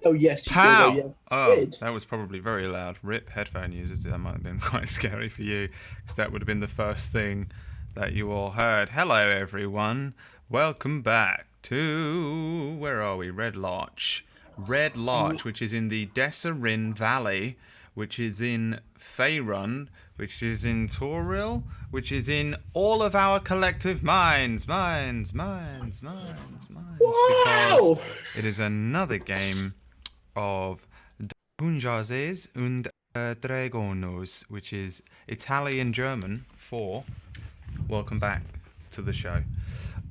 Oh yes, you did. Oh Pow! yes, you Oh, did. that was probably very loud. Rip headphone users. That might have been quite scary for you, because that would have been the first thing that you all heard. Hello, everyone. Welcome back to where are we? Red Larch. Red Larch, which is in the Desserin Valley, which is in Faerun, which is in Toril, which is in all of our collective minds, because Wow! it is another game of Dungeons und Dragonos, which is Italian German for welcome back to the show.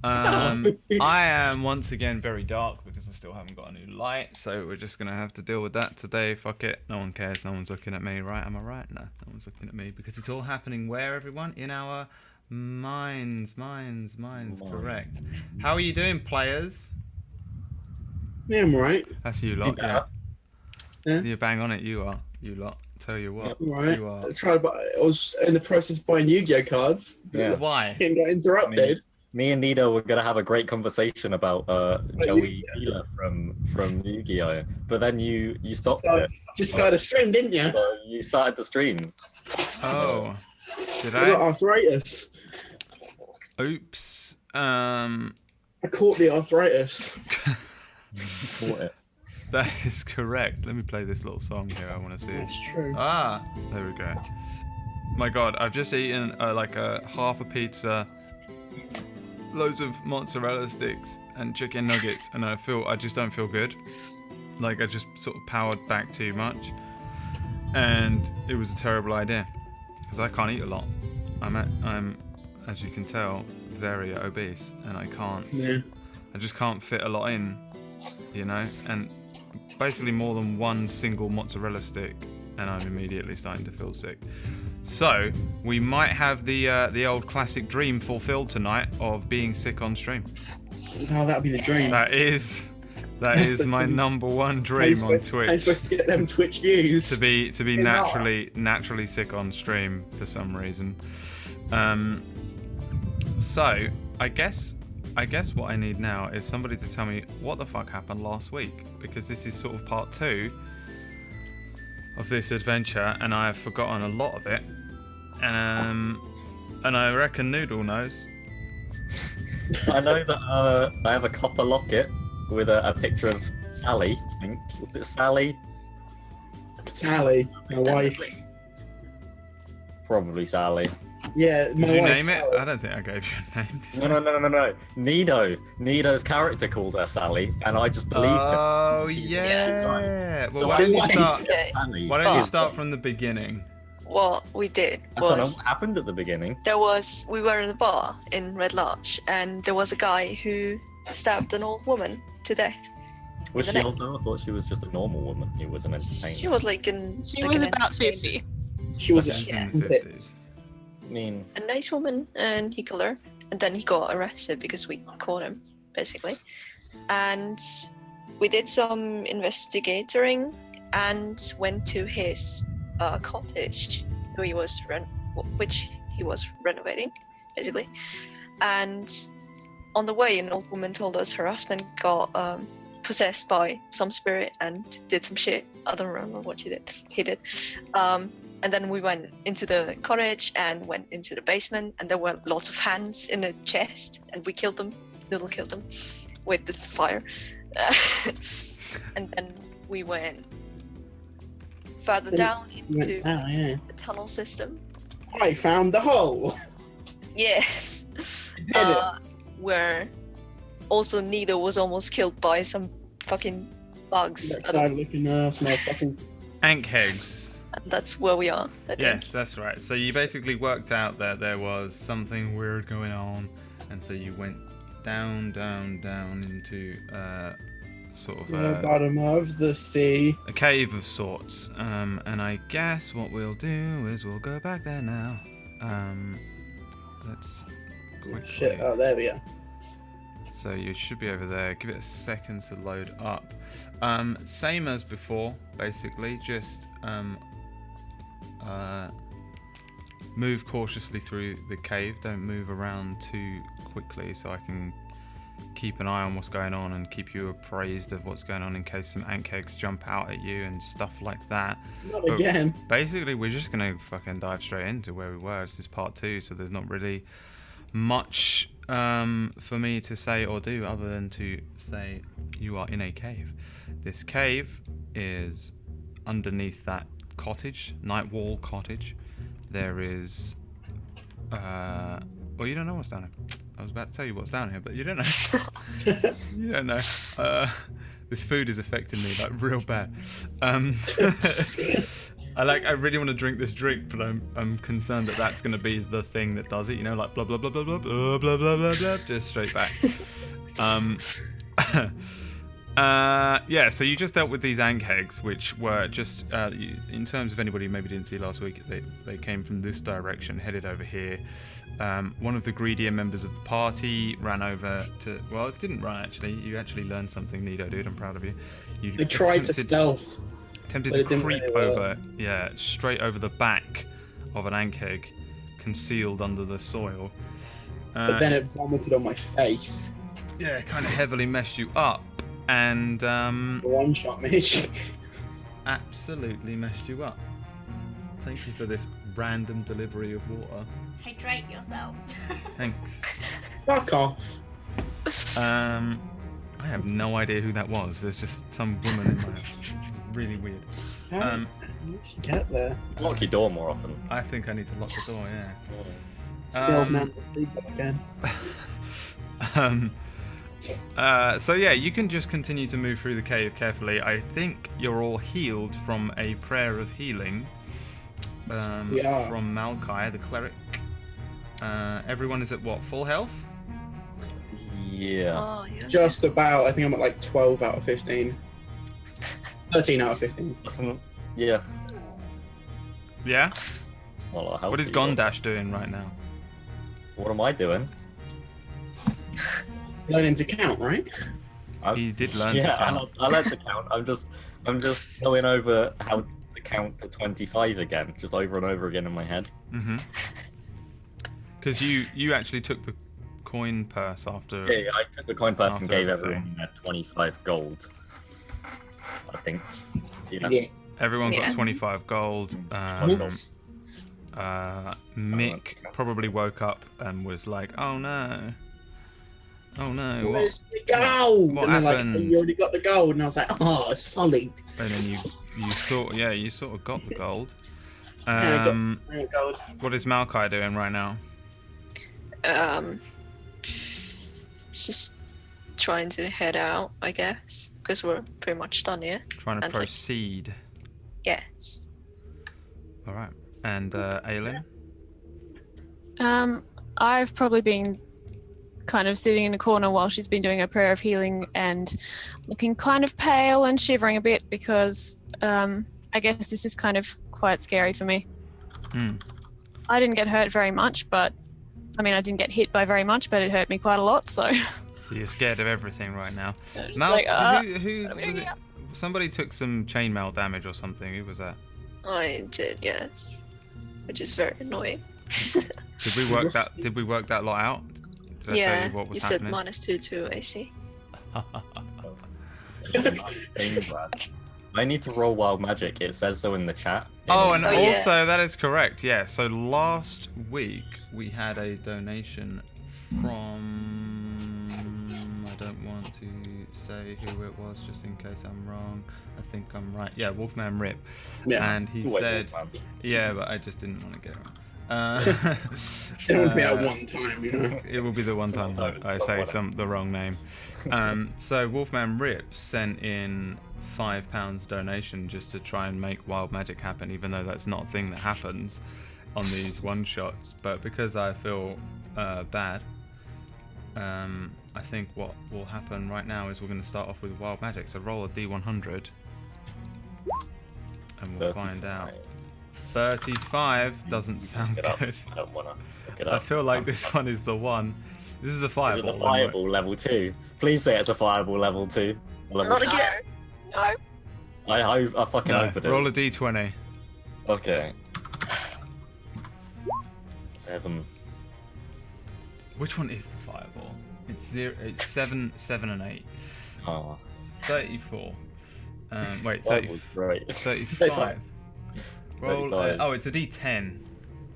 Oh. I am once again very dark because I still haven't got a new light, so we're just gonna have to deal with that today. Fuck it, no one cares, no one's looking at me, right? Am I right? No, no one's looking at me because it's all happening where, everyone? In our minds. Correct. How are you doing, players? Yeah, I'm right. That's you lot, yeah. You're bang on it, you are. You lot. Tell you what, I'm right. you are. I was in the process of buying Yu-Gi-Oh cards. Yeah. Why? And got interrupted. Me and Nita were gonna have a great conversation about Joey Healer from Yu-Gi-Oh, but then you stopped it. Just started a stream, didn't you? So you started the stream. Oh, did I got I? arthritis. Oops. I caught the arthritis. Caught it. That is correct. Let me play this little song here. I want to see. That's true. Ah, there we go. My God, I've just eaten like a half a pizza, loads of mozzarella sticks, and chicken nuggets, and I just don't feel good. Like I just sort of powered back too much, and it was a terrible idea because I can't eat a lot. I'm, as you can tell, very obese, and I can't. Yeah. I just can't fit a lot in, you know, and basically more than one single mozzarella stick, and I'm immediately starting to feel sick. So we might have the old classic dream fulfilled tonight of being sick on stream. Oh, that'd be the dream. That is my number one dream on Twitch. I'm supposed to get them Twitch views. To be naturally sick on stream for some reason. So I guess what I need now is somebody to tell me what the fuck happened last week, because this is sort of part 2 of this adventure, and I have forgotten a lot of it. And I reckon Noodle knows. I know that I have a copper locket with a picture of Sally. I think was it Sally? Sally, my wife. Probably Sally. Yeah, my Did you wife. name it? Sally. I don't think I gave you a name. No. Nido's character called her Sally, and I just believed him. Oh She was yeah. right. Well, So why I don't you believed start? Sally. Why don't you But start from the beginning? What we did I don't know was what happened at the beginning. we were in a bar in Red Larch, and there was a guy who stabbed an old woman to death. Was the she neck. older? I thought she was just a normal woman who was an entertainer. She was like She was about 50. She was Back a in the stupid. 50s. I mean, a nice woman, and he killed her, and then he got arrested because we caught him, basically. And we did some investigating and went to his cottage, which he was renovating, basically. And on the way, an old woman told us her husband got possessed by some spirit and did some shit. I don't remember what he did. And then we went into the cottage and went into the basement, and there were lots of hands in a chest, and we killed them. Little killed them with the fire. And then we went further down into yeah. the tunnel system. I found the hole. Yes. Did it? Where also Nita was almost killed by some fucking bugs. Backside looking motherfuckers. Ankhegs. And that's where we are, I think. Yes, that's right. So you basically worked out that there was something weird going on, and so you went down into sort of The bottom of the sea. a cave of sorts. And I guess what we'll do is we'll go back there now. Let's quickly. Shit, oh, there we are. So you should be over there. Give it a second to load up. Same as before, basically. Just move cautiously through the cave. Don't move around too quickly, so I can keep an eye on what's going on and keep you appraised of what's going on in case some ant kegs jump out at you and stuff like that. Not But again. basically, we're just gonna fucking dive straight into where we were. This is part 2, so there's not really much for me to say or do other than to say you are in a cave. This cave is underneath that cottage, Night Wall Cottage. There is well, you don't know what's down here. I was about to tell you what's down here, but you don't know. You don't know. This food is affecting me like real bad. I really want to drink this drink, but I'm concerned that that's going to be the thing that does it. You know, like blah blah blah blah blah blah blah blah blah blah, just straight back. Yeah, so you just dealt with these ant kegs, which were just, in terms of anybody who maybe didn't see last week, they came from this direction, headed over here. One of the greedier members of the party ran over to, well, it didn't run actually, you actually learned something, Nido, dude, I'm proud of you. They tried to stealth. Attempted but to it didn't creep really work. over, yeah, straight over the back of an ant keg, concealed under the soil. But then it vomited on my face. Yeah, it kind of heavily messed you up. And One shot me. absolutely messed you up. Thank you for this random delivery of water. Hydrate yourself. Thanks. Fuck off. I have no idea who that was. There's just some woman in my house. Really weird. How did you get there? Lock your door more often. I think I need to lock the door, yeah. It's the old man with the sleep again. So yeah, you can just continue to move through the cave carefully. I think you're all healed from a prayer of healing Yeah. from Malkai, the cleric. Everyone is at what, full health? Yeah. Oh, yeah. Just about. I think I'm at like 12 out of 15. 13 out of 15. Yeah. Yeah? It's not a lot of help What is for you, Gondash doing right now? but What am I doing? Learning to count, right? He did learn to Yeah, count. I learned to count. I'm just going over how to count to 25 again, just over and over again in my head. Because you actually took the coin purse after. Yeah, I took the coin purse and After gave everything. everyone 25 gold. I think. Yeah. Yeah. Everyone Yeah. got 25 gold. Mick probably woke up and was like, "Oh no, oh no!" Where's the gold? what and they're like, happened? oh, you already got the gold. And I was like, oh, solid. And then you sort of got the gold. Yeah, I got gold. What is Malkai doing right now? Just trying to head out, I guess, because we're pretty much done here. Trying to And, like- proceed. Yes. All right. And Ailin? I've probably been kind of sitting in a corner while she's been doing her prayer of healing and looking kind of pale and shivering a bit because I guess this is kind of quite scary for me. I didn't get hurt very much, but I mean, I didn't get hit by very much, but it hurt me quite a lot, so. So you're scared of everything right now. Just Mal, like, who what are we was doing it? Somebody took some chainmail damage or something. Who was that? I did, yes. Which is very annoying. Did we work that? Did we work that lot out? Did I tell Yeah, you what was you said happening? -2 to AC. I need to roll wild magic. It says so in the chat. Oh, and Oh, yeah. also that is correct. Yeah. So last week we had a donation from. I don't want to say who it was, just in case I'm wrong. I think I'm right. Yeah, Wolfman Rip. Yeah. And he Always said, Wolfman. yeah, but I just didn't want to get it wrong. It would be at one time, you know. It will be the one time Sometimes I it's say not the wrong name. So Wolfman Rip sent in £5 donation just to try and make wild magic happen, even though that's not a thing that happens on these one shots. But because I feel bad, I think what will happen right now is we're going to start off with wild magic. So roll a d100 and we'll find out. 35 doesn't sound Look it up. good. I don't wanna look it I up. feel like this one is the one. This is a Is it fireball. a fireball level 2? Please say it's a fireball level 2. Level Not again. No. I fucking No, hope it is. roll a d20. Okay. 7. Which one is the fireball? It's 7, 7, and 8. Oh, 34. Wait, that 30, was great. 35. Roll. 35. Oh, it's a D10.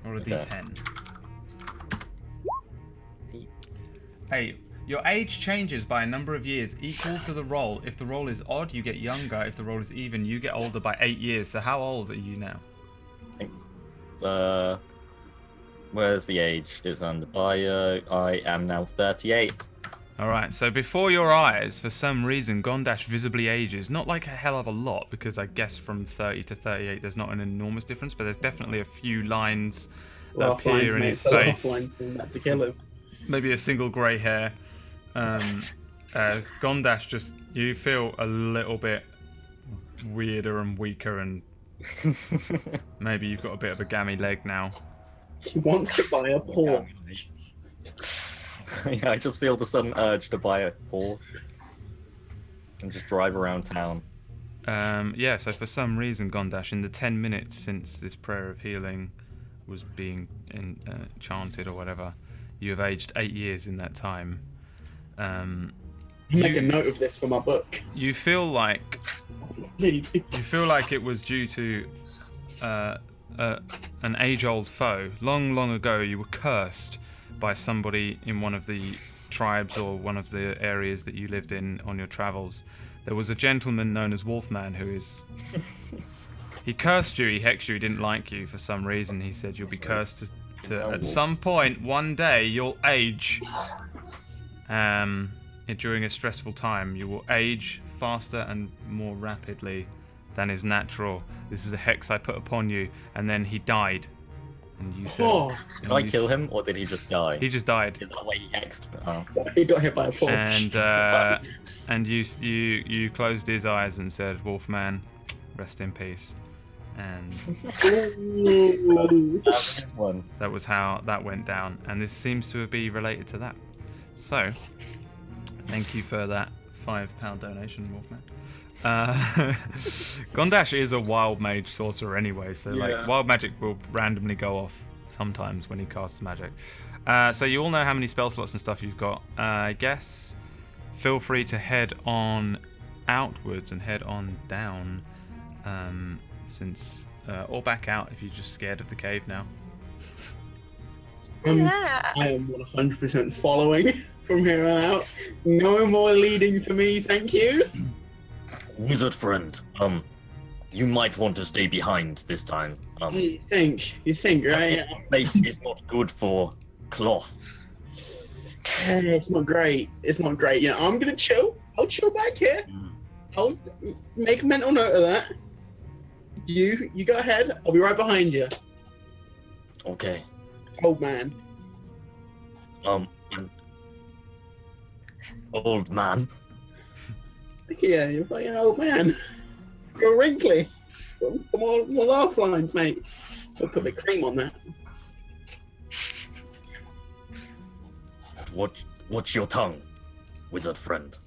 Roll a Okay. D10. 8. Your age changes by a number of years equal to the roll. If the roll is odd, you get younger. If the roll is even, you get older by 8 years. So how old are you now? Where's the age? It's under bio. I am now 38. Alright, so before your eyes, for some reason, Gondash visibly ages. Not like a hell of a lot, because I guess from 30 to 38 there's not an enormous difference, but there's definitely a few lines that Rough appear lines, in mate. his It's a rough face. lines doing that to kill him. Maybe a single grey hair. As Gondash just, you feel a little bit weirder and weaker, and maybe you've got a bit of a gammy leg now. He wants to buy a Porsche. Yeah, I just feel the sudden urge to buy a Porsche and just drive around town. Yeah, so for some reason, Gondash, in the 10 minutes since this prayer of healing was being chanted or whatever, you have aged 8 years in that time. Make a note of this for my book. You feel like it was due to an age-old foe. Long, long ago, you were cursed by somebody in one of the tribes or one of the areas that you lived in on your travels. There was a gentleman known as Wolfman who is... He cursed you, he hexed you, he didn't like you for some reason. He said you'll be cursed to at some point, one day, you'll age. During a stressful time, you will age faster and more rapidly than is natural. This is a hex I put upon you. And then he died. And you said, Did I kill him, or did he just die? He just died. Is that why he hexed? Oh. He got hit by a Porsche. And you closed his eyes and said, Wolfman, rest in peace. And that was how that went down. And this seems to be related to that. So, thank you for that £5 donation, Wolfman. Gondash is a wild mage sorcerer anyway, so like wild magic will randomly go off sometimes when he casts magic. So you all know how many spell slots and stuff you've got. I guess feel free to head on outwards and head on down, or back out if you're just scared of the cave now. Yeah. I am 100% following from here on out. No more leading for me, thank you. Wizard friend, you might want to stay behind this time. You think, right? Face is not good for cloth. It's not great. You know, I'm gonna chill. I'll chill back here. I'll make a mental note of that. You go ahead. I'll be right behind you. Okay. Old man. Old man. Yeah, you're fucking old man. You're wrinkly. Come on, the laugh lines, mate. I'll put the cream on that. Watch your tongue, wizard friend.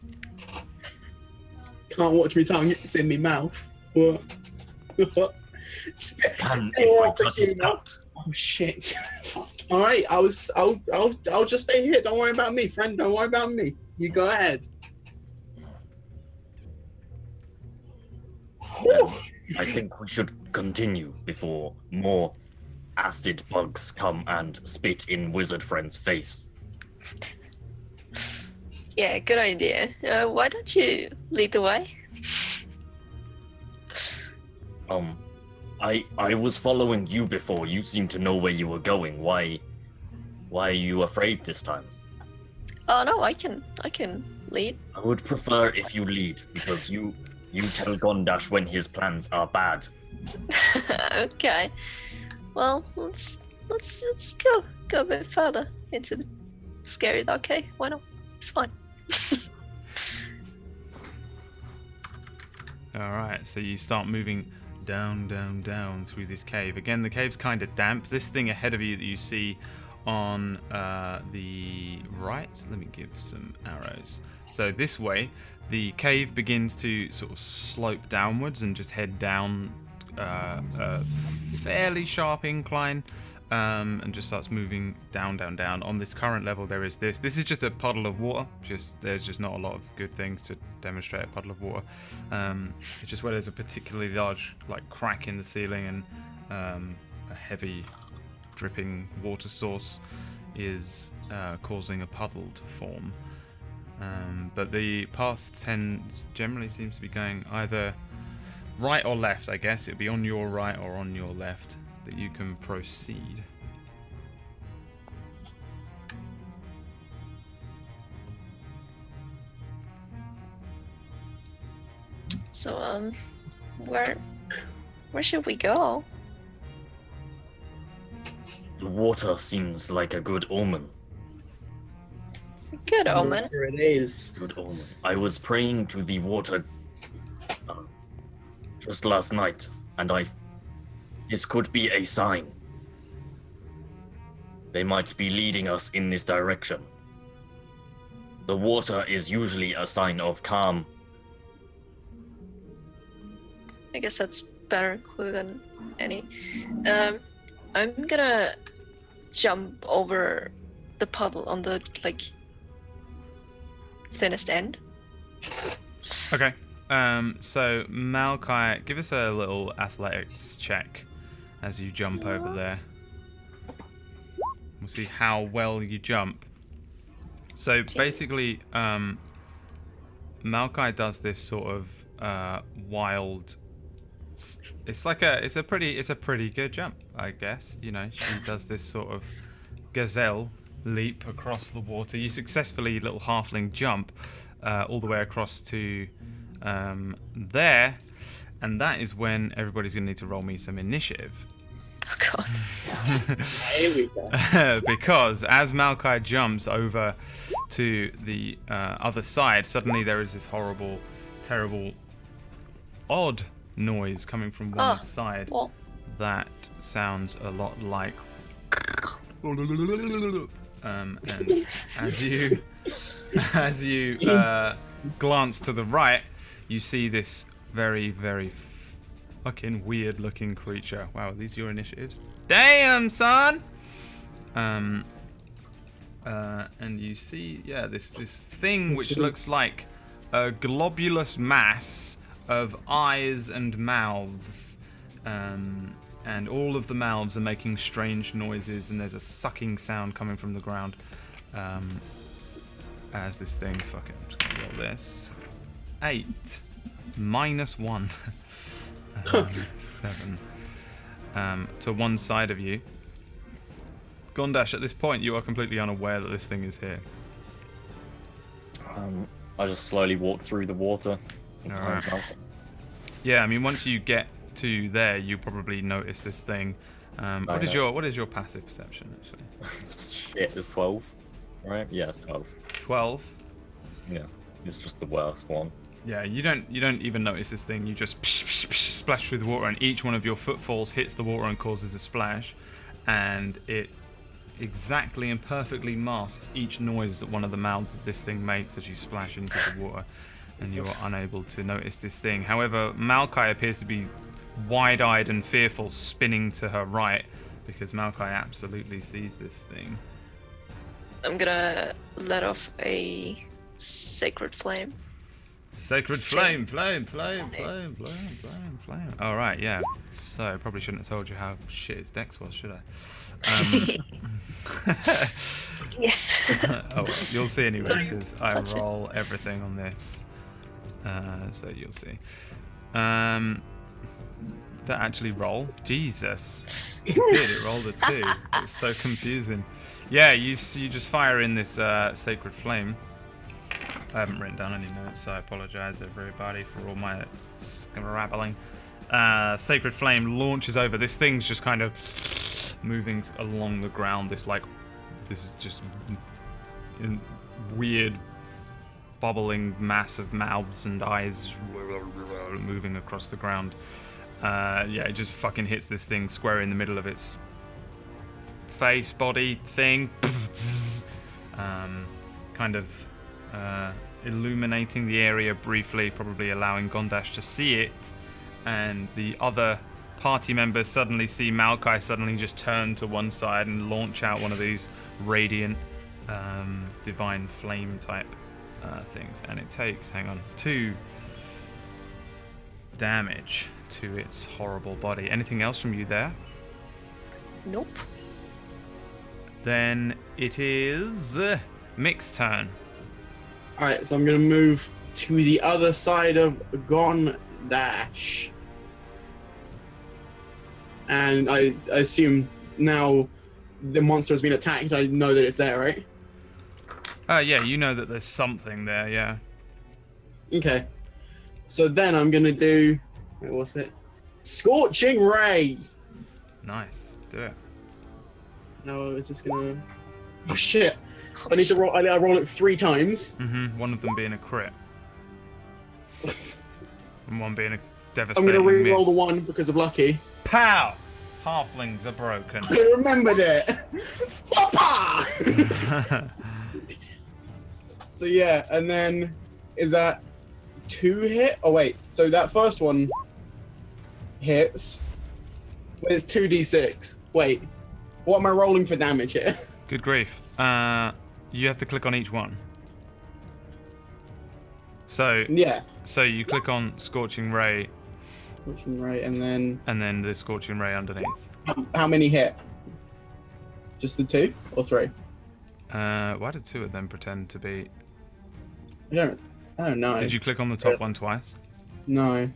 Can't watch me tongue. It's in me mouth. What? Can if I cut it out. Oh shit! All right, I'll just stay here. Don't worry about me, friend. Don't worry about me. You go ahead. Then I think we should continue before more acid bugs come and spit in wizard friend's face. Yeah, good idea. Why don't you lead the way? I was following you before. You seem to know where you were going. Why are you afraid this time? Oh no, I can lead. I would prefer if you lead, because you tell Gondash when his plans are bad. Okay. Well, let's go a bit further into the scary dark cave. Why not? It's fine. All right, so you start moving down through this cave. Again, the cave's kind of damp. This thing ahead of you that you see on the right, let me give some arrows. So this way, the cave begins to sort of slope downwards and just head down a fairly sharp incline. and just starts moving down, down, down. On this current level, there is this. This is just a puddle of water. There's just not a lot of good things to demonstrate a puddle of water. It's just where there's a particularly large like crack in the ceiling and a heavy dripping water source is causing a puddle to form. But the path generally seems to be going either right or left, I guess. It'd be on your right or on your left that you can proceed. So, where should we go? The water seems like a good omen. Good omen. Here it is. Good omen. I was praying to the water just last night, and this could be a sign. They might be leading us in this direction. The water is usually a sign of calm. I guess that's better clue than any. I'm gonna jump over the puddle on the thinnest end. Okay. So Malachi, give us a little athletics check as you jump over there. We'll see how well you jump. So basically, Malachi does this sort of wild. It's a pretty good jump, I guess. You know, she does this sort of gazelle leap across the water. You successfully little halfling jump all the way across to there, and that is when everybody's gonna need to roll me some initiative. Oh god. Here we go. Because as Malachi jumps over to the other side, suddenly there is this horrible, terrible, odd noise coming from one side Well, that sounds a lot like and as you glance to the right, you see this very, very fucking weird looking creature. Wow, are these your initiatives? Damn, son! And you see, this thing which looks like a globulous mass of eyes and mouths, and all of the mouths are making strange noises, and there's a sucking sound coming from the ground as this thing fucking roll this 8 minus 1 7 to one side of you. Gondash, at this point you are completely unaware that this thing is here. I just slowly walk through the water. Alright. Yeah, I mean, once you get to there, you probably notice this thing. What is your passive perception actually? Shit, it's 12, right? Yeah, it's 12. 12. Yeah, it's just the worst one. Yeah, you don't even notice this thing. You just splash through the water, and each one of your footfalls hits the water and causes a splash, and it exactly and perfectly masks each noise that one of the mouths of this thing makes as you splash into the water, and you are unable to notice this thing. However, Malachi appears to be wide-eyed and fearful, spinning to her right, because Malachi absolutely sees this thing. I'm gonna let off a sacred flame. Sacred flame, flame, flame, flame, flame, flame, flame. All right, yeah. So probably shouldn't have told you how shit his dex was, should I? Yes. Oh well, you'll see anyway, because I roll everything on this. So you'll see. Did that actually roll? Jesus. It did, it rolled a 2. It was so confusing. Yeah, you just fire in this sacred flame. I haven't written down any notes, so I apologise everybody for all my scrabbling. Sacred flame launches over. This thing's just kind of moving along the ground. This is just weird bubbling mass of mouths and eyes moving across the ground. Yeah, it just fucking hits this thing square in the middle of its face, body thing. Kind of illuminating the area briefly, probably allowing Gondash to see it, and the other party members suddenly see Maokai suddenly just turn to one side and launch out one of these radiant, divine flame type things, and it takes, 2 damage to its horrible body. Anything else from you there? Nope. Then it is Mick's turn. Alright, so I'm going to move to the other side of Gondash. And I assume now the monster has been attacked. I know that it's there, right? Yeah, you know that there's something there, yeah. Okay. So then I'm going to do... Wait, what's it? Scorching Ray! Nice. Do it. No, is this going to... Oh, shit. So I need to roll... I roll it 3 times. One of them being a crit. And one being a I'm devastating going to re-roll miss. the 1 because of lucky. Pow! Halflings are broken. I remembered it! Papa! So yeah, and then is that 2 hit? Oh wait, so that first one hits. Well, it's 2d6. Wait, what am I rolling for damage here? Good grief. You have to click on each one. So Yeah. So you click on Scorching Ray, Scorching Ray, and then the Scorching Ray underneath. how many hit? Just the 2 or 3? Why did 2 of them pretend to be... I don't know. Did you click on the top one twice? No.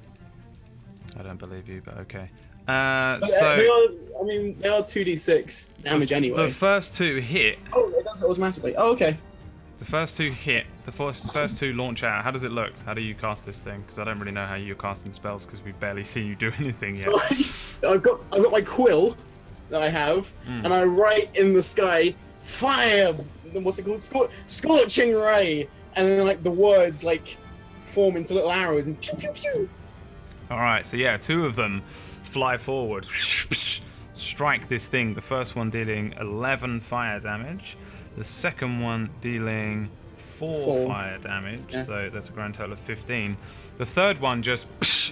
I don't believe you, but okay. But So they are 2d6 damage anyway. the first 2 hit. Oh, it does it automatically. Oh, okay. The first 2 hit. The first 2 launch out. How does it look? How do you cast this thing? Because I don't really know how you're casting spells because we've barely seen you do anything yet. So I've got my quill that I have, and I write in the sky, fire. What's it called? Scorching Ray, and then like the words like form into little arrows and pew pew pew. All right. So yeah, 2 of them fly forward, strike this thing. The first one dealing 11 fire damage. The second one dealing 4 fire damage, so that's a grand total of 15. The third one just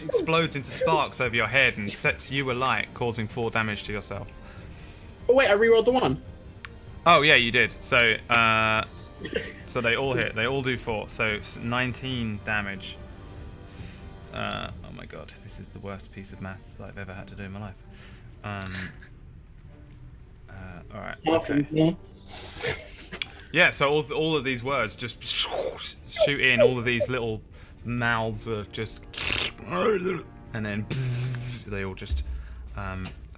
explodes into sparks over your head and sets you alight, causing 4 damage to yourself. Oh wait, I rerolled the 1. Oh yeah, you did. So so they all hit. They all do 4. So it's 19 damage. Oh my god, this is the worst piece of maths that I've ever had to do in my life. All right. Okay. Yeah, so all of these words just shoot in. All of these little mouths are just, and then they all just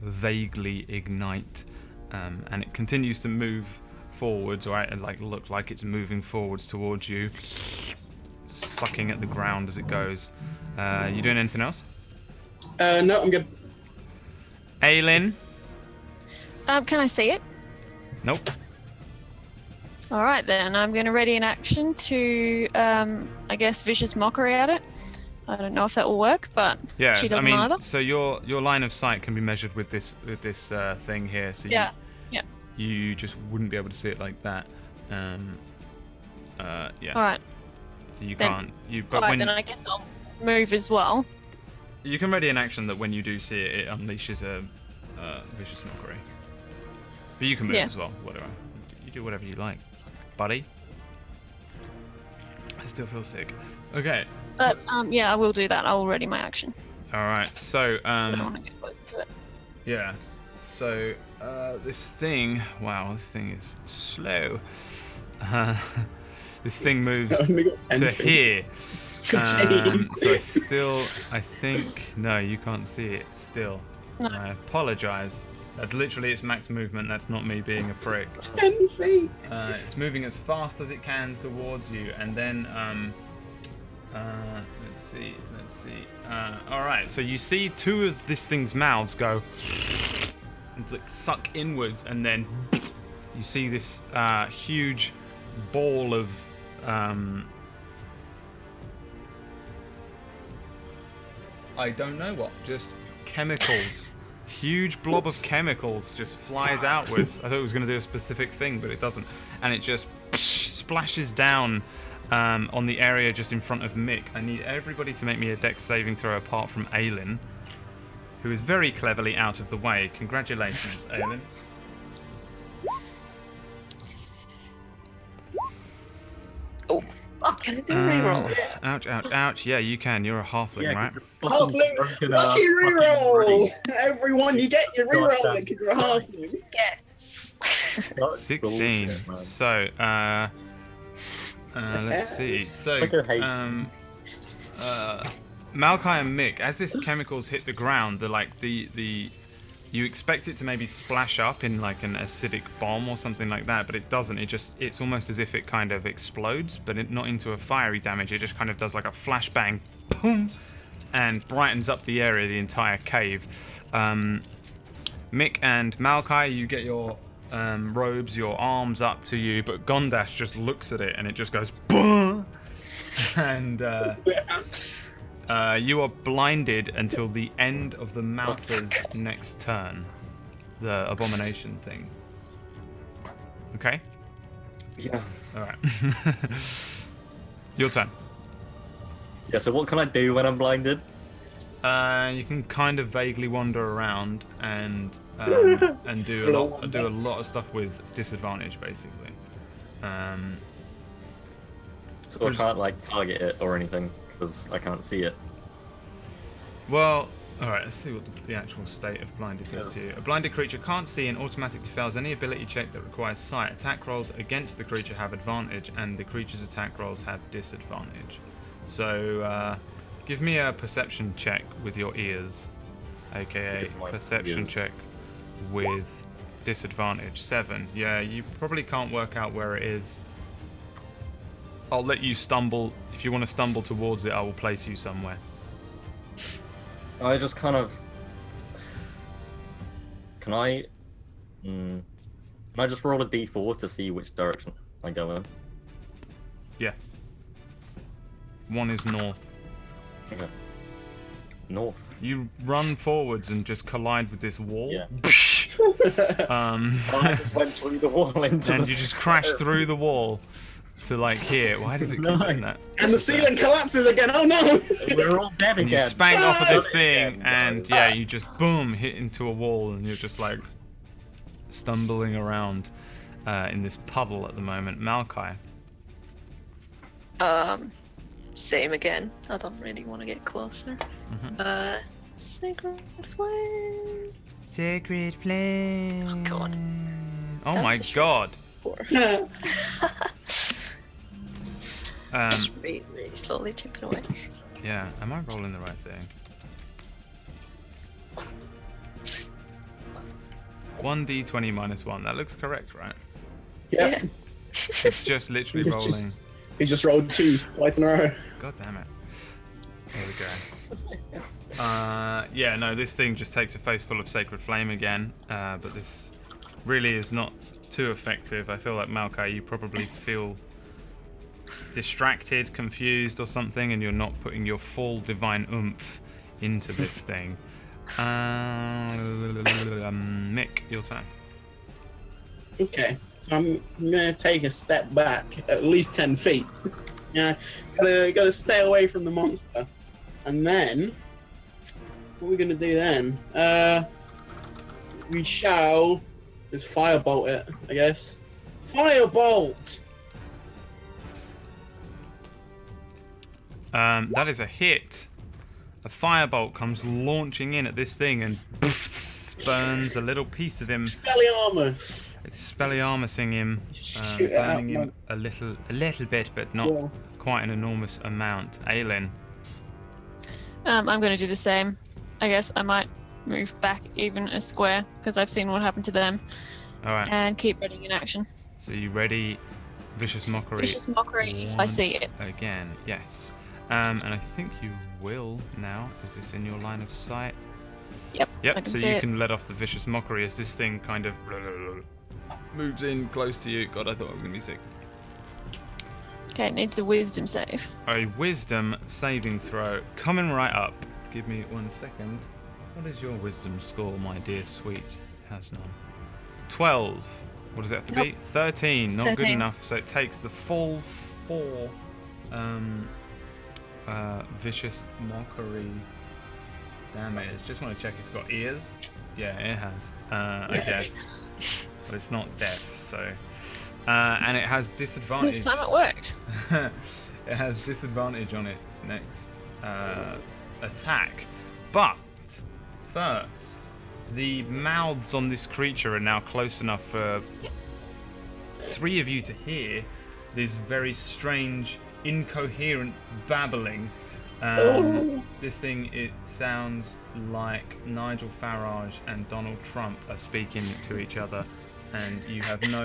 vaguely ignite, and it continues to move forwards, right? And like look like it's moving forwards towards you, sucking at the ground as it goes. You doing anything else? No, I'm good. Aylin? Can I see it? Nope. All right, then. I'm going to ready an action to, I guess, vicious mockery at it. I don't know if that will work, but Yeah, she I doesn't mean, either. so your line of sight can be measured with this thing here. So Yeah. you just wouldn't be able to see it like that. Yeah. All right. So you Then- can't. All right, then I guess I'll move as well. You can ready an action that when you do see it, it unleashes a vicious mockery. But you can move Yeah. as well. Whatever. You do whatever you like, buddy. I still feel sick. Okay. But yeah, I will do that. I will ready my action. All right. So I don't want to get close to it. yeah. So this thing. Wow, this thing is slow. This thing moves So I only got 10 to feet. here. Jeez. So I think, no, you can't see it still. No. I apologize. That's literally its max movement. That's not me being a prick. 10 feet. It's moving as fast as it can towards you, and then let's see. All right, so you see 2 of this thing's mouths go and like suck inwards, and then you see this huge ball of I don't know what, just chemicals. Huge blob of chemicals just flies outwards. I thought it was going to do a specific thing, but it doesn't. And it just splashes down on the area just in front of Mick. I need everybody to make me a dex saving throw apart from Aylin, who is very cleverly out of the way. Congratulations, Aelin. Oh, can I do a reroll? Ouch, ouch, ouch. Yeah, you can. You're a halfling, right? Halfling, lucky reroll! Everyone, you get your reroll because you're a halfling. Yes. 16. Bullshit, man. So, let's see. So, Malachi and Mick, as this chemicals hit the ground, you expect it to maybe splash up in like an acidic bomb or something like that, but it doesn't. It's almost as if it kind of explodes, but not into a fiery damage. It just kind of does like a flashbang, boom, and brightens up the area, the entire cave. Mick and Malachi, you get your robes, your arms up to you, but Gondash just looks at it and it just goes, boom, and you are blinded until the end of the Mouther's next turn. The abomination thing. Okay? Yeah. Alright. Your turn. Yeah, so what can I do when I'm blinded? You can kind of vaguely wander around and do a lot of stuff with disadvantage, basically. So I can't like target it or anything because I can't see it. Well, alright, let's see what the actual state of blinded is to you. A blinded creature can't see and automatically fails any ability check that requires sight. Attack rolls against the creature have advantage, and the creature's attack rolls have disadvantage. So, give me a perception check with your ears, aka perception ears. check with disadvantage. 7. Yeah, you probably can't work out where it is. I'll let you stumble. If you want to stumble towards it, I will place you somewhere. I just kind of... Can I just roll a d4 to see which direction I go in? Yeah. 1 is north. Okay. North. You run forwards and just collide with this wall. Yeah. I just went through the wall into and you just crash through the wall to like here. Why does it keep doing that? And the ceiling collapses again. Oh no! We're all dead And you again. spank off of this Not thing, again, and guys. yeah, you just boom hit into a wall, and you're just like stumbling around in this puddle at the moment. Malachi. Same again. I don't really want to get closer. Sacred flame. Sacred flame. Oh god. Oh That my was a god. Just really, really slowly chipping away. Yeah, am I rolling the right thing? 1d20 minus 1. That looks correct, right? Yeah. It's just literally rolling. He just rolled 2 twice in a row. God damn it. There we go. Yeah, no, this thing just takes a face full of sacred flame again, but this really is not too effective. I feel like Malachi, you probably feel distracted, confused or something, and you're not putting your full divine oomph into this thing. Mick, your turn. Okay, so I'm gonna take a step back, at least 10 feet. Yeah, gotta stay away from the monster. And then, what are we gonna do then? We shall just firebolt it, I guess. Firebolt! That is a hit. A firebolt comes launching in at this thing and burns a little piece of him. Expelliarmusing him, Shoot it burning out, him a little bit, but not quite an enormous amount. Aelin. I'm going to do the same. I guess I might move back even a square because I've seen what happened to them. All right. And keep running in action. So you ready? Vicious Mockery. Vicious Mockery if I see it. Again, yes. And I think you will now. Is this in your line of sight? Yep. I Yep. can So see you it. can let off the Vicious Mockery as this thing kind of moves in close to you. God, I thought I was gonna be sick. Okay, it needs a wisdom save. A Wisdom saving throw coming right up. Give me 1 second. What is your Wisdom score, my dear sweet Hasnon? 12. What does it have to be? 13. Not good 13. enough. So it takes the full 4 Vicious Mockery damage. Just want to check it's got ears. Yeah, it has. I guess. But it's not deaf, so. And it has disadvantage. This time it worked. It has disadvantage on its next attack. But first, the mouths on this creature are now close enough for 3 of you to hear this very strange, incoherent babbling. This thing, it sounds like Nigel Farage and Donald Trump are speaking to each other, and you have no...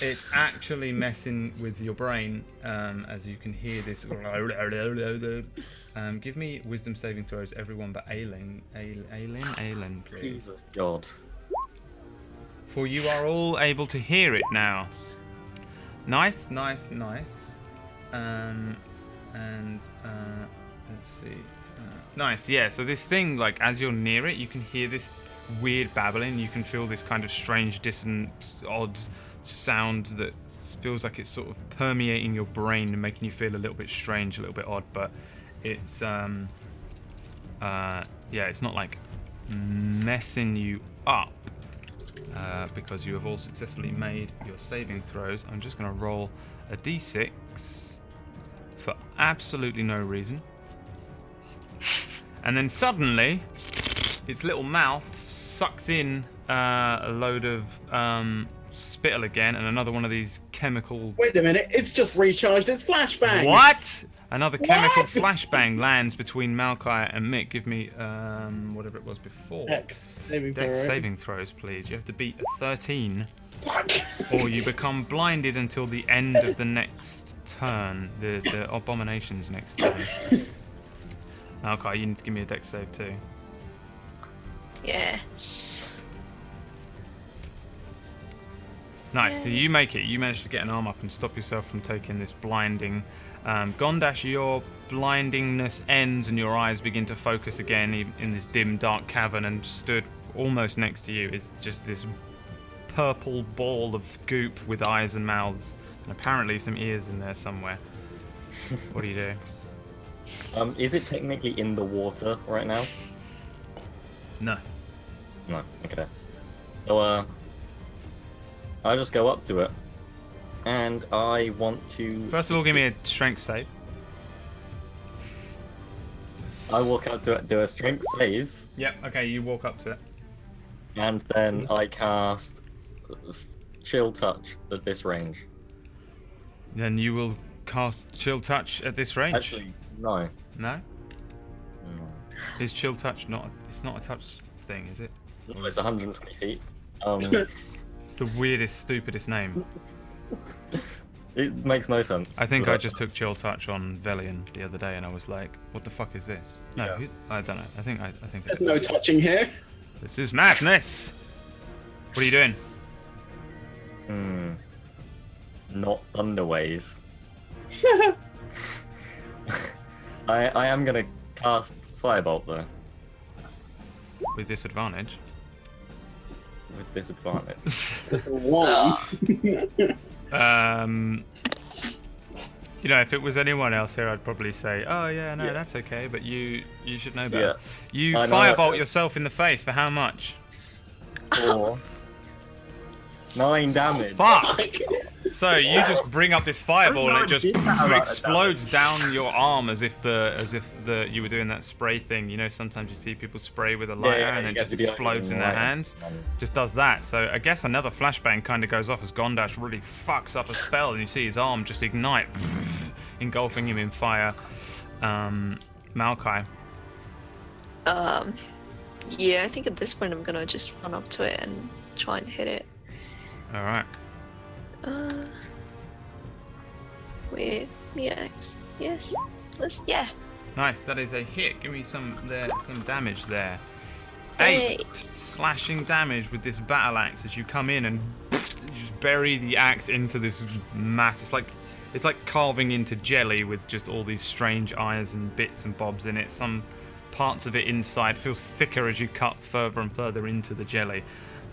It's actually messing with your brain, as you can hear this... Give me wisdom saving throws, everyone but Aylin, please. Jesus God. For you are all able to hear it now. Nice. Let's see. Nice, yeah. So this thing, like, as you're near it, you can hear this weird babbling. You can feel this kind of strange, dissonant, odd sound that feels like it's sort of permeating your brain and making you feel a little bit strange, a little bit odd. But it's, yeah, it's not like messing you up because you have all successfully made your saving throws. I'm just going to roll a d6 for absolutely no reason. And then suddenly, its little mouth sucks in a load of spittle again, and another one of these chemical... Wait a minute, it's just recharged its flashbang! What? Another chemical flashbang lands between Malkai and Mick. Give me whatever it was before. Dex saving throws, please. You have to beat a 13. Or you become blinded until the end of the next turn. The abomination's next turn. Malkai, you need to give me a dex save too. Yes. Nice, so you make it. You manage to get an arm up and stop yourself from taking this blinding. Gondash, your blindingness ends and your eyes begin to focus again in this dim, dark cavern, and stood almost next to you is just this purple ball of goop with eyes and mouths, and apparently some ears in there somewhere. What do you do? Is it technically in the water right now? No. No, okay. So, I just go up to it, and I want to... First of all, give me a strength save. I walk up to it, do a strength save. Yep, okay, you walk up to it. And then I cast Chill Touch at this range. Then you will cast Chill Touch at this range? Actually, no. No? No. Is Chill Touch not... It's not a touch thing, is it? Well, it's 120 feet. It's the weirdest, stupidest name. It makes no sense. I think I just took Chill Touch on Velian the other day, and I was like, "What the fuck is this?" No, Yeah. I don't know. I think. There's no touching here. This is madness. What are you doing? Not Thunderwave. I am gonna cast Firebolt though. With disadvantage. With disadvantage. One. You know, if it was anyone else here, I'd probably say, "Oh yeah, no, that's okay." But you should know better. Yeah. You I know firebolt that. yourself in the face for how much? 4. 9 damage. Fuck! So you just bring up this fireball and it just did that amount of explodes down your arm as if you were doing that spray thing. You know, sometimes you see people spray with a lighter yeah, and you it get just to be like explodes in their lighter. hands. Just does that. So I guess another flashbang kind of goes off as Gondash really fucks up a spell, and you see his arm just ignite, engulfing him in fire. Malkai. Yeah, I think at this point I'm gonna just run up to it and try and hit it. All right. With the axe. Yes. Yeah. Nice. That is a hit. Give me some damage there. 8 slashing damage with this battle axe as you come in and you just bury the axe into this mass. It's like carving into jelly with just all these strange eyes and bits and bobs in it. Some parts of it inside feels thicker as you cut further and further into the jelly.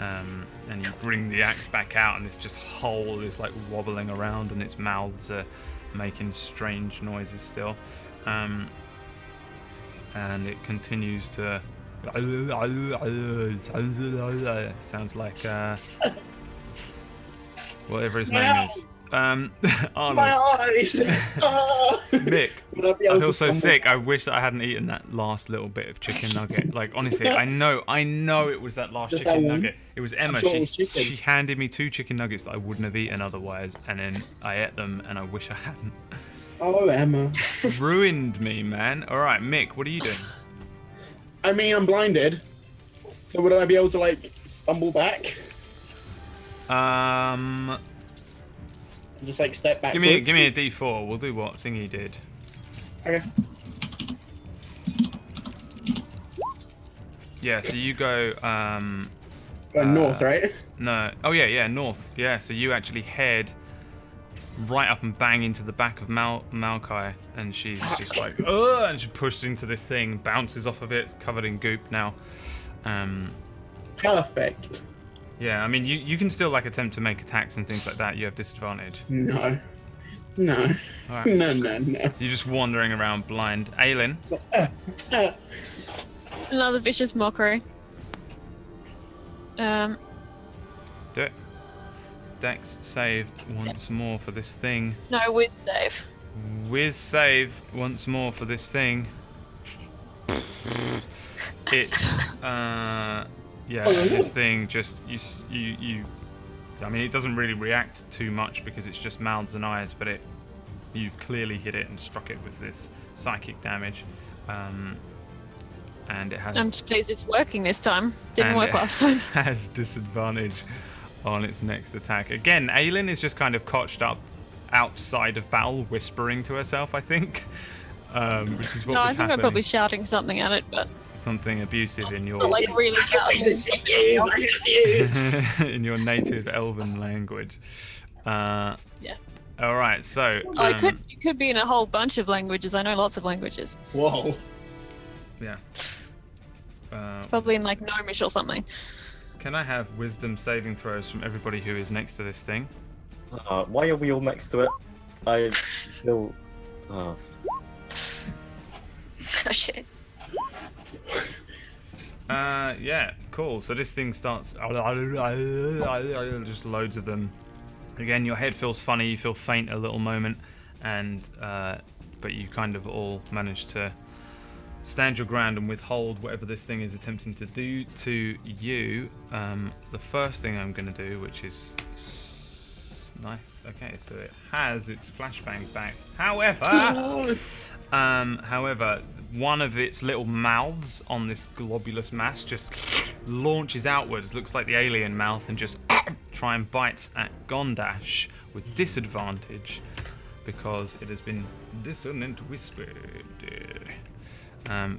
And you bring the axe back out, and this just hole is like wobbling around, and its mouths are making strange noises still. and it continues to. Sounds like whatever his name is. My Arnold. eyes! Ah! Mick, Would I be I able feel to so stumble- sick. I wish that I hadn't eaten that last little bit of chicken nugget. Like, honestly, I know it was that last Just chicken that one? nugget. It was Emma. sure it was chicken. She handed me 2 chicken nuggets that I wouldn't have eaten otherwise, and then I ate them, and I wish I hadn't. Oh, Emma. Ruined me, man. All right, Mick, what are you doing? I mean, I'm blinded. So would I be able to, like, stumble back? Just, like, step backwards? Give me a D4. We'll do what Thingy did. Okay. Yeah, so you go. Going north, right? No. Oh yeah, north. Yeah, so you actually head right up and bang into the back of Malkai, and she's just like, ugh, and she pushed into this thing, bounces off of it, covered in goop now. Perfect. Yeah, I mean, you can still like attempt to make attacks and things like that. You have disadvantage. No. All right. No. You're just wandering around blind. Aelin. It's like, Another vicious mockery. Do it. Dex save once more for this thing. No, whiz save. Whiz save once more for this thing. It, this thing just you. I mean, it doesn't really react too much because it's just mouths and eyes, but you've clearly hit it and struck it with this psychic damage, and it has. I'm just pleased it's working this time. Didn't work last time. Has disadvantage on its next attack. Again, Aelin is just kind of cotched up outside of battle, whispering to herself, I think, which is what No, I was think I'm happening. probably shouting something at it, but Something abusive in your like really loud. in your native Elven language. Yeah. All right, so Oh, it could be in a whole bunch of languages. I know lots of languages. whoa. yeah. Probably in like Gnomish or something. Can I have wisdom saving throws from everybody who is next to this thing? Why are we all next to it? I feel. Oh shit. Yeah, cool. So this thing starts. Just loads of them. Again, your head feels funny. You feel faint a little moment, and but you kind of all manage to stand your ground and withhold whatever this thing is attempting to do to you. The first thing I'm going to do, which is nice. Okay, so it has its flashbang back. However, one of its little mouths on this globulous mass just launches outwards, looks like the alien mouth, and just try and bites at Gondash with disadvantage because it has been dissonant whispered.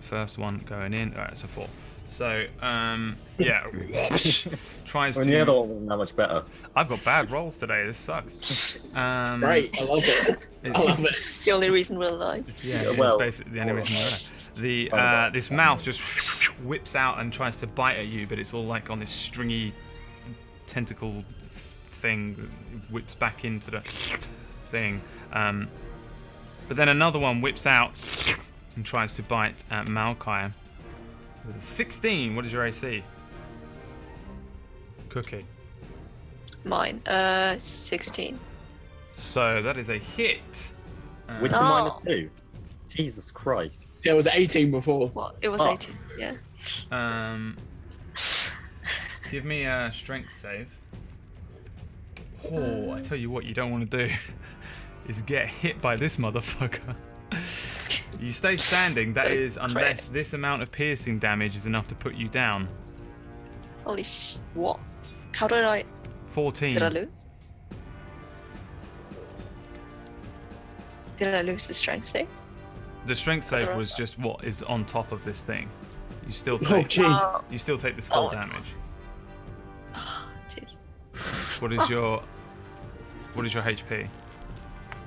First one going in. Alright, it's a 4. So, yeah. Tries When to. the other one wasn't that much better. I've got bad rolls today. This sucks. Great, I love it. I love it. The only reason we're alive. Yeah, well, it's basically the only reason we're there. This mouth just whips out and tries to bite at you, but it's all like on this stringy tentacle thing that whips back into the thing. But then another one whips out and tries to bite at Malkai. With a 16, what is your AC? Cookie. Mine, 16. So that is a hit. With the Oh. -2. Jesus Christ. Yeah, it was 18 before. Well, it was Oh. 18, yeah. Give me a strength save. Oh, I tell you what you don't want to do is get hit by this motherfucker. You stay standing, that is, unless this amount of piercing damage is enough to put you down. Holy what? How did I 14. lose? Did I lose the strength save? The strength the save rest was of- just what is on top of this thing. You still Oh, take jeez. you still take this full Oh. damage. Jeez. What is your HP?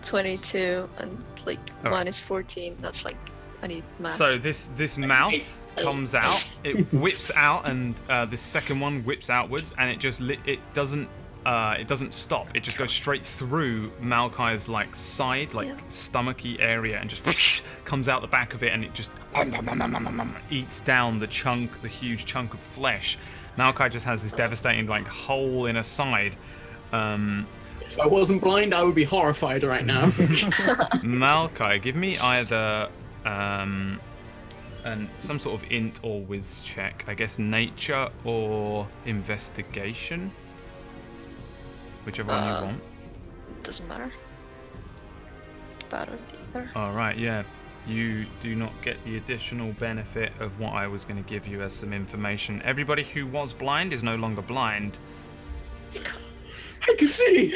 22 and like Alright. minus 14. That's like, I need math. So this mouth comes out, it whips out, and this second one whips outwards, and it just it doesn't it doesn't stop. It just goes straight through Malkai's like side, like stomachy area, and just comes out the back of it, and it just eats down the huge chunk of flesh. Malkai just has this devastating like hole in her side. If I wasn't blind, I would be horrified right now. Malkai, give me either some sort of int or whiz check. I guess nature or investigation. Whichever one you want. Doesn't matter. Bad or either. Alright, yeah. You do not get the additional benefit of what I was going to give you as some information. Everybody who was blind is no longer blind. I can see!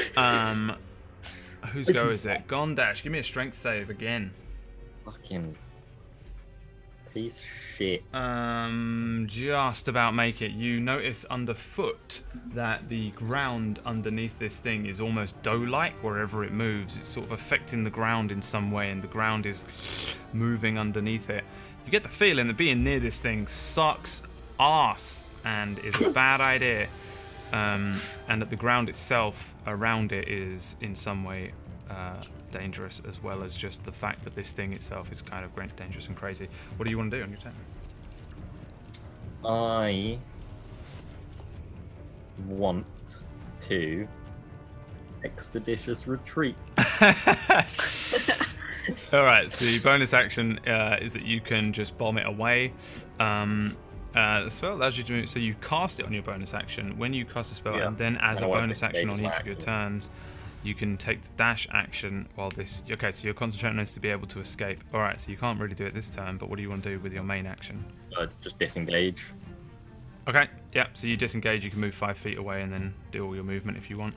Whose go is it? Gondash, give me a strength save again. Fucking piece of shit. Just about make it. You notice underfoot that the ground underneath this thing is almost dough-like wherever it moves. It's sort of affecting the ground in some way, and the ground is moving underneath it. You get the feeling that being near this thing sucks ass and is a bad idea. And that the ground itself around it is in some way dangerous, as well as just the fact that this thing itself is kind of dangerous and crazy. What do you want to do on your turn? I want to expeditious retreat. Alright, so your bonus action is that you can just bomb it away. The spell allows you to move, so you cast it on your bonus action. When you cast a spell, and then as a bonus action on each of your turns, you can take the dash action while this... Okay, so you're concentrating on this to be able to escape. Alright, so you can't really do it this turn, but what do you want to do with your main action? Just disengage. Okay, yeah, so you disengage, you can move 5 feet away and then do all your movement if you want.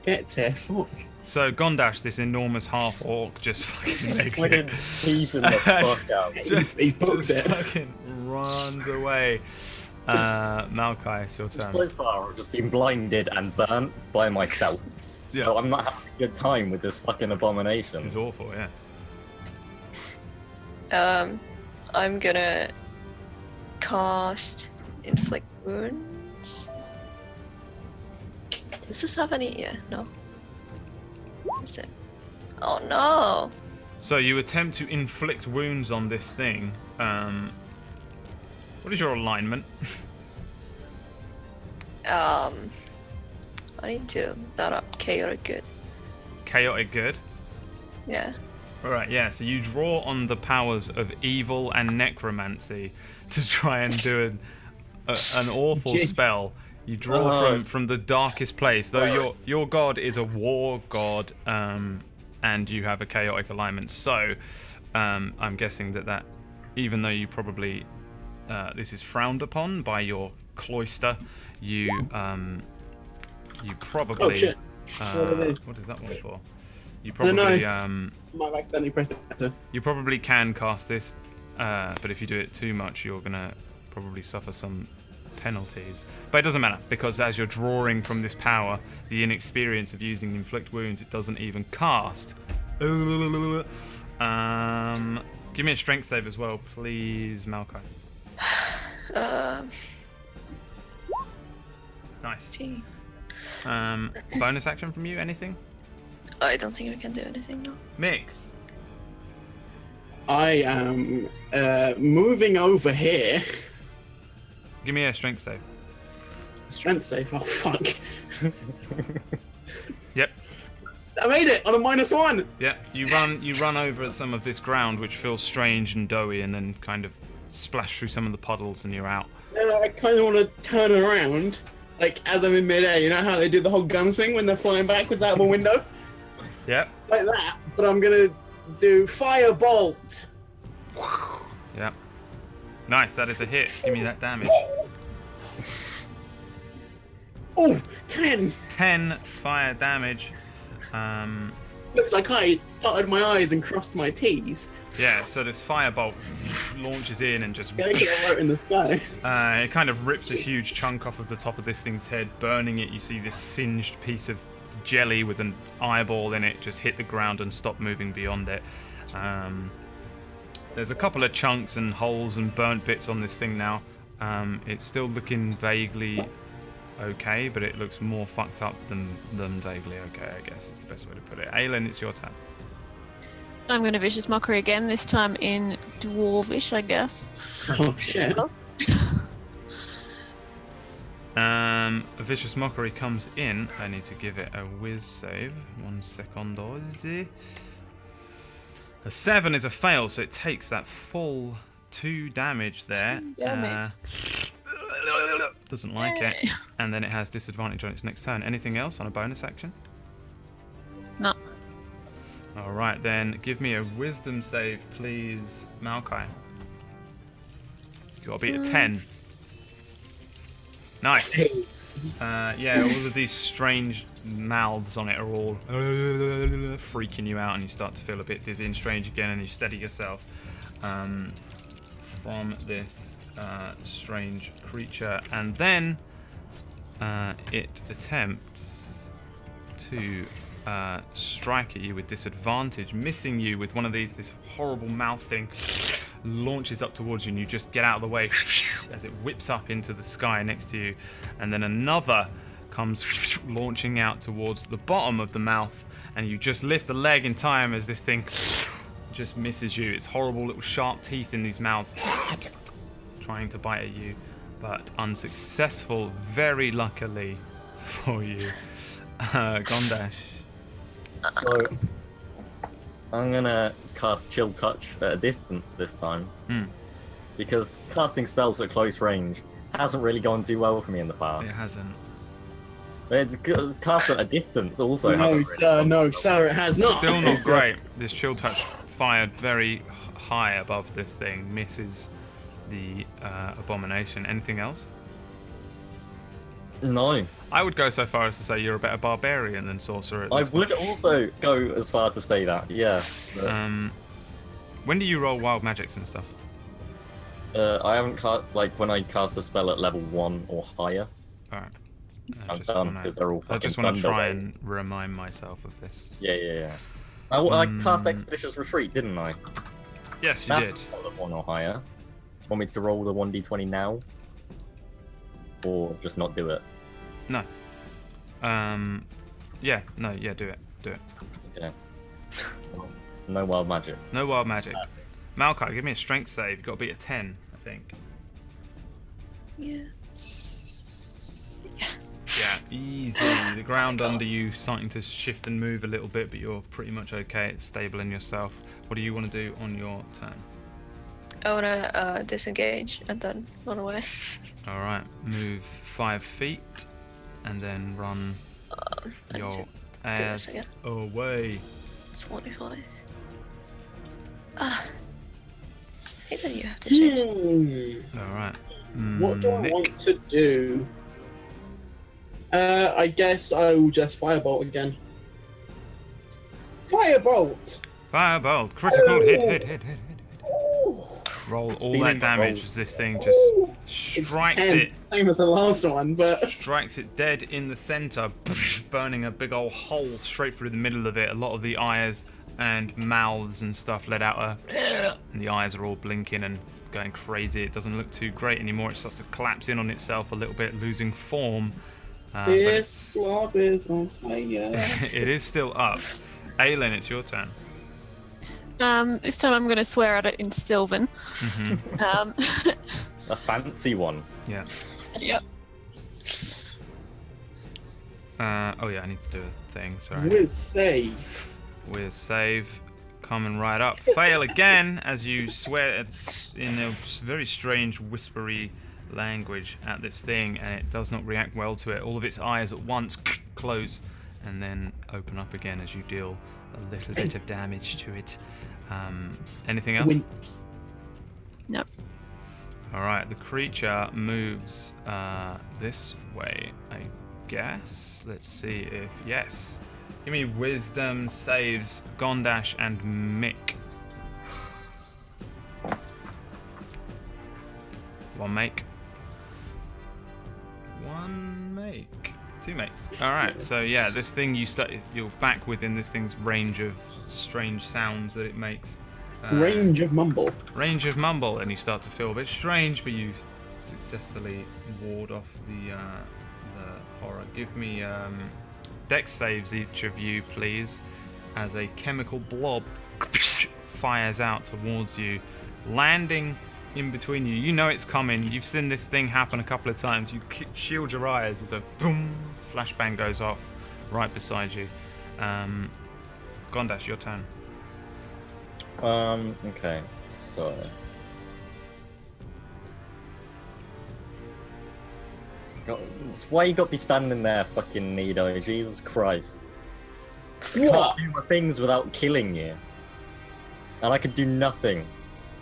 Get there, fuck. So Gondash, this enormous half-orc, just fucking makes Fucking it. teasing the fuck out. He's booked it. Fucking runs away. Malkai, it's your turn. So far, I've just been blinded and burnt by myself. So I'm not having a good time with this fucking abomination. This is awful, yeah. I'm gonna cast Inflict Wounds. Does this have any? Yeah, no. Is it? Oh no! So you attempt to inflict wounds on this thing. What is your alignment? I need to look that up. Chaotic good. Chaotic good? Yeah. Alright, yeah, so you draw on the powers of evil and necromancy to try and do an awful spell. You draw from the darkest place, though your god is a war god, and you have a chaotic alignment. So, I'm guessing that even though you probably this is frowned upon by your cloister, you probably. Oh shit! What is that one for? You probably might have accidentally pressed enter. You probably can cast this, but if you do it too much, you're gonna probably suffer some penalties. But it doesn't matter, because as you're drawing from this power, the inexperience of using inflict wounds, it doesn't even cast. Give me a strength save as well, please, Malkai. Nice. Bonus action from you? Anything? I don't think we can do anything now. Mick. I am moving over here. Give me a strength save. Strength save. Oh fuck! Yep. I made it on a -1. Yeah. You run over some of this ground, which feels strange and doughy, and then kind of splash through some of the puddles, and you're out. I kind of want to turn around, like as I'm in midair. You know how they do the whole gun thing when they're flying backwards out of a window? Yep. Like that. But I'm gonna do firebolt. Yep. Nice. That is a hit. Give me that damage. Oh, 10. 10 fire damage. Looks like I dotted my I's and crossed my T's. Yeah, so this firebolt launches in and just... Gonna get right in the sky. It kind of rips a huge chunk off of the top of this thing's head, burning it. You see this singed piece of jelly with an eyeball in it just hit the ground and stop moving beyond it. There's a couple of chunks and holes and burnt bits on this thing now. It's still looking vaguely okay, but it looks more fucked up than vaguely okay, I guess is the best way to put it. Aelin, it's your turn. I'm going to Vicious Mockery again, this time in Dwarvish, I guess. Oh shit. A Vicious Mockery comes in. I need to give it a whiz save. 1 second. A 7 is a fail, so it takes that full 2 damage there. 2 damage. Doesn't like it. And then it has disadvantage on its next turn. Anything else on a bonus action? No. Alright then, give me a wisdom save, please, Maokai. You gotta beat a 10. Nice. Yeah, all of these strange mouths on it are all freaking you out, and you start to feel a bit dizzy and strange again, and you steady yourself from this strange creature, and then it attempts to strike at you with disadvantage, missing you with one of this horrible mouth thing. Launches up towards you, and you just get out of the way as it whips up into the sky next to you, and then another comes launching out towards the bottom of the mouth, and you just lift the leg in time as this thing just misses you. It's horrible little sharp teeth in these mouths trying to bite at you, but unsuccessful, very luckily for you. Gondash. So I'm gonna cast Chill Touch at a distance this time, because casting spells at close range hasn't really gone too well for me in the past. It hasn't. Cast at a distance also No, hasn't. sir, no, sir, it has not. Still not It's great. This Chill Touch fired very high above this thing, misses the abomination. Anything else? No. I would go so far as to say you're a better barbarian than sorcerer. At I this would point. also go as far to say that, yeah. But, When do you roll wild magics and stuff? I haven't cast, like, when I cast a spell at level 1 or higher. Alright. I'm done, because they're all I fucking just want to thunder try waves. and remind myself of this. Yeah. I cast Expeditious Retreat, didn't I? Yes, you That's did. a spell at 1 or higher. Want me to roll the 1d20 now? Or just not do it? No. Yeah, do it. Do it. Okay. No wild magic. No wild magic. Maokai, give me a strength save. You've got to beat a 10, I think. Yes. Yeah, easy. The ground under you starting to shift and move a little bit, but you're pretty much okay. It's stable in yourself. What do you want to do on your turn? I wanna disengage and then run away. Alright, move 5 feet and then run I need your to ass again. away. 25. I hate that you have to change. Alright. What do I Nick. want to do? I guess I will just firebolt again. Firebolt! Firebolt. Critical hit, Oh. hit. Ooh. Roll all Stealing that the damage rolls. as this thing just It's strikes 10, it. same as the last one, but Strikes it dead in the center, burning a big old hole straight through the middle of it. A lot of the eyes and mouths and stuff let out a, and the eyes are all blinking and going crazy. It doesn't look too great anymore. It starts to collapse in on itself a little bit, losing form. But this slob is on fire. it is still up. Aelin, it's your turn. This time I'm going to swear at it in Sylvan. A fancy one. Yeah. Yep. Oh yeah, I need to do a thing. Sorry. With save. With save, coming right up. Fail again as you swear it's in a very strange whispery language at this thing, and it does not react well to it. All of its eyes at once close and then open up again as you deal a little bit of damage to it. Anything else? No. Alright, the creature moves this way, I guess. Let's see if... Yes. Give me wisdom saves, Gondash and Mick. One make. Two makes. Alright, so yeah, this thing you're back within this thing's range of strange sounds that it makes. Range of mumble. Range of mumble, and you start to feel a bit strange, but you successfully ward off the horror. Give me dex saves, each of you, please, as a chemical blob fires out towards you, landing in between you. You know it's coming. You've seen this thing happen a couple of times. You shield your eyes as a boom flashbang goes off right beside you. Gondash, your turn. Okay, so why you got to be standing there, fucking Nido? Jesus Christ! I can't do my things without killing you, and I could do nothing.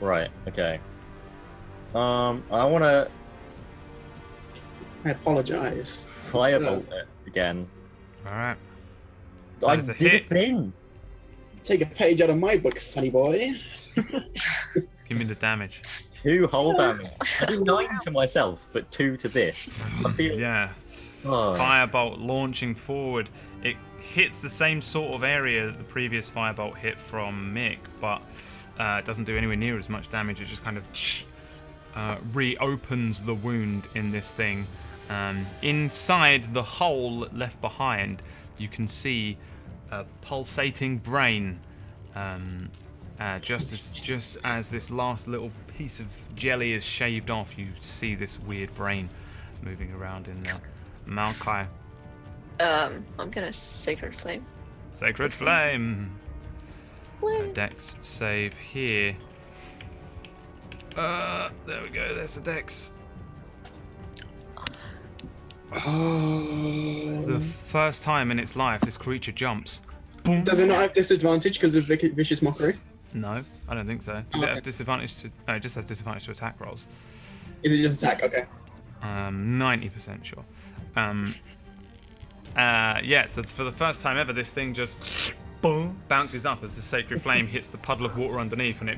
Right? Okay. I want to. I apologize. Firebolt it again. All right. I That is a did hit. a thing. Take a page out of my book, sonny boy. Give me the damage. 2 whole damage. I do 9 to myself, but 2 to this. I feel. Yeah. Oh. Firebolt launching forward. It hits the same sort of area that the previous firebolt hit from Mick, but it doesn't do anywhere near as much damage. It just kind of reopens the wound in this thing. Inside the hole left behind, you can see a pulsating brain. Just as this last little piece of jelly is shaved off, you see this weird brain moving around in there. Maokai. I'm gonna Sacred Flame. Sacred Flame. Flame. Dex save here. There we go. There's the Dex. The first time in its life, this creature jumps. Boom. Does it not have disadvantage because of vicious mockery? No, I don't think so. Does it have disadvantage to? No, it just has disadvantage to attack rolls. Is it just attack? Okay. 90% sure. Yeah. So for the first time ever, this thing just boom bounces up as the sacred flame hits the puddle of water underneath, and it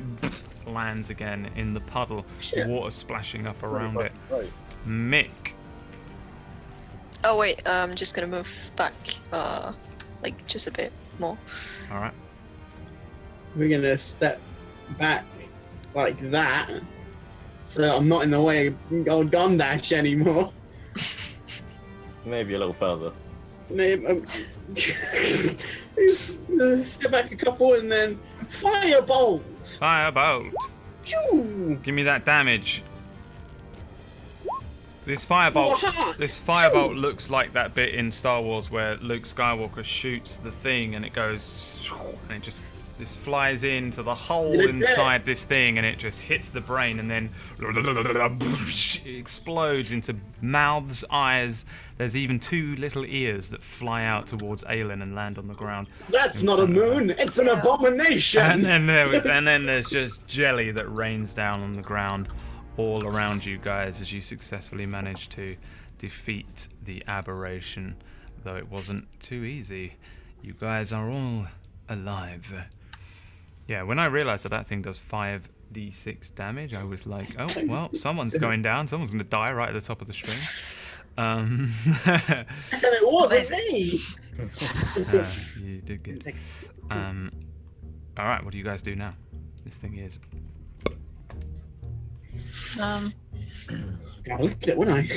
lands again in the puddle. Shit. Water splashing up around it. Gross. Mick. Oh wait, I'm just gonna move back, like just a bit more. All right. We're gonna step back like that, so I'm not in the way of old Gondash anymore. Maybe a little further. Step back a couple and then firebolt. Firebolt. Phew. Give me that damage. This firebolt looks like that bit in Star Wars where Luke Skywalker shoots the thing and it goes, and it just flies into the hole inside this thing, and it just hits the brain, and then it explodes into mouths, eyes. There's even 2 little ears that fly out towards Aelin and land on the ground. That's not a moon. It's an abomination. And then there's just jelly that rains down on the ground all around you guys as you successfully manage to defeat the aberration, though it wasn't too easy. You guys are all alive. Yeah, when I realized that thing does 5d6 damage, I was like, oh, well, someone's going down. Someone's going to die right at the top of the stream. And it wasn't me. You did good. All right, what do you guys do now? This thing is... Gotta look at it, wouldn't I?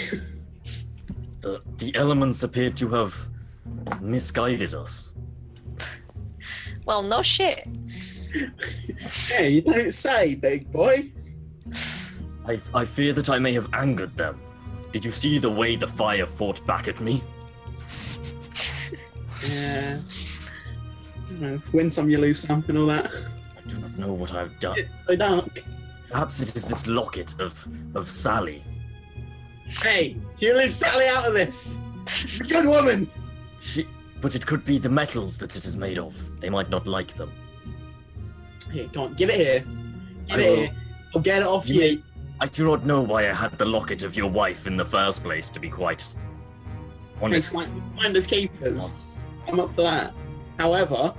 The elements appear to have misguided us. Well, no shit. Hey, you don't say, big boy. I fear that I may have angered them. Did you see the way the fire fought back at me? Yeah. You know, win some, you lose some, and all that. I do not know what I've done. It's so dark. Perhaps it is this locket of Sally. Hey, you leave Sally out of this. She's a good woman. But it could be the metals that it is made of. They might not like them. Here, come on, give it here. Give it here. I'll get it off you. I do not know why I had the locket of your wife in the first place, to be quite honest. Finders keepers. I'm up for that. However,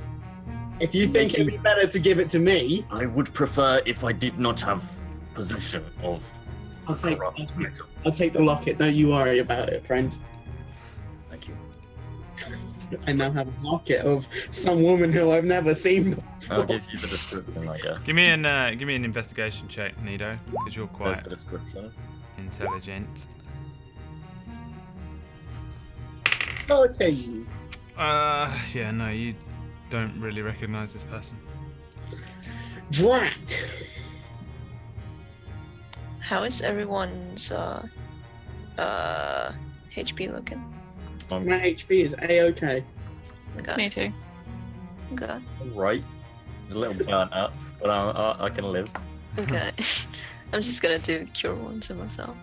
if you think it'd be better to give it to me, I would prefer if I did not have possession of I'll take metals. the locket. Don't you worry about it, friend. Thank you. I now have a locket of some woman who I've never seen before. I'll give you the description, I guess. Give me an investigation check, Nido, because you're There's quite the description. intelligent. 14. Yeah, no, you don't really recognize this person. Drat. How is everyone's HP looking? My HP is A-OK. Okay. Me too. Okay. Right. A little burnt up, but I can live. Okay. I'm just gonna do cure wounds to myself.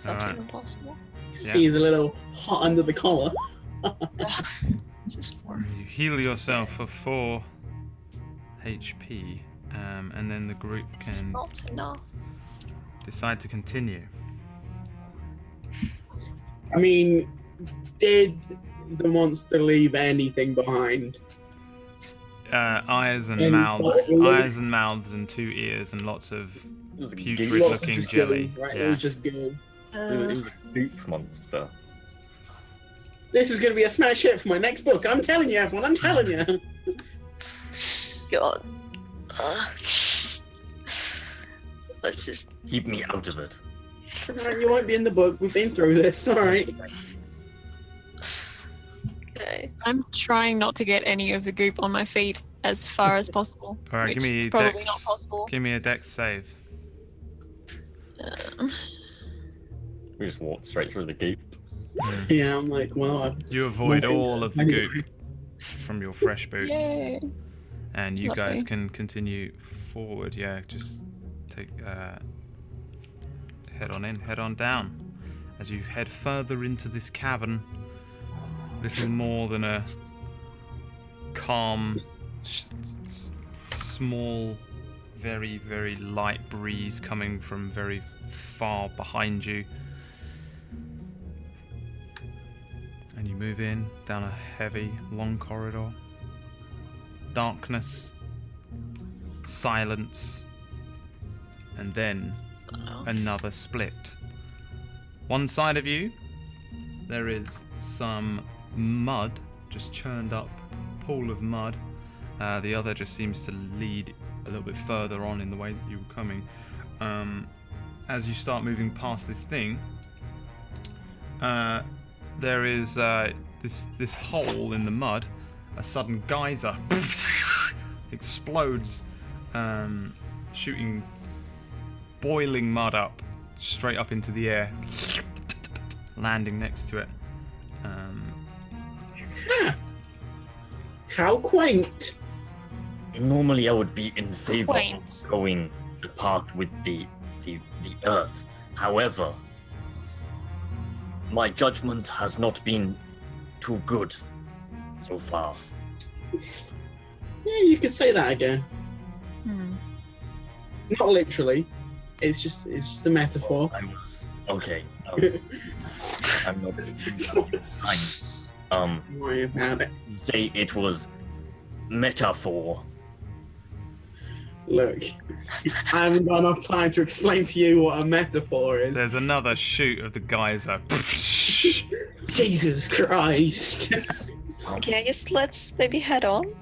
That's Alright. even possible. See, he's a little hot under the collar. Just 4. You heal yourself for 4 HP, and then the group It's can not enough. decide to continue. I mean, did the monster leave anything behind? Eyes and Any mouths, bottle? eyes and mouths, and 2 ears, and lots of It was a putrid goop. Lots of looking just jelly. goo, right? Yeah. It was just goo. It was a goop monster. This is going to be a smash hit for my next book. I'm telling you, everyone. I'm telling you. God. Let's just. Keep me out of it. Right, you won't be in the book. We've been through this. All right. Okay. I'm trying not to get any of the goop on my feet as far as possible. All right, which give me is probably dex. not possible. Give me a dex save. We just walked straight through the goop. Yeah, I'm like, well, You avoid Nothing. all of the goop from your fresh boots, Yay. and you guys Lovely. can continue forward. Yeah, just take head on in, head on down. As you head further into this cavern, little more than a calm, small, very, very light breeze coming from very far behind you. And you move in down a heavy, long corridor. Darkness, silence, and then another split. One side of you, there is some mud, just churned up pool of mud. The other just seems to lead a little bit further on in the way that you were coming. As you start moving past this thing, there is this hole in the mud. A sudden geyser explodes, shooting boiling mud up straight up into the air, landing next to it. how quaint. Normally, I would be in favor Quaint. of going the path with the earth. However, my judgment has not been too good so far. Yeah, you could say that again. Hmm. Not literally. It's just a metaphor. I was okay. I'm not. Don't worry about it. Say it was metaphor. Look, I haven't got enough time to explain to you what a metaphor is. There's another shoot of the geyser. Jesus Christ. Okay, I guess let's maybe head on.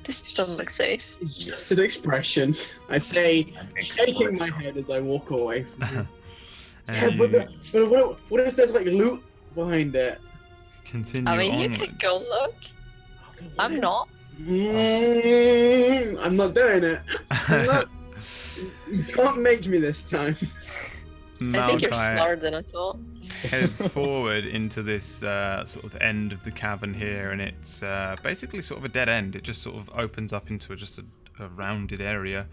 This doesn't look safe. It's just an expression. I say, shaking my head as I walk away from you. Yeah, And but, you what if there's like loot behind it? continue I mean, you onwards. could go look. I'm not. I'm not doing it. I'm not. You can't make me this time. I think you're Malachi smarter than I thought. heads forward into this sort of end of the cavern here, and it's basically sort of a dead end. It just sort of opens up into just a rounded area.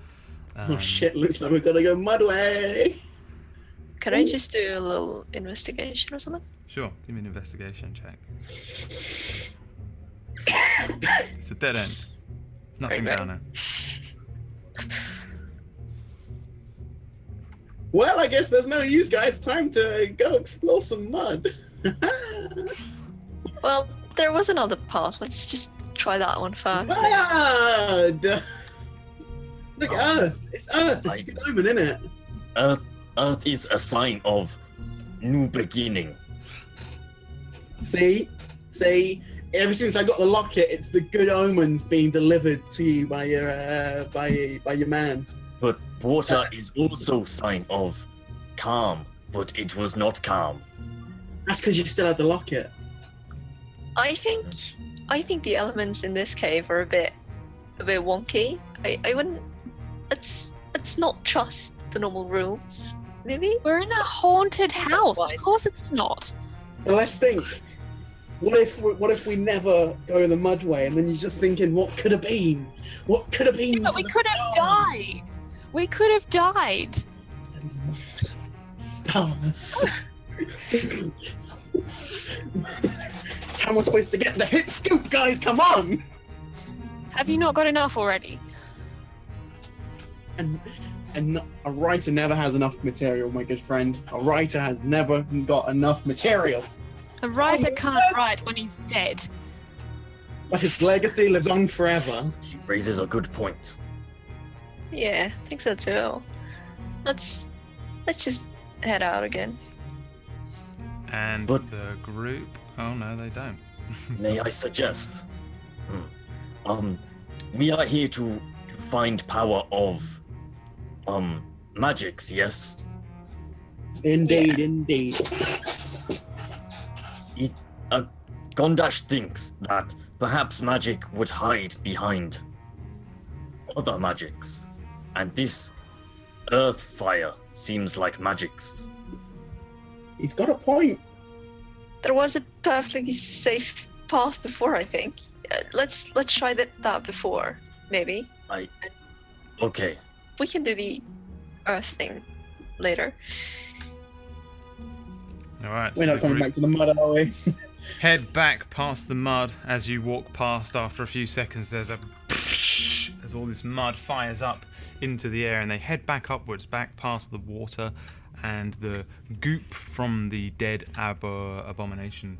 Oh shit, looks like we're gonna go mud way. Can I just do a little investigation or something? Sure, give me an investigation check. It's a dead end. Nothing Right, down there. Well, I guess there's no use, guys. Time to go explore some mud. Well, there was another path. Let's just try that one first. Mud! Look, Earth. It's Earth. It's a good omen, isn't it? Earth is a sign of new beginning. See? Ever since I got the locket, it's the good omens being delivered to you by your man. But water is also sign of calm, but it was not calm. That's because you still had the locket. I think the elements in this cave are a bit wonky. I wouldn't. Let's not trust the normal rules. Maybe. We're in a haunted house. fine. Of course it's not. But let's think. What if we never go the mud way, and then you're just thinking, what could have been? What could have been? But we could have died. We could have died. Stars. How am I supposed to get the hit scoop, guys? Come on! Have you not got enough already? And a writer never has enough material, my good friend. A writer has never got enough material. A writer can't write when he's dead. But his legacy lives on forever. She raises a good point. Yeah, I think so too. Let's just head out again. And But- the group. Oh no, they don't. May I suggest? We are here to find power of, magics, yes? Indeed. Gondash thinks that perhaps magic would hide behind other magics, and this earth fire seems like magics. He's got a point. There was a perfectly safe path before, I think. Let's try that before, maybe. Okay. We can do the earth thing later. All right. We're not coming back to the mud, are we? Head back past the mud. As you walk past, after a few seconds, there's as all this mud fires up into the air, and they head back upwards, back past the water and the goop from the dead abomination.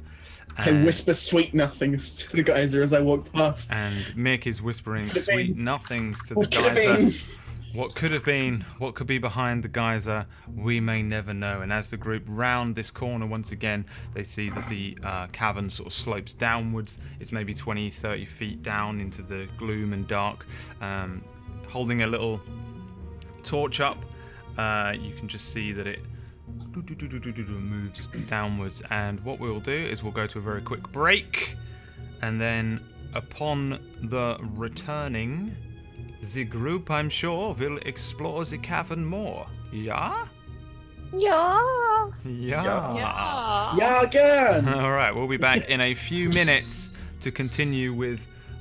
I whisper sweet nothings to the geyser as I walk past. And Mick is whispering Could have sweet been. nothings to the What could have geyser. been? What could have been, what could be behind the geyser, we may never know. And as the group round this corner once again, they see that the cavern sort of slopes downwards. It's maybe 20, 30 feet down into the gloom and dark. Holding a little torch up, you can just see that it moves downwards. And what we'll do is we'll go to a very quick break. And then upon the returning, the group, I'm sure, will explore the cavern more. Yeah? Yeah. Yeah. Yeah, again! All right, we'll be back in a few minutes to continue with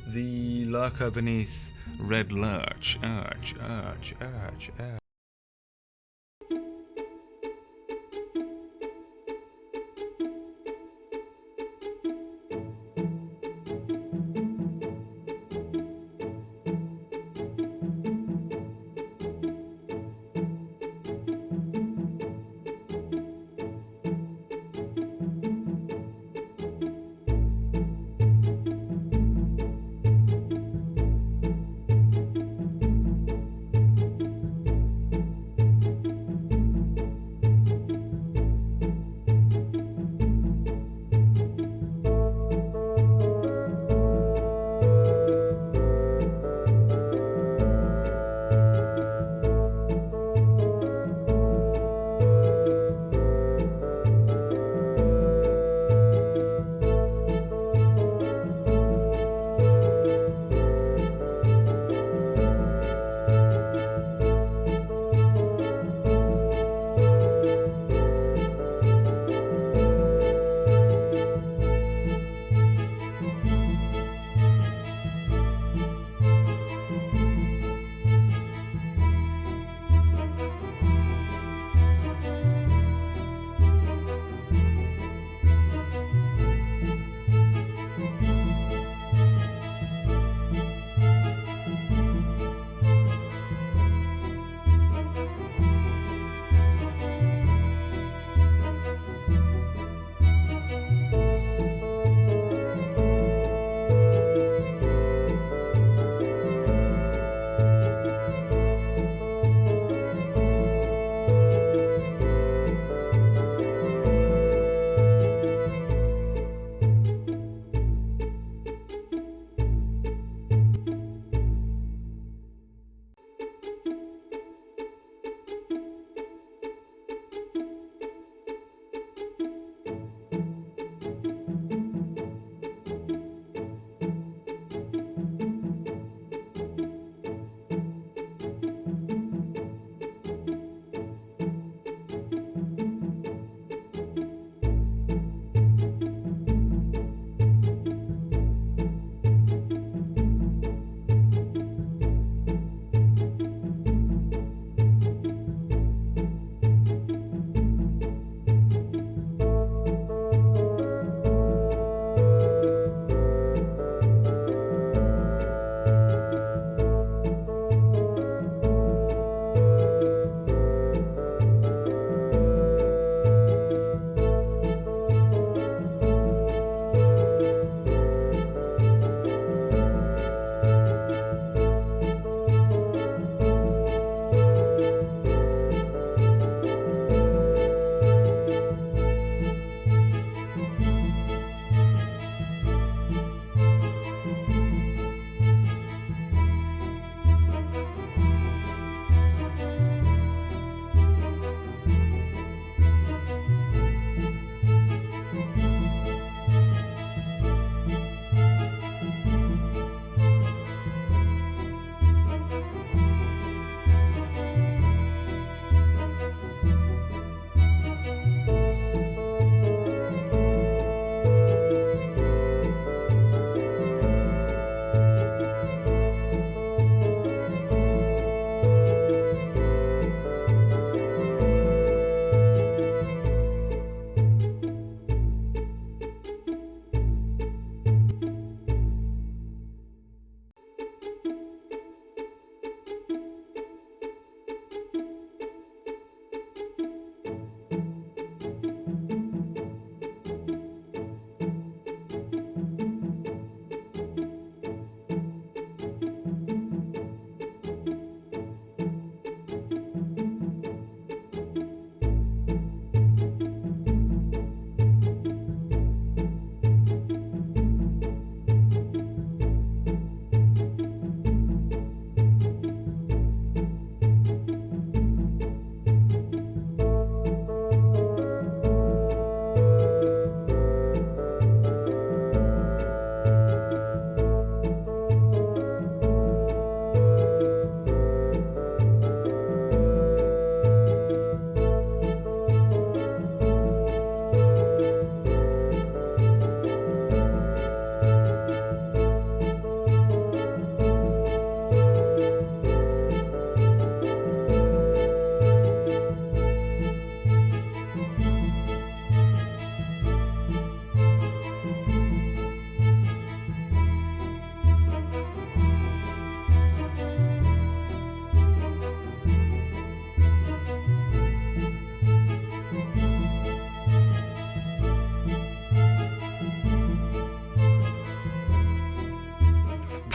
the Lurker beneath Red Lurch. Urge.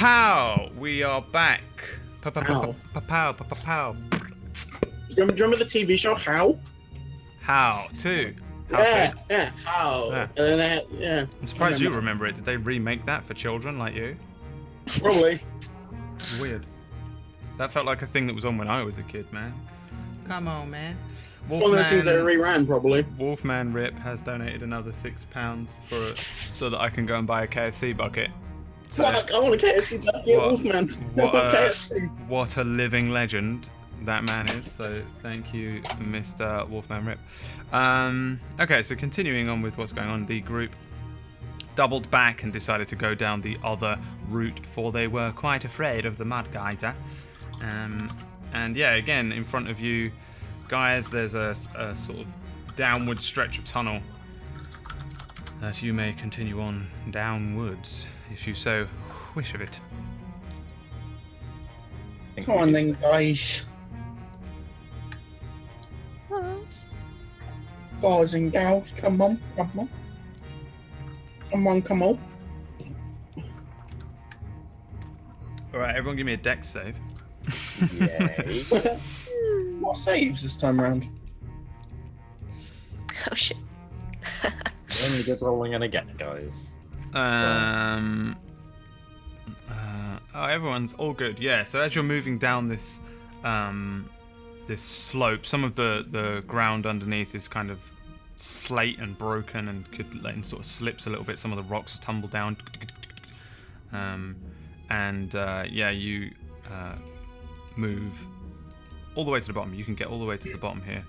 Pow! We are back. How? Pow! Pow! Do you remember the TV show How? How to? Yeah, How. Yeah. And then yeah. I'm surprised you remember it. Did they remake that for children like you? Probably. Weird. That felt like a thing that was on when I was a kid, man. Come on, man. One of those things they reran, probably. Wolfman Rip has donated another £6 so that I can go and buy a KFC bucket. So, Fuck, I want a KFC bucket, Wolfman. What a living legend that man is. So thank you, Mr. Wolfman Rip. Okay, so continuing on with what's going on, the group doubled back and decided to go down the other route, for they were quite afraid of the mud geyser. And yeah, again, in front of you guys, there's a sort of downward stretch of tunnel that you may continue on downwards if you so wish of it. Come on then, guys. Guys and gals, come on. Come on. Alright, everyone give me a dex save. Yay. What saves this time around? Oh shit. Only good rolling gonna get, guys. Everyone's all good. Yeah. So as you're moving down this this slope, some of the ground underneath is kind of slate and broken and sort of slips a little bit. Some of the rocks tumble down. Yeah, you move all the way to the bottom. You can get all the way to the bottom here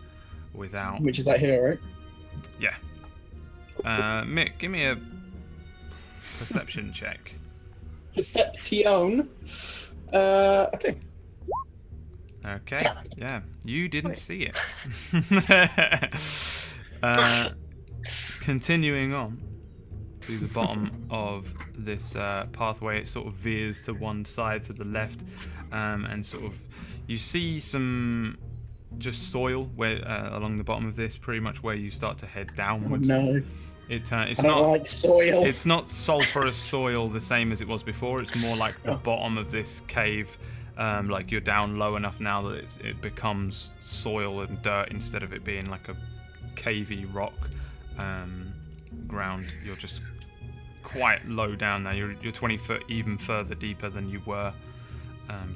without. Which is that here, right? Yeah. Mick, give me a perception check. Perception. Okay. Okay. Yeah. You didn't see it. Continuing on to the bottom of this pathway, it sort of veers to one side, to the left, and sort of you see some just soil where along the bottom of this, pretty much where you start to head downwards. Oh, no. It's I not don't like soil. It's not sulfurous soil the same as it was before. It's more like the bottom of this cave. Like you're down low enough now that it becomes soil and dirt instead of it being like a cavey rock ground. You're just quite low down now. You're 20 foot even further deeper than you were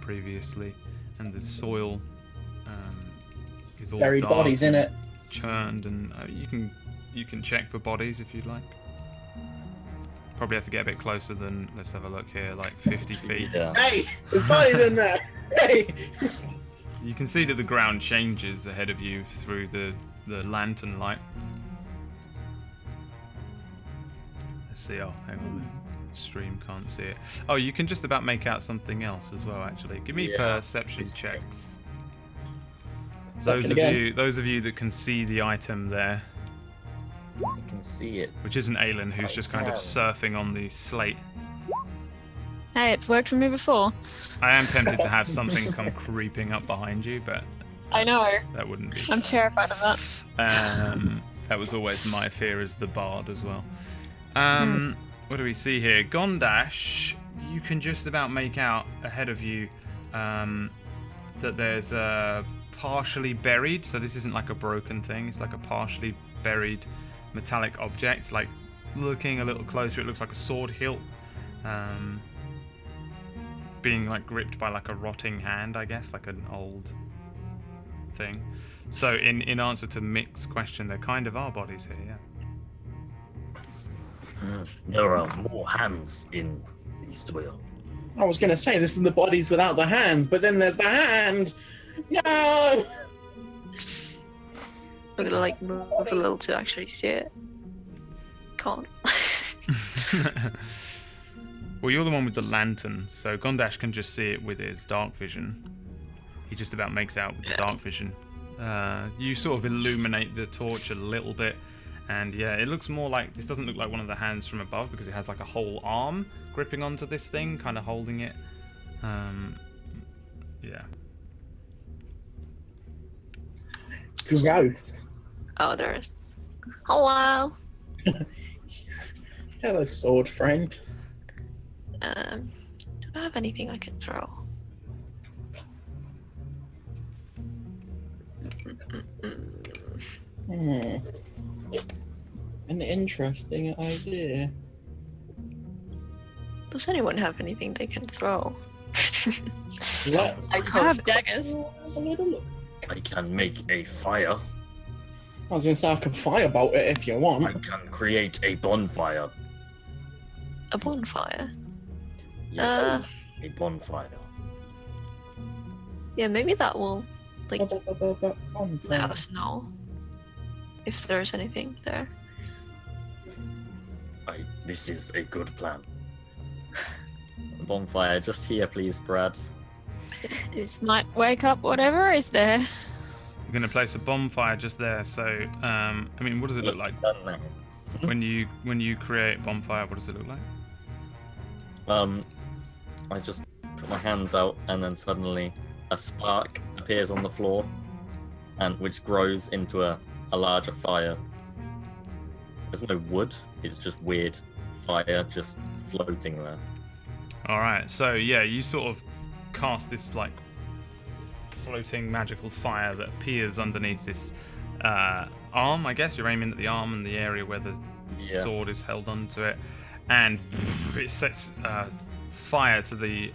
previously, and the soil is all buried dark bodies in it. churned, and you can check for bodies if you'd like. Probably have to get a bit closer than, let's have a look here, like 50 feet. Yeah. Hey, there's bodies in there. Hey. You can see that the ground changes ahead of you through the lantern light. Let's see. Oh, hang on. The stream can't see it. Oh, you can just about make out something else as well, actually. Give me perception checks. Those of you that can see the item there. I can see it. Which isn't Aelin, who's just kind of surfing on the slate. Hey, it's worked for me before. I am tempted to have something come creeping up behind you, but I know. that wouldn't be. I'm terrified of that. That was always my fear as the bard as well. What do we see here? Gondash, you can just about make out ahead of you that there's a partially buried, so this isn't like a broken thing, it's like a partially buried metallic object. Like looking a little closer, it looks like a sword hilt being like gripped by like a rotting hand, I guess, like an old thing. So in answer to Mick's question, there kind of are bodies here, yeah. There are more hands in Eastwheel. I was going to say, this is the bodies without the hands, but then there's the hand. No! I'm gonna like move a little to actually see it. Can't. Well, you're the one with the lantern, so Gondash can just see it with his dark vision. He just about makes out with the dark vision. You sort of illuminate the torch a little bit, and yeah, it looks more like, this doesn't look like one of the hands from above because it has like a whole arm gripping onto this thing, kind of holding it. Yeah. Growth. Oh, there is. Hello. Hello, sword friend. Do I have anything I can throw? An interesting idea. Does anyone have anything they can throw? Let's I I pose have the daggers. have a little look. I can make a fire. I was going to say I can firebolt it if you I want. can create a bonfire. A bonfire. Yes, a bonfire. Yeah, maybe that will like let Bonfire. us know if there's anything there. This is a good plan. Bonfire, just here, please, Brad. This might wake up whatever is there. You're going to place a bonfire just there. So, I mean, what does it look like Done now. when you create bonfire? What does it look like? I just put my hands out, and then suddenly a spark appears on the floor, and which grows into a larger fire. There's no wood; it's just weird fire just floating there. All right. So yeah, you sort of cast this like floating magical fire that appears underneath this arm. I guess you're aiming at the arm and the area where the sword is held onto it, and it sets fire to the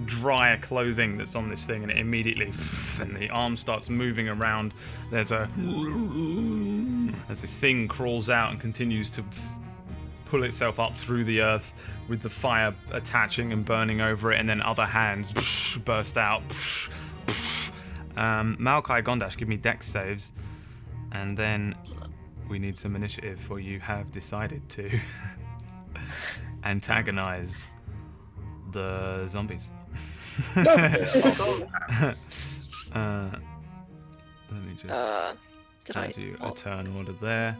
drier clothing that's on this thing, and it immediately, and the arm starts moving around. There's as this thing crawls out and continues to pull itself up through the earth with the fire attaching and burning over it, and then other hands burst out. Maokai, Gondash, give me dex saves, and then we need some initiative, for you have decided to antagonize the zombies. Let me just add you a turn order there.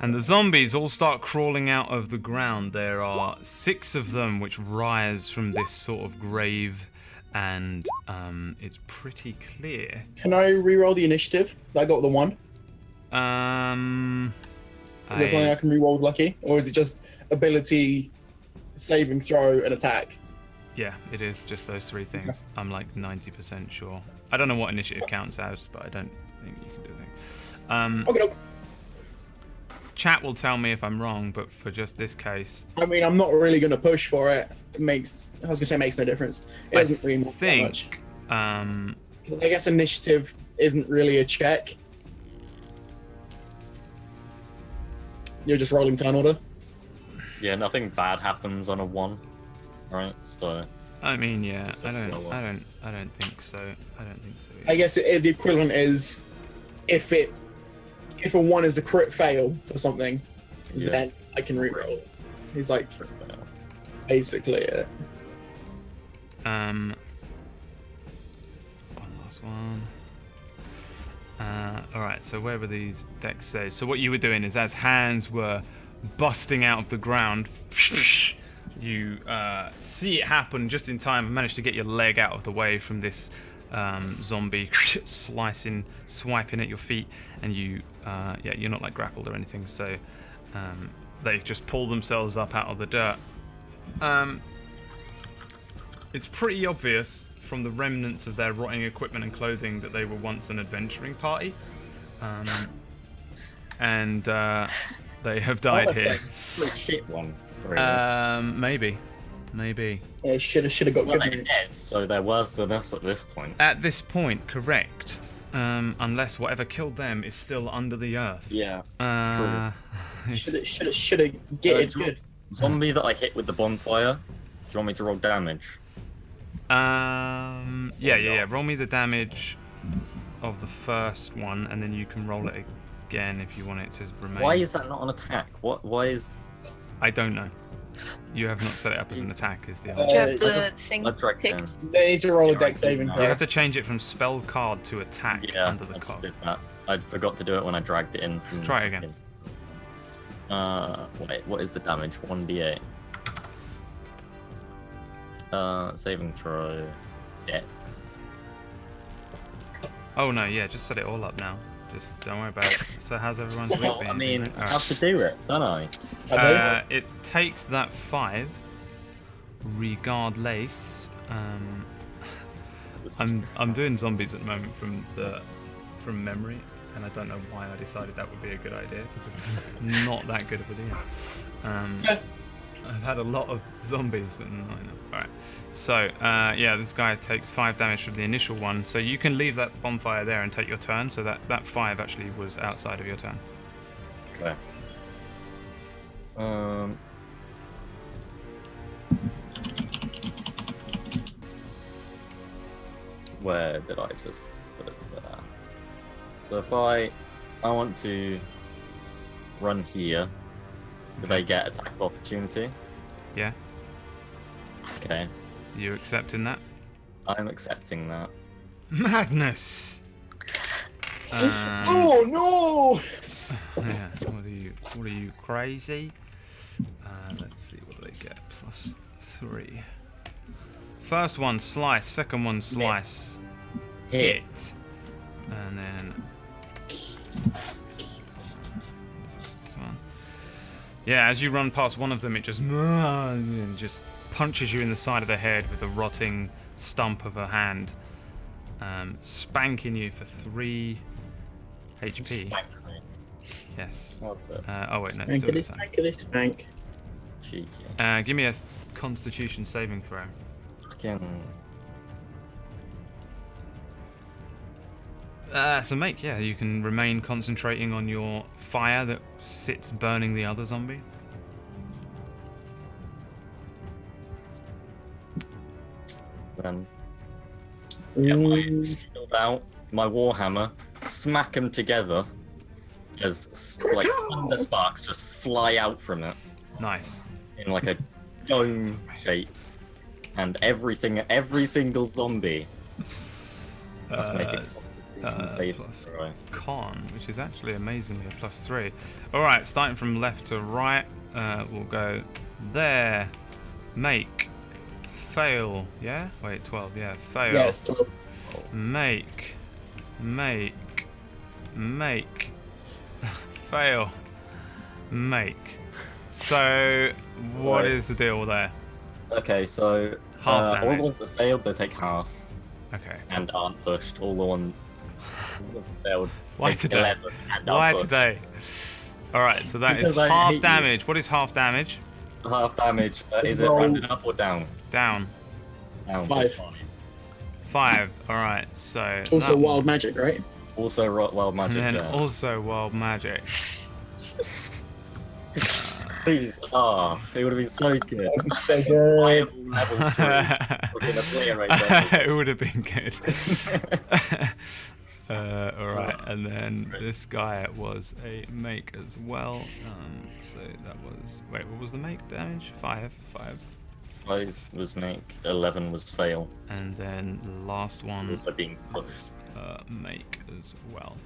And the zombies all start crawling out of the ground. There are 6 of them which rise from this sort of grave, and it's pretty clear. Can I re-roll the initiative? I got the 1. Is there something I can re-roll with lucky? Or is it just ability, saving throw, and attack? Yeah, it is just those 3 things. I'm like 90% sure. I don't know what initiative counts as, but I don't think you can do anything. Okay. Chat will tell me if I'm wrong, but for just this case, I mean, I'm not really going to push for it. I was going to say it makes no difference. It doesn't really matter that much. Because I guess initiative isn't really a check. You're just rolling turn order. Yeah, nothing bad happens on a 1, right? So. I mean, yeah, I don't think so. I don't think so. I guess the equivalent is if a 1 is a crit fail for something, then I can re-roll. He's like, basically it. One last one. Alright, so where were these dex saves? So what you were doing is, as hands were busting out of the ground, you see it happen just in time and manage to get your leg out of the way from this zombie swiping at your feet, and you're not like grappled or anything, so they just pull themselves up out of the dirt. It's pretty obvious from the remnants of their rotting equipment and clothing that they were once an adventuring party, and they have died here. Like shit one. Maybe. Yeah, should have got Well, good. they're dead, so they're worse than us at this point. At this point, correct. Unless whatever killed them is still under the earth. Yeah. Should have get it good. Zombie that I hit with the bonfire. Do you want me to roll damage? Yeah. Roll me the damage of the first one, and then you can roll it again if you want it to remain. Why is that not an attack? Why is? I don't know. You have not set it up as an attack, is the Do answer. you have the thing I dragged tick? down. They need to roll a dex saving You throw. have to change it from spell card to attack Yeah, under the I just card. did that. I forgot to do it when I dragged it in. From Try it again. Wait, what is the damage? 1d8. Saving throw. Dex. Oh no, yeah, just set it all up now. Just don't worry about it. So how's everyone's week Well, been? I mean, I Alright. have to do it, don't I? It takes that 5 regardless, I'm doing zombies at the moment from memory, and I don't know why I decided that would be a good idea because it's not that good of a deal. I've had a lot of zombies, but not enough. Alright. So, yeah, this guy takes 5 damage from the initial one. So you can leave that bonfire there and take your turn. So that 5 actually was outside of your turn. Okay. Where did I just put it there? So if I want to run here, do they get attack of opportunity? Yeah. Okay. You accepting that? I'm accepting that. Madness! Oh no! Yeah, what are you crazy? Let's see, what do they get? +3. First one, slice. Second one, slice. Hit. And then... this one. Yeah, as you run past one of them, it just punches you in the side of the head with a rotting stump of a hand, spanking you for 3 HP. Spanks me. Yes. Oh, oh wait, no, it's still the same. Spank. cheeky. Give me a Constitution saving throw. Fucking... So make, yeah, you can remain concentrating on your fire that sits burning the other zombie. Then, yeah, my shield out, my warhammer, smack them together as like thunder sparks just fly out from it Nice. in like a dome shape, and every single zombie must make a Constitution save plus throw. con, which is actually amazingly a +3. Alright, starting from left to right, we'll go there, make, fail, yeah? Wait, 12, yeah, fail. Yes, 12. Make, fail, make. So, what is the deal there? Okay, so Half all damage. the ones that failed, they take half Okay. and aren't pushed. All the ones that failed, Why take today? 11 and are Why pushed. today? Alright, so that is Because I half hate you. damage. What is half damage? Half damage. Is it roll. rounded up or down? Down. Down. 5. So 5. Alright, so. It's also that one. wild magic, right? Also, wild magic. And then there. also wild magic. Please. It would have been so good. So good. Viable level 3. We're gonna play it right there. It would have been good. Alright, and then this guy was a make as well. So that was. Wait, what was the make damage? 5. 5 was make, 11 was fail. And then the last one Also being pushed. was make as well.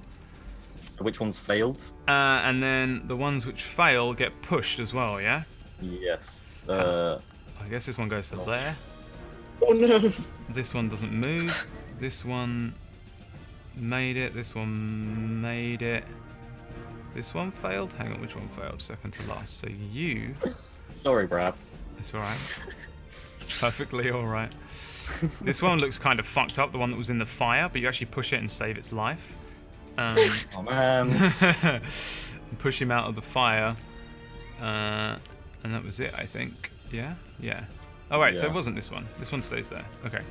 So which ones failed? And then the ones which fail get pushed as well, yeah? Yes. I guess this one goes to there. Oh no! This one doesn't move. This one made it. This one made it. This one failed. Hang on, which one failed? Second to last. So you. Sorry, Brad. It's alright. It's perfectly alright. This one looks kind of fucked up, the one that was in the fire, but you actually push it and save its life. Oh man. Push him out of the fire. And that was it, I think. Yeah? Yeah. Oh wait, so Yeah. it wasn't this one. This one stays there. Okay.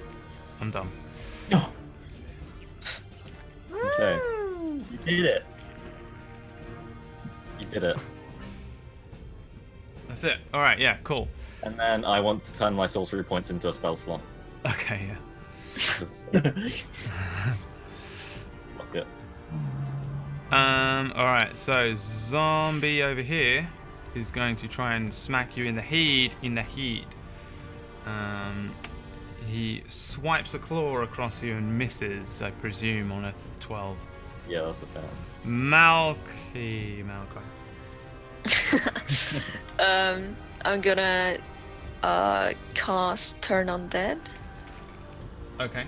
I'm done. No. Okay. You did it. You did it. That's it. Alright, yeah, cool. And then I want to turn my sorcery points into a spell slot. Okay, yeah. 'Cause- Look it. Alright, so zombie over here is going to try and smack you in the head. He swipes a claw across you and misses, I presume, on a 12. Yeah, that's a fair. Malachi. I'm gonna cast Turn Undead. Okay.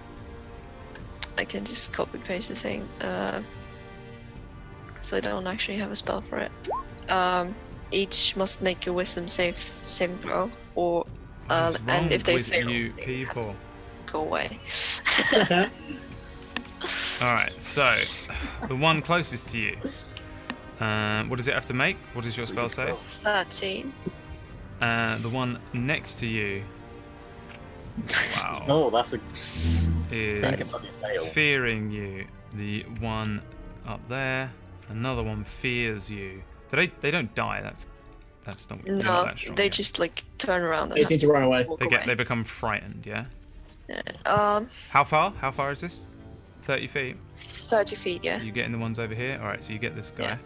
I can just copy paste the thing because I don't actually have a spell for it. Each must make a Wisdom saving throw, or What's wrong and if they with fail, you they have to people? go away. All right, so the one closest to you. What does it have to make? What does your spell say? 13. The one next to you. Wow. Oh, that's a Is fail. fearing you. The one up there. Another one fears you. They don't die. That's not. They're not No, that strong they yet. just like turn around. They seem to run away. They become frightened. Yeah. Yeah. How far? How far is this? 30 feet. 30 feet. Yeah. You getting the ones over here? All right. So you get this guy. Yeah.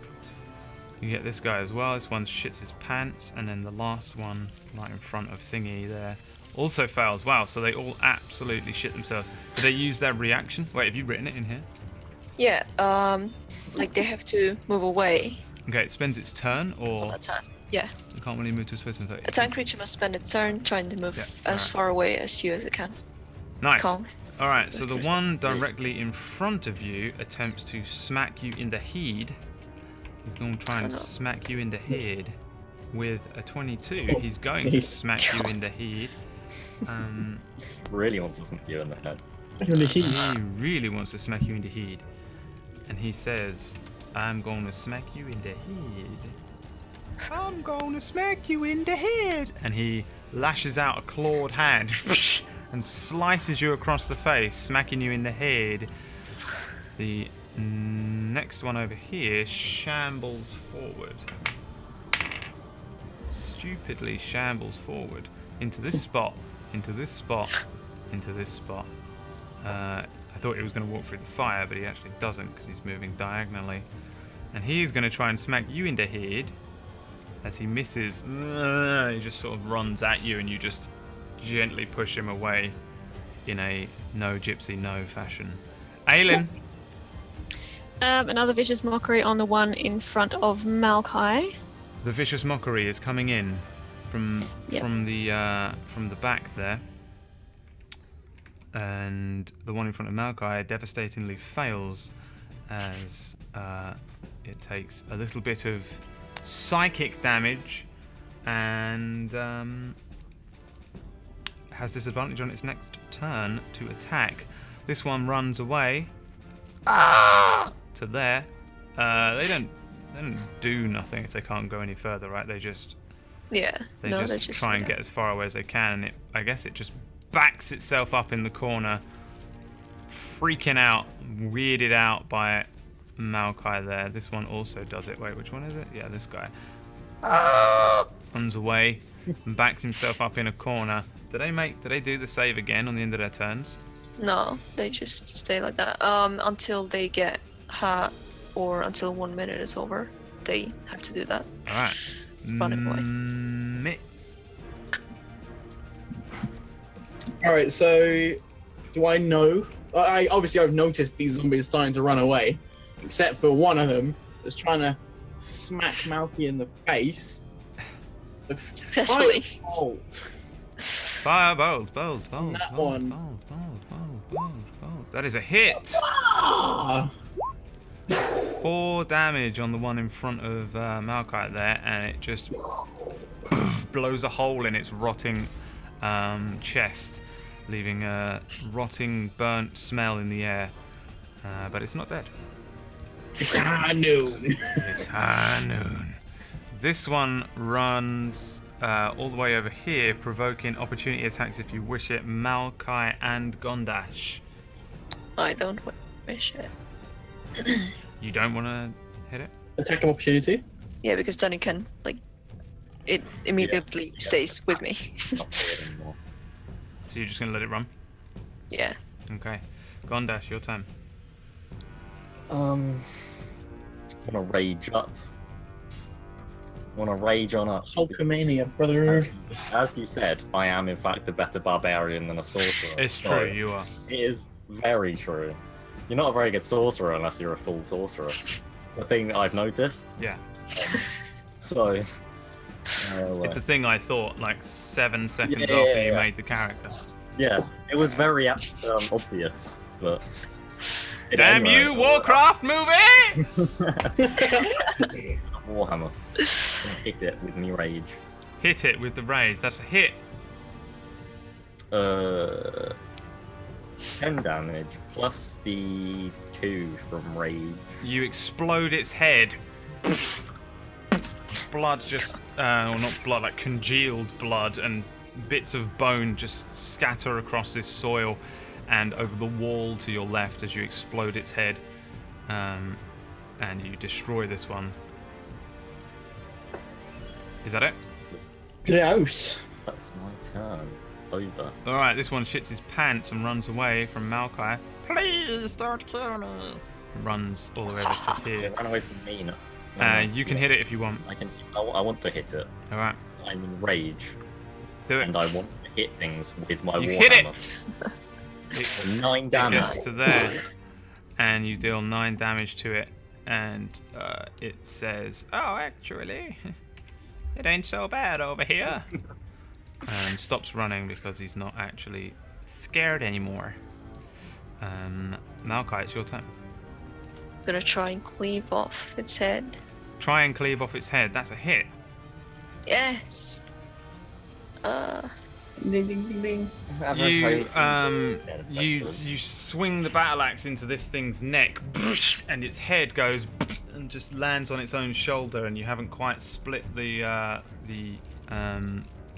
You get this guy as well. This one shits his pants, and then the last one right in front of Thingy there also fails. Wow. So they all absolutely shit themselves. Do they use their reaction? Wait, have you written it in here? Yeah. Like they have to move away. Okay. It spends its turn, or All the time. Yeah. it can't really move to a swift and 30. A tank creature must spend its turn trying to move Yeah, as far away as you as it can. Nice. Calm. All right, so the one directly in front of you attempts to smack you in the head. He's going to try and smack you in the head with a 22. He's going to smack you in the head. Really wants to smack you in the head. He really wants to smack you in the head. And he says, I'm going to smack you in the head. I'm going to smack you in the head. And he lashes out a clawed hand and slices you across the face, smacking you in the head. The next one over here shambles forward. Stupidly shambles forward into this spot, into this spot, into this spot. I thought he was going to walk through the fire, but he actually doesn't because he's moving diagonally. And he's going to try and smack you in the head. As he misses, he just sort of runs at you and you just gently push him away in a no gypsy no fashion. Aylin. Another vicious mockery on the one in front of Malkai. The vicious mockery is coming in from the back there. And the one in front of Malkai devastatingly fails as it takes a little bit of psychic damage and has disadvantage on its next turn to attack. This one runs away to there. They don't do nothing if they can't go any further, right? They just They just try and get as far away as they can, and I guess it just backs itself up in the corner, freaking out, weirded out by Malkai there. This one also does it. Wait, which one is it? Yeah, this guy. Runs away and backs himself up in a corner. Do they do the save again on the end of their turns? No, they just stay like that until they get hurt or until 1 minute is over. They have to do that. All right. Running away. Mick. All right, so do I know? I've noticed these zombies starting to run away, except for one of them that's trying to smack Malky in the face. Successfully. Firebolt, bolt. That one. That is a hit. Ah! 4 damage on the one in front of Malkai there, and it just blows a hole in its rotting chest, leaving a rotting, burnt smell in the air. But it's not dead. It's high noon. It's high noon. This one runs all the way over here, provoking opportunity attacks if you wish it. Malkai and Gondash. I don't wish it. You don't want to hit it? Attack of opportunity. Yeah, because then it can, it immediately stays with me. Not weird anymore. So you're just going to let it run? Yeah. Okay. Gondash, your turn. I'm gonna rage up. Wanna rage on up. Hulkamania, brother. As you said, I am in fact a better barbarian than a sorcerer. It's So true, you are. It is very true. You're not a very good sorcerer unless you're a full sorcerer. It's a thing that I've noticed. Yeah. So. It's a thing I thought 7 seconds Yeah, after you yeah. made the character. Yeah, it was very obvious, but. Damn anyway, you, Warcraft movie! Warhammer. Hit it with me rage. Hit it with the rage. That's a hit. 10 damage plus the 2 from rage. You explode its head. Blood just, or not blood, like congealed blood and bits of bone just scatter across this soil and over the wall to your left as you explode its head. And you destroy this one. Is that it? Gross. That's my turn. Over. Alright, this one shits his pants and runs away from Maokai. Please don't kill me. Runs all the way over to here. Run away from me now. You can hit it if you want. I want to hit it. Alright. I'm in rage. Do it. And I want to hit things with my You warhammer. hit it! It's 9 It damage. gets to there. And you deal 9 damage to it. And it says, oh, actually, it ain't so bad over here. And stops running because he's not actually scared anymore. Maokai, it's your turn. I'm gonna try and cleave off its head. Try and cleave off its head. That's a hit. Yes. Ding ding ding ding. You swing the battle axe into this thing's neck, and its head goes and just lands on its own shoulder, and you haven't quite split the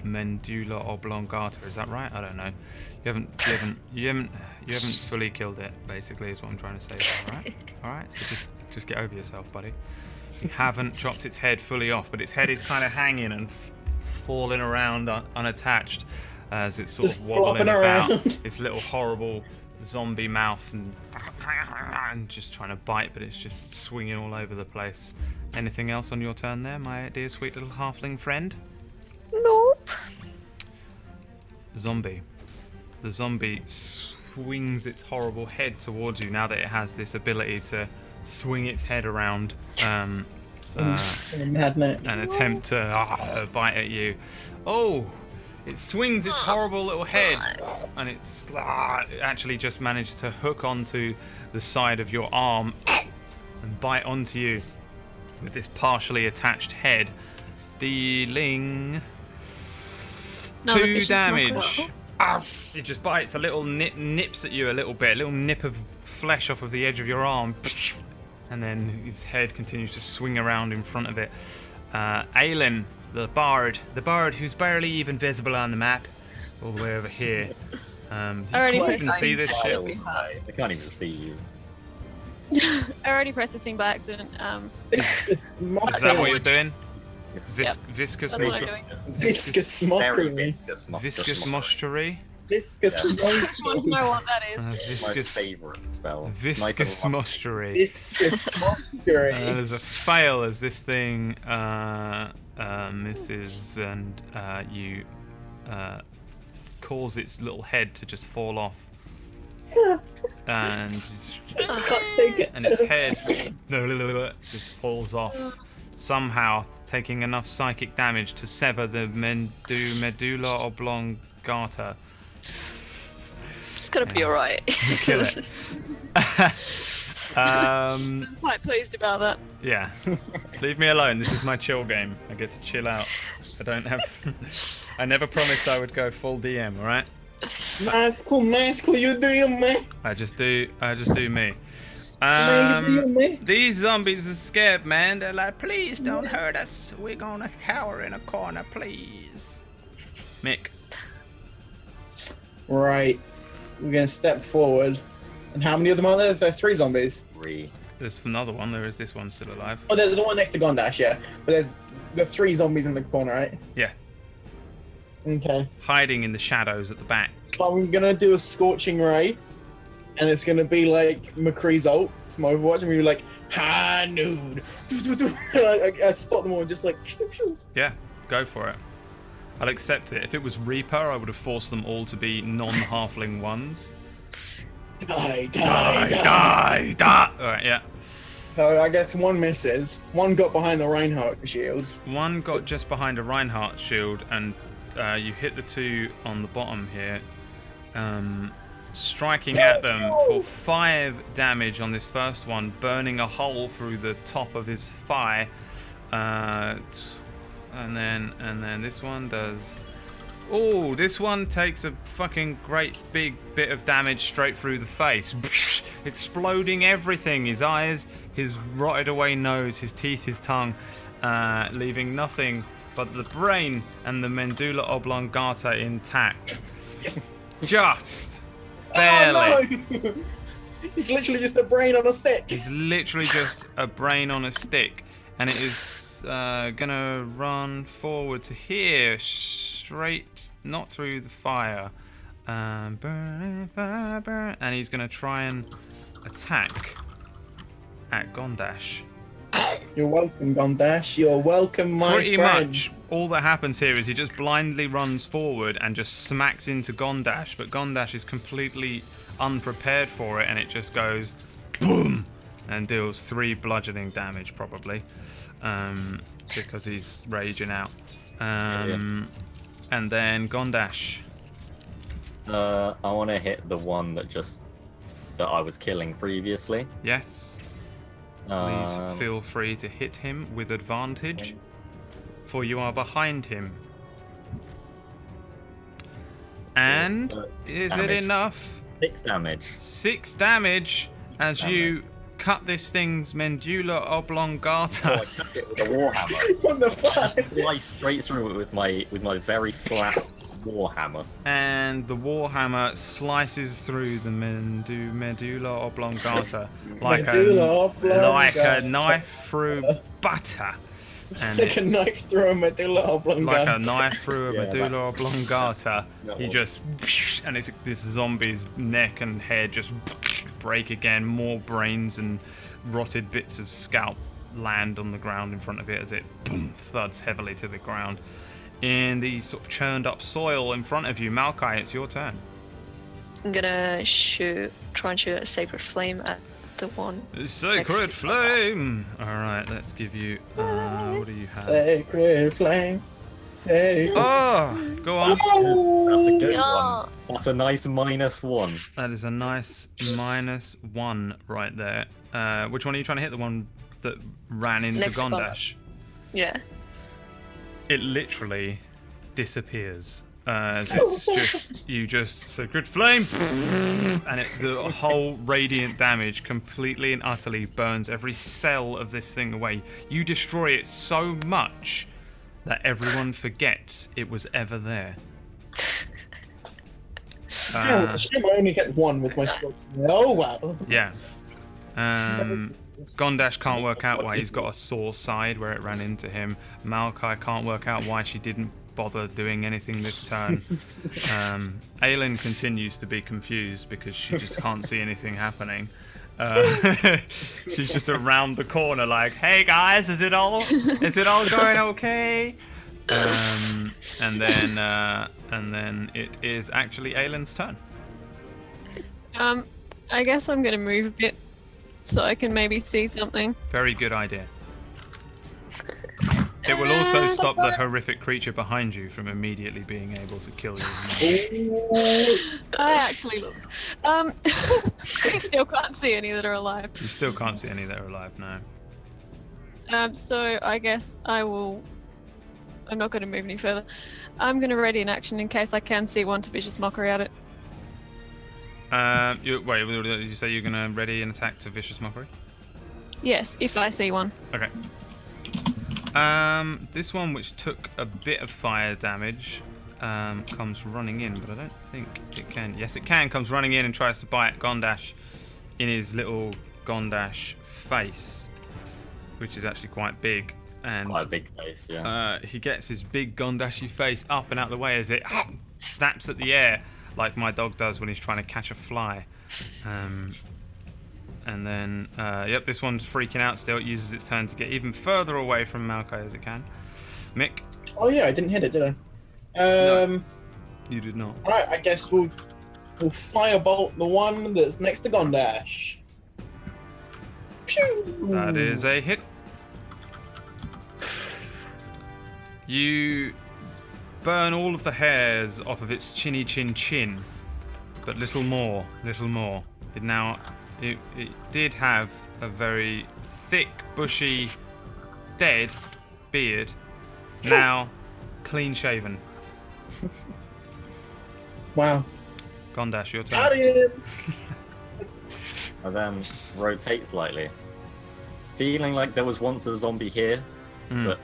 medulla oblongata. Is that right? I don't know. You haven't fully killed it. Basically, is what I'm trying to say. All right. So just get over yourself, buddy. You haven't chopped its head fully off, but its head is kind of hanging and falling around unattached as it's sort Just of wobbling flopping about around. its little horrible zombie mouth and just trying to bite, but it's just swinging all over the place. Anything else on your turn there, my dear sweet little halfling friend? Nope. Zombie. The zombie swings its horrible head towards you now that it has this ability to swing its head around Madnet. and attempt to bite at you. Oh! It swings its horrible little head, and it actually just managed to hook onto the side of your arm and bite onto you with this partially attached head, dealing 2 damage. It just bites a little nips at you a little bit, a little nip of flesh off of the edge of your arm, and then his head continues to swing around in front of it. Aelin, the bard who's barely even visible on the map, all the way over here. You Already can't pressed even see this shit. They can't even see you. I already pressed the thing by accident. Viscous Is that what you're doing? Yep. Viscous That's what I'm mockery. doing. Viscous Very mockery. Viscous mockery. Viscous I want to mockery. know what that is. My Viscous favourite spell. Viscous mockery. Viscous mockery. There's a fail as this thing misses, and you cause its little head to just fall off. And Can't take it. its head just falls off, somehow taking enough psychic damage to sever the medulla oblongata. It's gonna be alright. Kill it. I'm quite pleased about that. Yeah. Leave me alone. This is my chill game. I get to chill out. I don't have... I never promised I would go full DM, alright? Nice, cool, you do you, man. I just do me. Man, you do you, man. These zombies are scared, man. They're like, please don't hurt us. We're gonna cower in a corner, please. Mick. Right. We're gonna step forward. And how many of them are there? There are 3 zombies. 3. There's another one. There is this one still alive. Oh, there's the one next to Gondash, yeah. But there's the 3 zombies in the corner, right? Yeah. Okay. Hiding in the shadows at the back. So I'm gonna do a scorching ray, and it's gonna be like McCree's ult from Overwatch, and we're like, ha, nude. I spot them all and just like, pew, pew. Yeah, go for it. I'll accept it. If it was Reaper, I would have forced them all to be non-halfling ones. Die. Alright, yeah. So I guess 1 misses. 1 got behind the Reinhardt shield. 1 got just behind a Reinhardt shield, and you hit the 2 on the bottom here, striking at them for 5 damage on this first one, burning a hole through the top of his thigh, and then this one does Oh, this one takes a fucking great big bit of damage straight through the face. Exploding everything. His eyes, his rotted away nose, his teeth, his tongue, leaving nothing but the brain and the medulla oblongata intact. Just barely. Oh, no! He's literally just a brain on a stick. He's literally just a brain on a stick. And it is gonna run forward to here, straight, not through the fire. And he's gonna try and attack at Gondash. You're welcome, Gondash. You're welcome, my Pretty friend. much all that happens here is he just blindly runs forward and just smacks into Gondash, but Gondash is completely unprepared for it, and it just goes boom and deals 3 bludgeoning damage probably, because he's raging out. And then Gondash. I want to hit the one that I was killing previously. Yes. Please feel free to hit him with advantage, for you are behind him. And is it enough? 6 damage. 6 damage as you cut this thing's medulla oblongata. Oh, I cut it with a warhammer. What the fuck? Slice straight through it with my very flat warhammer. And the warhammer slices through the medulla oblongata like a knife through butter. And like a knife through a medulla oblongata. Like a knife through a medulla oblongata. No. He just, and it's this zombie's neck and head just break again. More brains and rotted bits of scalp land on the ground in front of it as it thuds heavily to the ground. In the sort of churned up soil in front of you, Malachi, it's your turn. I'm gonna try and shoot a sacred flame at the one. Sacred flame! Alright, let's give you, what do you have? Sacred flame. Oh, go on. That's a good Yeah. one. That's a nice -1. That is a nice -1 right there. Which one are you trying to hit? The one that ran into Next one. Gondash? Yeah. It literally disappears. It's just sacred flame, and the whole radiant damage completely and utterly burns every cell of this thing away. You destroy it so much that everyone forgets it was ever there. Yeah, it's a shame I only hit 1 with my skill. Oh wow. Yeah. Gondash can't work out why he's got a sore side where it ran into him. Malachi can't work out why she didn't bother doing anything this turn. Aelin continues to be confused because she just can't see anything happening. She's just around the corner like, hey guys, is it all going okay? And then it is actually Aelin's turn. I guess I'm gonna move a bit so I can maybe see something. Very good idea. It will also stop the horrific creature behind you from immediately being able to kill you. I actually looked. I still can't see any that are alive. You still can't see any that are alive now. So I guess I'm not going to move any further. I'm going to ready an action in case I can see one to vicious mockery at it. Wait, did you say you're going to ready an attack to vicious mockery? Yes, if I see one. Okay. This one, which took a bit of fire damage, comes running in, but I don't think it can. Yes, it can. Comes running in and tries to bite Gondash in his little Gondash face, which is actually quite big. And quite a big face, yeah. He gets his big Gondashy face up and out of the way as it snaps at the air, like my dog does when he's trying to catch a fly. And then, yep, this one's freaking out still. It uses its turn to get even further away from Malachi as it can. Mick? Oh yeah, I didn't hit it, did I? No, you did not. Alright, I guess we'll firebolt the one that's next to Gondash. Pew! That is a hit. You burn all of the hairs off of its chinny chin, but little more. It did have a very thick, bushy, dead beard. Now, clean shaven. Wow. Gondash, your Got turn. him! And then rotate slightly. Feeling like there was once a zombie here, but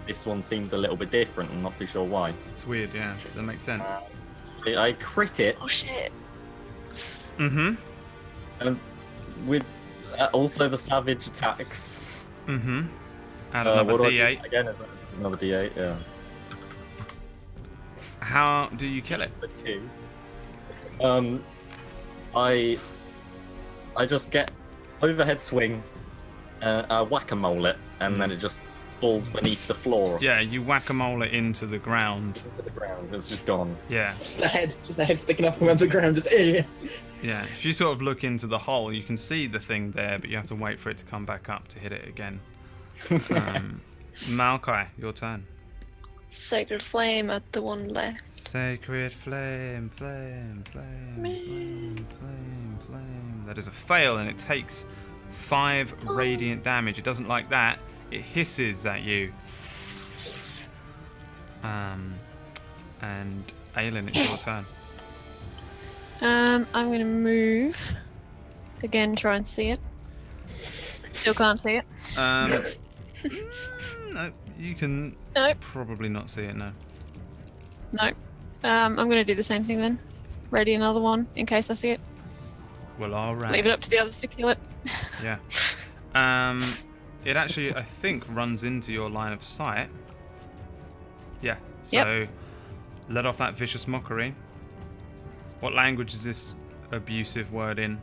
this one seems a little bit different. I'm not too sure why. It's weird, yeah. That makes sense. I crit it, Oh shit. Mm-hmm. and with also the savage attacks. Mm-hmm. Add another what do I do D8. again? Is that just another D8? Yeah. How do you kill it? The 2. I just get overhead swing, whack-a-mole it, and then it just falls beneath the floor. Yeah, you whack-a-mole it into the ground. Into the ground. It's just gone. Yeah. Just a head sticking up above the ground, just Yeah, if you sort of look into the hole, you can see the thing there, but you have to wait for it to come back up to hit it again. Maokai, your turn. Sacred flame at the one left. Sacred flame, flame, flame, flame, flame, flame. That is a fail, and it takes 5 radiant damage. It doesn't like that. It hisses at you. And Aelin, it's your turn. I'm gonna move. Again, try and see it. Still can't see it. No, you can Nope. probably not see it, no. No. I'm gonna do the same thing then. Ready another one in case I see it. Well, alright. Leave it up to the others to kill it. Yeah. It actually, I think, runs into your line of sight. Yeah. So, let off that vicious mockery. What language is this abusive word in?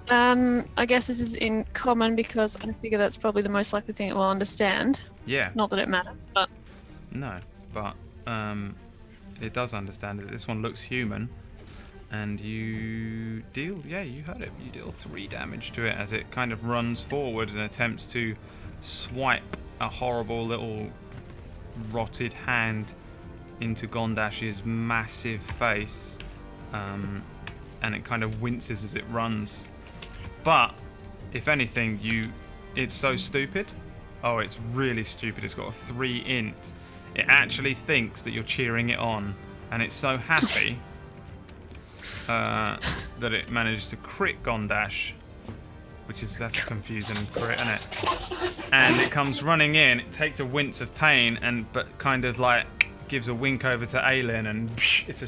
I guess this is in common because I figure that's probably the most likely thing it will understand. Yeah. Not that it matters, but No, but it does understand it. This one looks human, and you deal. Yeah, you heard it. You deal 3 damage to it as it kind of runs forward and attempts to swipe a horrible little rotted hand into Gondash's massive face, and it kind of winces as it runs. But if anything, it's so stupid. Oh, it's really stupid. It's got a 3 int. It actually thinks that you're cheering it on, and it's so happy that it manages to crit Gondash, that's a confusing crit, isn't it? And it comes running in. It takes a wince of pain, but kind of like gives a wink over to Aelin, and it's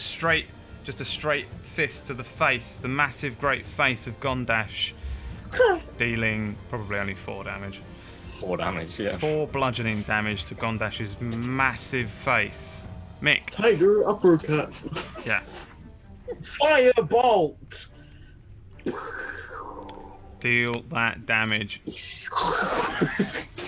just a straight fist to the face, the massive, great face of Gondash, dealing probably only 4 damage. 4 damage, yeah. 4 bludgeoning damage to Gondash's massive face. Mick. Tiger uppercut. Yeah. Firebolt. Deal that damage.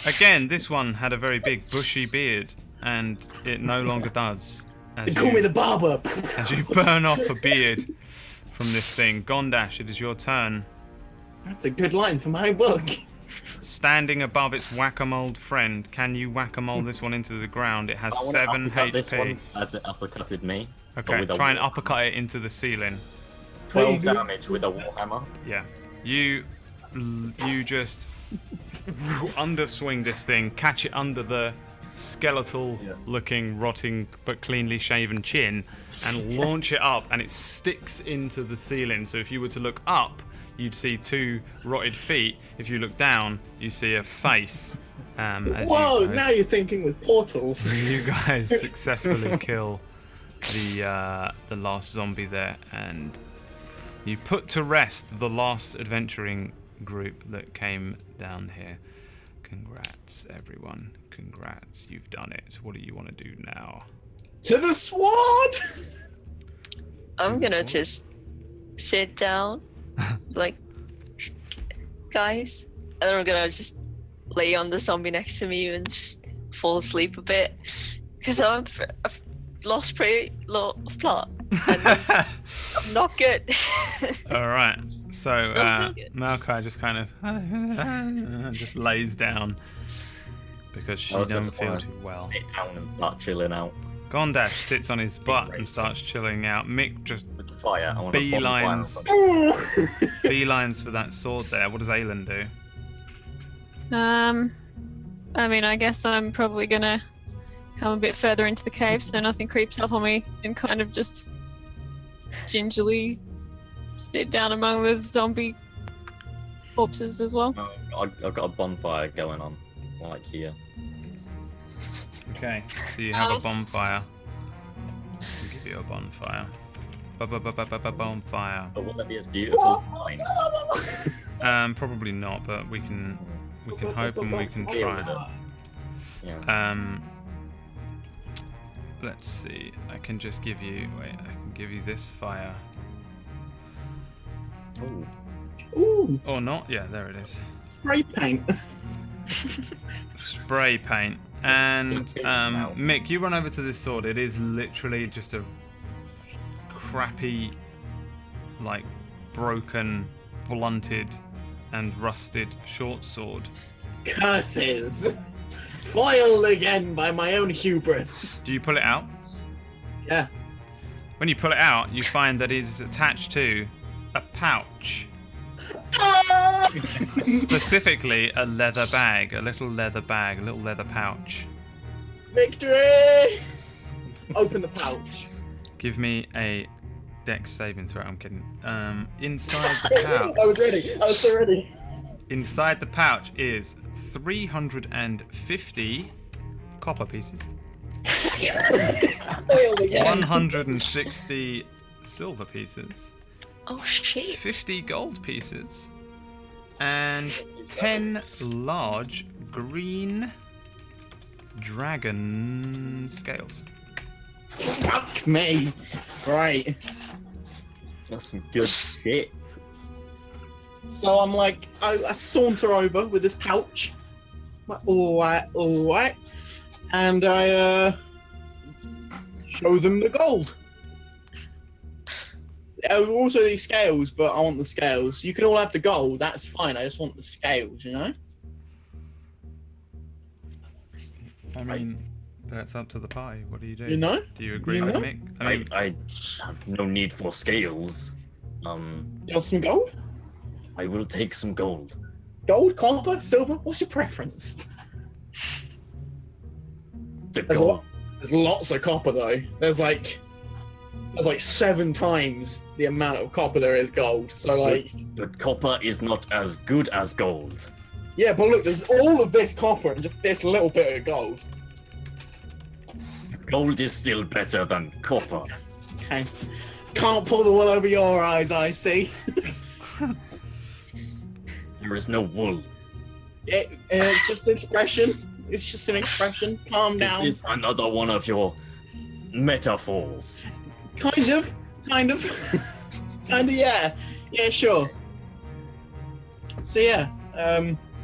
Again, this one had a very big bushy beard, and it no longer does. They call me the barber. As you burn off a beard from this thing. Gondash, it is your turn. That's a good line for my book. Standing above its whack-a-mole friend, can you whack-a-mole this one into the ground? It has 7 HP. This one as it uppercutted me. Okay, try and uppercut it into the ceiling. 12 damage with a warhammer. Yeah. You just underswing this thing, catch it under the skeletal-looking, rotting but cleanly shaven chin, and launch it up, and it sticks into the ceiling. So if you were to look up, you'd see 2 rotted feet. If you look down, you see a face. Whoa! Now you're thinking with portals. You guys successfully kill the last zombie there, and you put to rest the last adventuring group that came down here. Congrats, everyone. Congrats, you've done it. What do you want to do now? To the sword! I'm gonna just sit down, like, guys, and then I'm gonna just lay on the zombie next to me and just fall asleep a bit, because I've lost pretty lot of plot. And I'm not good. All right. So Maokai just kind of just lays down because she doesn't feel too well. Sit down and start chilling out. Gondash sits on his butt and starts chilling out. Mick just With the fire, I want beelines for that sword there. What does Aelin do? I mean, I guess I'm probably gonna come a bit further into the cave so nothing creeps up on me, and kind of just gingerly sit down among the zombie corpses as well. I've got a bonfire going on, like here. Okay, so you have a bonfire. I'll give you a bonfire. Bonfire. But wouldn't it be as beautiful as mine? Probably not, but we can hope and we can try. Yeah. Let's see. I can just give you. Wait, I can give you this fire. Ooh. Ooh, Or not? Yeah, there it is. spray paint. Spray paint. And Mick, you run over to this sword. It is literally just a crappy, like broken, blunted, and rusted short sword. Curses! Foiled again by my own hubris. Do you pull it out? Yeah. When you pull it out, you find that it is attached to a pouch. Ah! Specifically, a leather bag, a little leather pouch. Victory! Open the pouch. Give me a dex saving throw. I'm kidding. Inside the pouch. I was ready. I was so ready. Inside the pouch is 350 copper pieces, Foiled again. 160 silver pieces, Oh shit. 50 gold pieces, and 10 large green dragon scales. Fuck me. Right. That's some good shit. So I'm like, I saunter over with this pouch. I'm like, all right. And I show them the gold. Also these scales, but I want the scales. You can all have the gold, that's fine. I just want the scales, you know? I mean, that's up to the party. What do you do? You know? Do you agree You with know? Mick? I mean, I have no need for scales. You want some gold? I will take some gold. Gold, copper, silver? What's your preference? The There's, gold. there's lots of copper though. There's like 7 times the amount of copper there is gold. So like, But copper is not as good as gold. yeah, but look, there's all of this copper and just this little bit of gold. Gold is still better than copper. Okay. Can't pull the wool over your eyes, I see. There is no wool. It's just an expression. It's just an expression. Calm down. Is this another one of your metaphors? Kind of. Kind of, yeah. Yeah, sure. So yeah,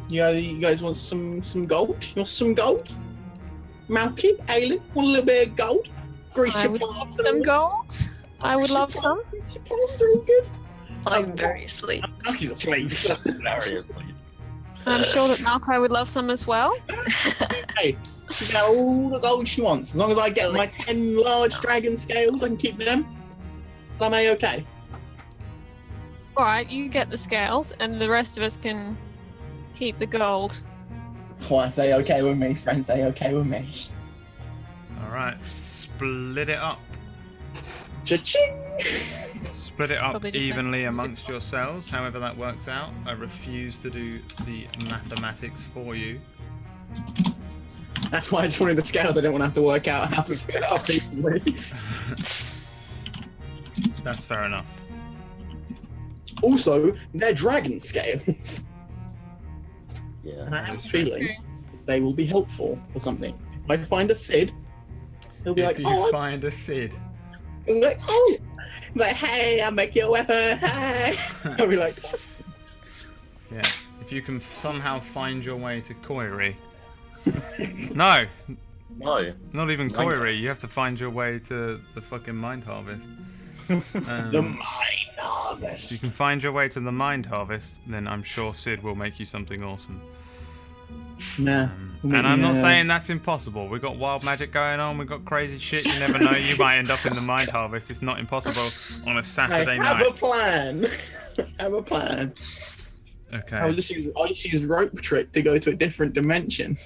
you guys want some gold? You want some gold? Malky, Ailin, want a little bit of gold? Grease I your would love palms. some gold. I would love some. Your palms are all good. I'm very asleep. Malky's asleep. So. Hilariously. I'm sure that Malkai would love some as well. Hey, she got all the gold she wants. As long as I get my 10 large dragon scales, I can keep them. Am I okay? All right, you get the scales, and the rest of us can keep the gold. Oh, I say okay with me. Friends say okay with me. all right, split it up. Cha-ching! Split it up Probably just evenly amongst yourselves, however that works out. I refuse to do the mathematics for you. That's why I just wanted the scales. I didn't want to have to work out how to split it up evenly. That's fair enough. Also, they're dragon scales. And I Yeah. have a feeling they will be helpful for something. If I find a Sid, he'll be If like, you oh, find a Sid, I'll be like, oh, like, hey, I'll make you a weapon. Hey. I'll be like, what? yeah. If you can somehow find your way to Koiri. No, No. not even Mind Koiri. You have to find your way to the fucking Mind Harvest. The Mind If you Harvest. can find your way to the Mind Harvest, then I'm sure Sid will make you something awesome. Nah. And I'm not saying that's impossible. We've got wild magic going on. We've got crazy shit. You never know. You might end up in the Mind Harvest. It's not impossible on a Saturday I have night. a plan. have a plan. Okay. I'll just use rope trick to go to a different dimension.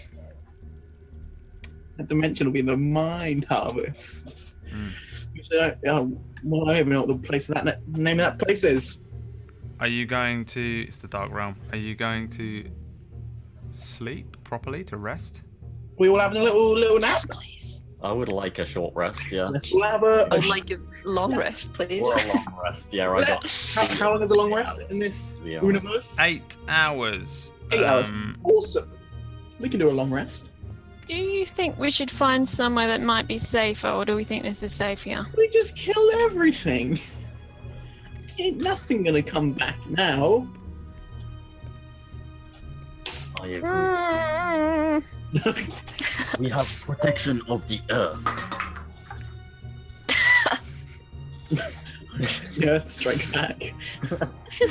That dimension will be the Mind Harvest. Mm. Which I don't even know what the place of that name of that place is. Are you going to? It's the Dark Realm. Are you going to sleep properly to rest? We all having a little nap. Yes, please. I would like a short rest, yeah. Let's all have a I'd like a long rest, please. Or a long rest, yeah. I got. how long is a long rest in this Yeah. universe? 8 hours. 8 hours. Awesome. We can do a long rest. Do you think we should find somewhere that might be safer, or do we think this is safe here? We just killed everything. Ain't nothing gonna come back now. I agree. Mm. We have protection of the earth. The Earth strikes back.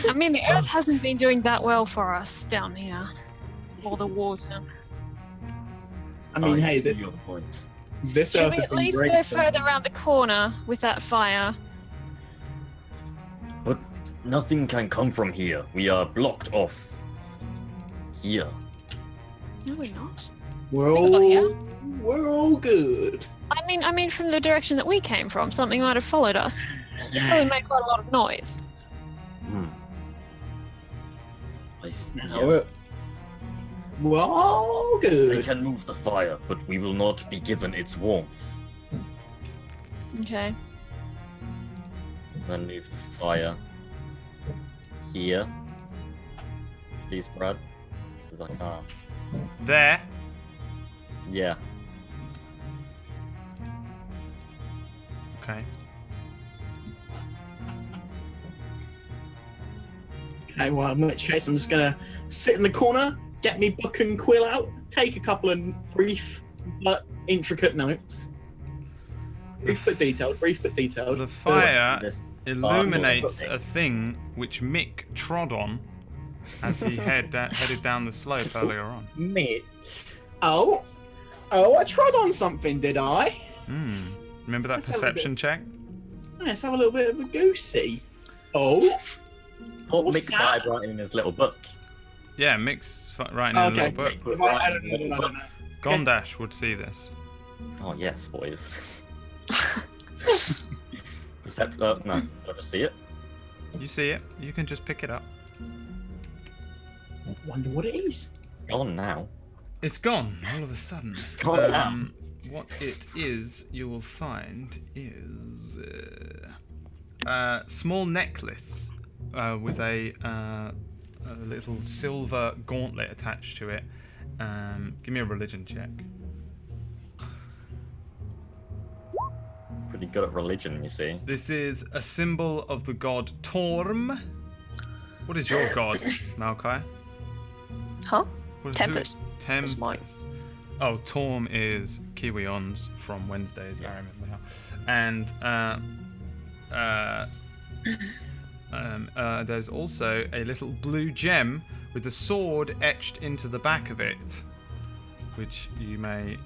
I mean, the Earth hasn't been doing that well for us down here. Or the water. I mean, hey, see your point. this Should Earth we has at been least great. go further around the corner with that fire? But nothing can come from here. We are blocked off. Here. No, we're not. We're Think about all, we're all good. I mean, from the direction that we came from, something might have followed us. It probably made quite a lot of noise. No, we're all We good. can move the fire, but we will not be given its warmth. Okay. Then move the fire here. Please, Brad. Because I can't. There. Yeah. Okay. Okay, well, in which case I'm just gonna sit in the corner, get me book and quill out, take a couple of brief but intricate notes. Brief but detailed, The fire This- illuminates a thing which Mick trod on as he headed down the slope earlier on. Me. Oh, I trod on something, did I? Remember that Let's have a perception check? Let's have a little bit of a goosey. Oh, What What's Mick that? started writing in his little book. Yeah, Mick's writing in a okay. little book. Was I writing don't in know, a I don't book. know. Gondash would see this. Oh yes, boys. Except, no, do I just see it? You see it. You can just pick it up. Wonder what it is. It's gone now. It's gone all of a sudden. It's gone now. What it is, you will find, is a small necklace with a little silver gauntlet attached to it. Give me a religion check. Pretty good at religion, you see. This is a symbol of the god Torm. What is your god, Malachi? Huh? What is- Tempest. Tempest. That's mine. Oh, Torm is Kiwion's from Wednesdays, I remember now. And there's also a little blue gem with a sword etched into the back of it, which you may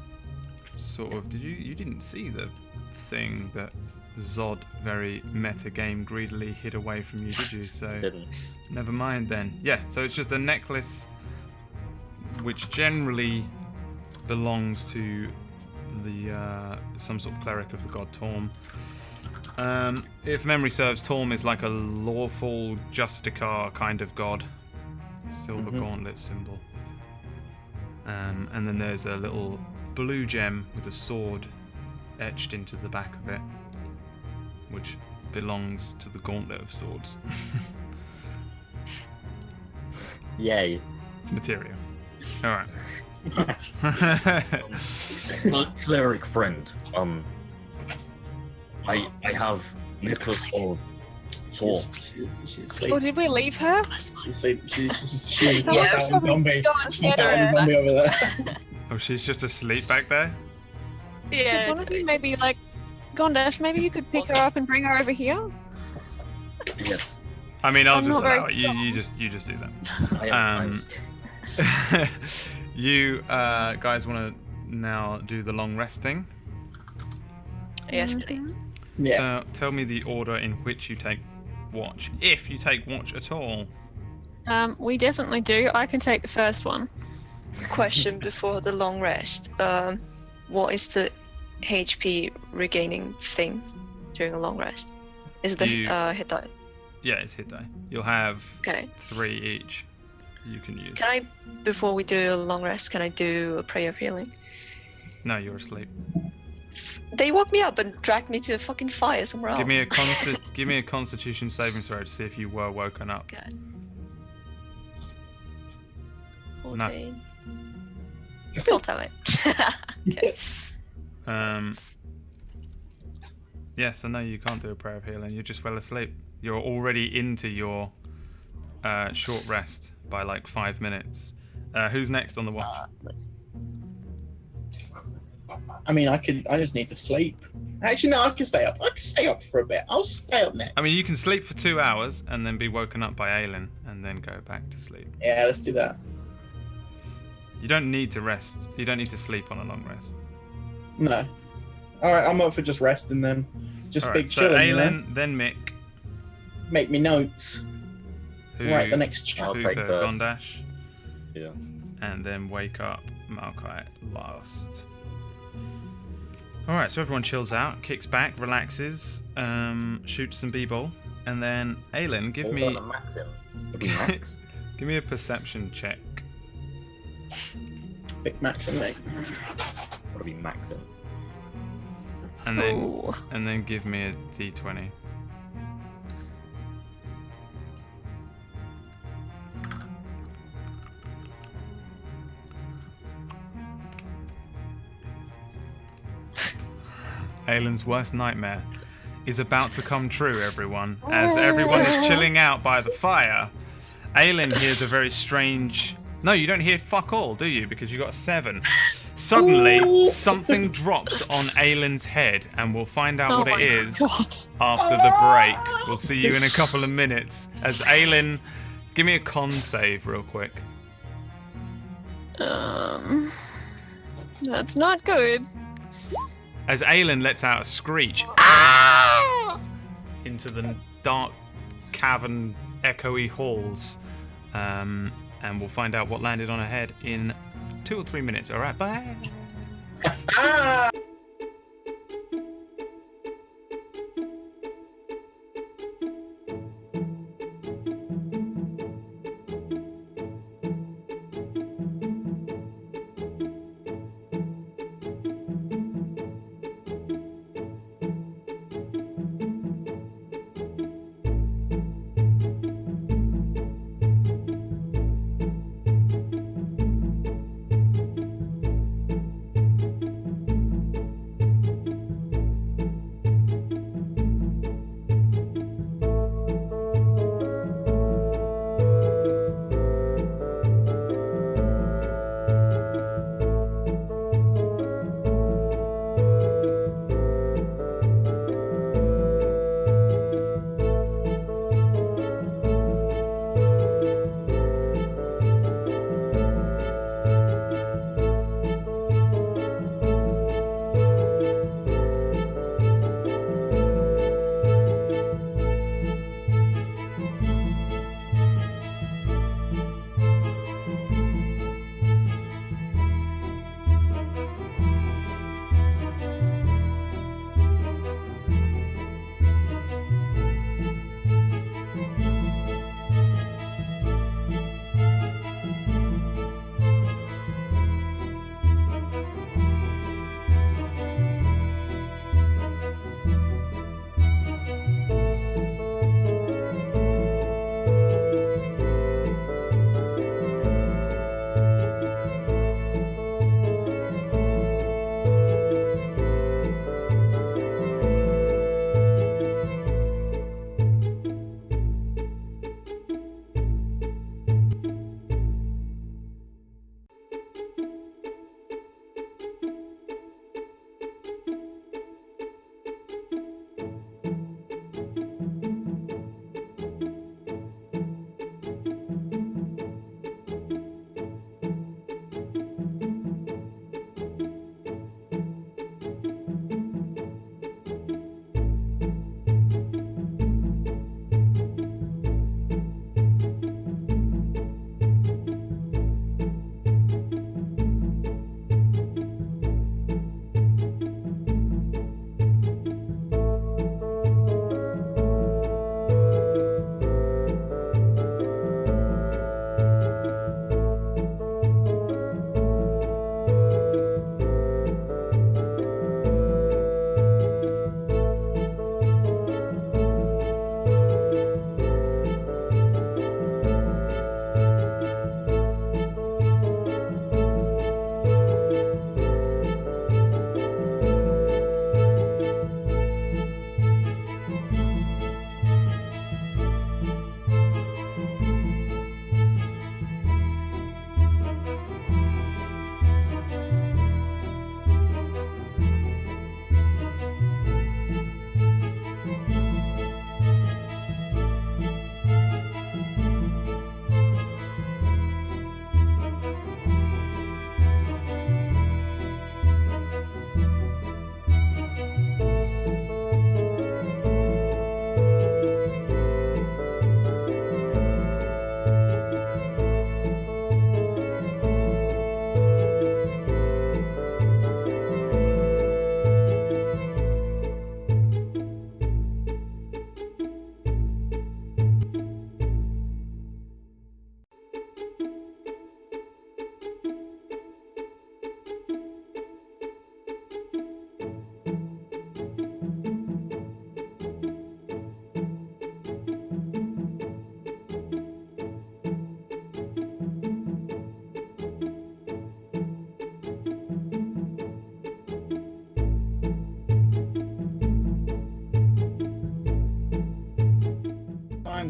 sort of... You didn't see the thing that Zod very meta game greedily hid away from you, did you? So Didn't. never mind then. Yeah, so it's just a necklace which generally belongs to the some sort of cleric of the god Torm. If memory serves, Torm is like a lawful Justicar kind of god. Silver gauntlet symbol. And then there's a little blue gem with a sword etched into the back of it, which belongs to the gauntlet of swords. Yay. It's material. Alright. Cleric friend, I have necklace of Thor. She's Or asleep. did we leave her? She's asleep. She's Someone passed out on probably zombie. go and She's get out on her. zombie over there. Oh, she's just asleep back there? Yeah. One of you maybe like, Gondash, maybe you could pick her up and bring her over here? Yes. I mean, I'll I'm just not very allow it. You just do that. I am. You guys want to now do the long rest thing? Yes, please. Yeah. Tell me the order in which you take watch, if you take watch at all. We definitely do. I can take the first one. Question before the long rest. what is the HP regaining thing during a long rest? Is it the hit die? Yeah, it's hit die. You'll have Okay. 3 each you can use. Can I, before we do a long rest, can I do a prayer of healing? No, you're asleep. They woke me up and dragged me to a fucking fire somewhere else. Give me a Constitution saving throw to see if you were woken up. Okay. 14. Don't tell me. Okay. Yeah, so no, you can't do a prayer of healing. You're just well asleep. You're already into your short rest by like 5 minutes. Who's next on the watch? I mean, I just need to sleep. Actually, no, I can stay up. I can stay up for a bit. I'll stay up next. I mean, you can sleep for 2 hours and then be woken up by Aelin and then go back to sleep. Yeah, let's do that. You don't need to rest. You don't need to sleep on a long rest. No. All right, I'm up for just resting then. Just All big right, so chilling. Aelin, then Mick. Make me notes. Right, the next I'll chapter. take Hoover, first. Gondash. Yeah. And then wake up Malkite last. Alright, so everyone chills out, kicks back, relaxes, shoots some b-ball, and then Aelin, give me Max in. It'll be max. give me a perception check. Big Max and me. It'll be max in. And then give me a d20. Aelin's worst nightmare is about to come true, everyone. As everyone is chilling out by the fire, Aelin hears a very strange... No, you don't hear fuck all, do you? Because you got a 7. Suddenly, something drops on Aelin's head, and we'll find out what it is after the break. We'll see you in a couple of minutes. As Aelin... Give me a con save real quick. That's not good. As Aelin lets out a screech into the dark cavern echoey halls, and we'll find out what landed on her head in 2 or 3 minutes. All right, bye.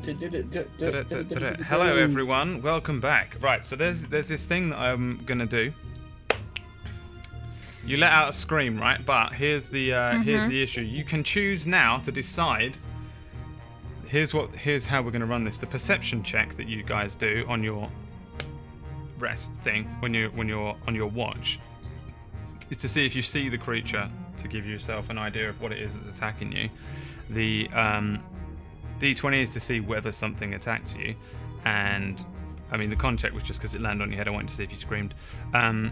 Hello everyone, welcome back. Right, so there's this thing that I'm gonna do. You let out a scream, right? But here's the issue. You can choose now to decide. Here's how we're gonna run this. The perception check that you guys do on your rest thing when you're on your watch is to see if you see the creature, to give yourself an idea of what it is that's attacking you. The D20 is to see whether something attacks you, and I mean the con check was just because it landed on your head. I wanted to see if you screamed. 100%.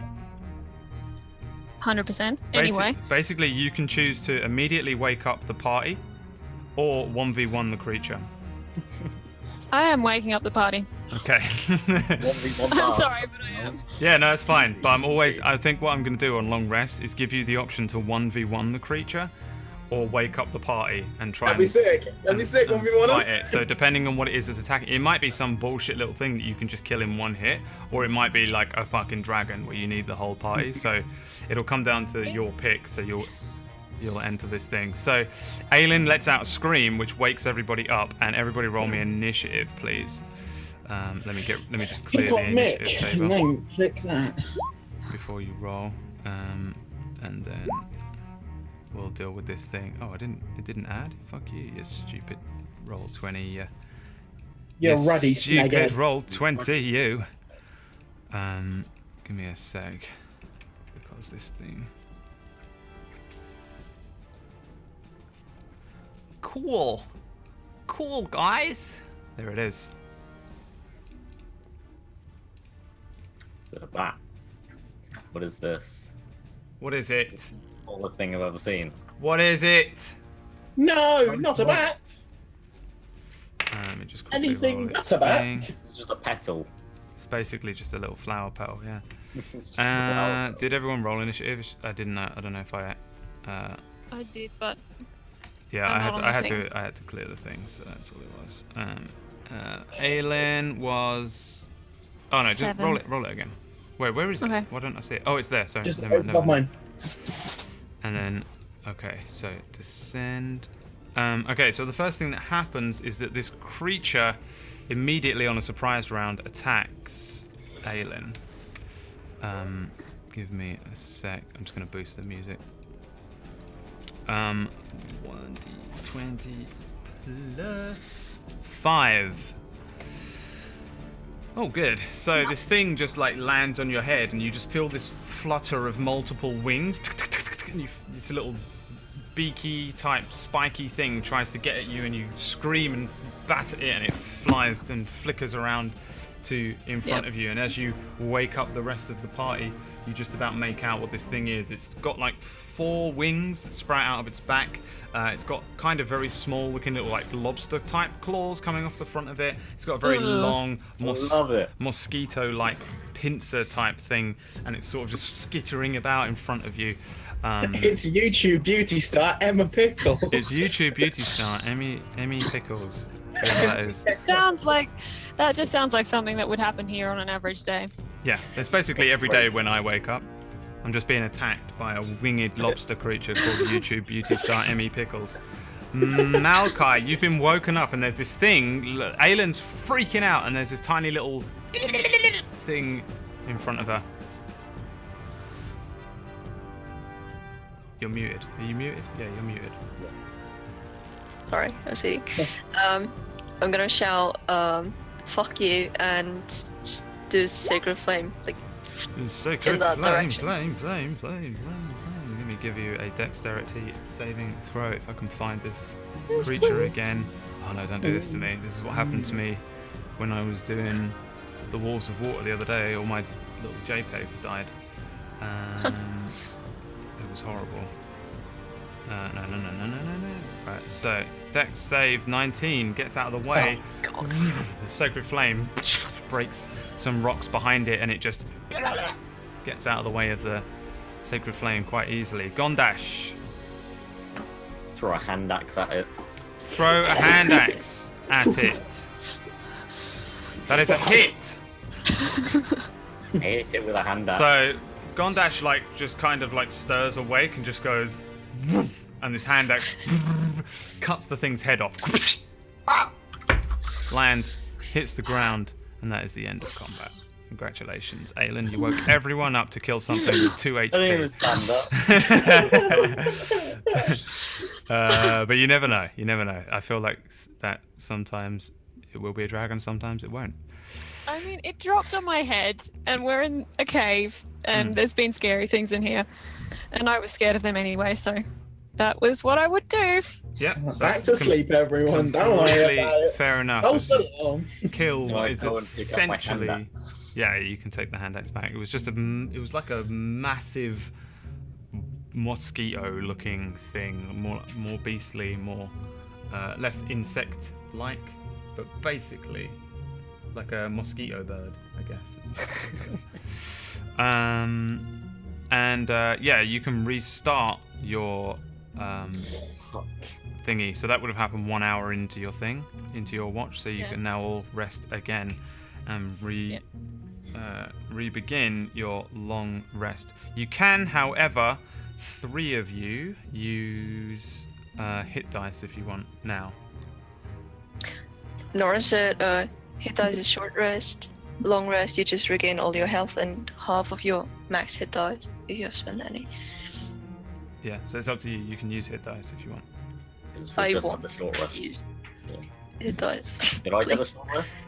Anyway. Basically, you can choose to immediately wake up the party, or 1v1 the creature. I am waking up the party. Okay. 1v1 I'm sorry, but I am. Yeah, no, it's fine. But I think what I'm going to do on long rest is give you the option to 1v1 the creature, or wake up the party and try. That'd be sick. That'd be sick. 1v1 fight it. So depending on what it is that's attacking, it might be some bullshit little thing that you can just kill in one hit, or it might be like a fucking dragon where you need the whole party. So it'll come down to your pick. So you'll enter this thing. So Aelin lets out a scream, which wakes everybody up, and everybody roll me initiative, please. Let me just clear the initiative table. No, click that. Before you roll, and then we'll deal with this thing. Oh, it didn't add? Fuck you, you stupid roll 20. You're ruddy, stupid snaghead. roll 20, you. Give me a sec. Because this thing. Cool, guys. There it is. So that. What is this? What is it? Smallest thing I've ever seen. What is it? No, not a bat. Let me just quickly Anything roll but its a bat. thing. It's just a petal. It's basically just a little flower petal, yeah. It's just a flower. Did everyone roll initiative? I didn't know. I don't know if I. I did, but Yeah, I'm I not on the had thing. to clear the thing, so that's all it was. Aelin was. Oh no, just 7. roll it again. Wait, where is it? Okay. Why don't I see it? Oh, it's there. Sorry. Just never it's above mind. mine. And then, okay, so descend. Okay, so the first thing that happens is that this creature immediately on a surprise round attacks Aelin. Give me a sec. I'm just going to boost the music. 1d20 plus 5. Oh, good. So this thing just like lands on your head, and you just feel this flutter of multiple wings. And this little beaky type spiky thing tries to get at you, and you scream and bat at it, and it flies and flickers around to in front of you. And as you wake up the rest of the party, you just about make out what this thing is. It's got like 4 wings that sprout out of its back. It's got kind of very small looking little like lobster type claws coming off the front of it. It's got a very long mosquito like pincer type thing, and it's sort of just skittering about in front of you. It's YouTube beauty star Emma Pickles. It's YouTube beauty star Emmy Pickles. That is. That just sounds like something that would happen here on an average day. Yeah, it's basically every day when I wake up, I'm just being attacked by a winged lobster creature called YouTube beauty star Emmy Pickles. Malachi, you've been woken up, and there's this thing. Aelin's freaking out, and there's this tiny little thing in front of her. You're muted. Are you muted? Yeah, you're muted. Sorry, I was eating. I'm gonna shout, fuck you, and just do Sacred Flame. Like, Sacred in that flame, direction. flame. Let me give you a dexterity saving throw if I can find this creature again. Oh no, don't do this to me. This is what happened to me when I was doing the Walls of Water the other day. All my little JPEGs died. It was horrible. No. Right, so Dex save 19 gets out of the way. Oh, God. The Sacred Flame breaks some rocks behind it, and it just gets out of the way of the Sacred Flame quite easily. Gondash. Throw a hand axe at it. Throw a hand axe at it. That is a hit. Hit it with a hand axe. So Gondash like just kind of like stirs awake and just goes, and this hand axe cuts the thing's head off. lands, hits the ground, and that is the end of combat. Congratulations, Aelin. You woke everyone up to kill something with 2 HP. I didn't even stand up. But you never know. You never know. I feel like that sometimes it will be a dragon, sometimes it won't. I mean, it dropped on my head, and we're in a cave, and there's been scary things in here, and I was scared of them anyway, so that was what I would do. Yep. Back to sleep, everyone. Don't worry about it. Fair enough. Oh, so long. Kill No, I is go and pick up my hand essentially. axe. Yeah, you can take the hand axe back. It was just it was like a massive mosquito-looking thing, more beastly, less insect-like, but basically like a mosquito bird, I guess. Yeah, you can restart your thingy. So that would have happened 1 hour into your watch. So you can now all rest again and re-begin your long rest. You can, however, 3 of you use hit dice if you want now. Nora said, hit dice is short rest. Long rest, you just regain all your health and half of your max hit dice if you have spent any. Yeah, so it's up to you. You can use hit dice if you want. Because we just had the short rest. Hit dice. Did I get a short rest?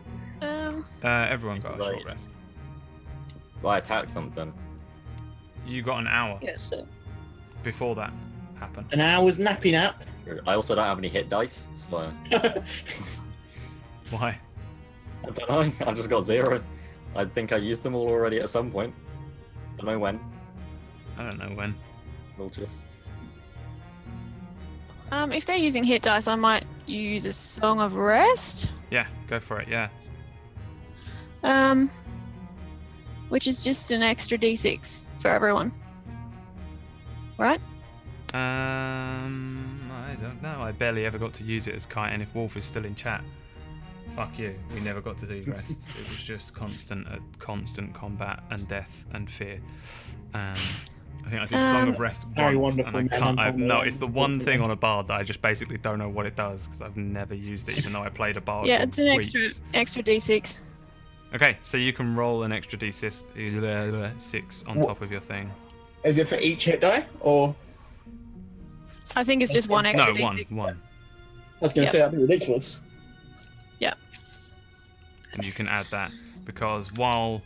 Everyone got a Right. short rest. Well, I attacked something. You got an hour Yeah, so. before that happened. An hour's nappy nap. I also don't have any hit dice, so Why? I don't know. I just got 0. I think I used them all already at some point. Don't know when. I don't know when. We'll just. If they're using hit dice, I might use a Song of Rest. Yeah, go for it. Yeah. Which is just an extra d6 for everyone. Right? I don't know. I barely ever got to use it as Kite, and if Wolf is still in chat, fuck you. We never got to do rests. It was just constant combat and death and fear. I think I did Song of Rest Very once, wonderful, and I man. can't. I'm No, telling it's the you. one thing on a bard that I just basically don't know what it does because I've never used it, even though I played a bard. Yeah, for it's an weeks. extra d6. Okay, so you can roll an extra d6 on top of your thing. Is it for each hit die, or? I think it's just one No, extra d6. one. I was going to say that'd be ridiculous. Yeah. And you can add that because while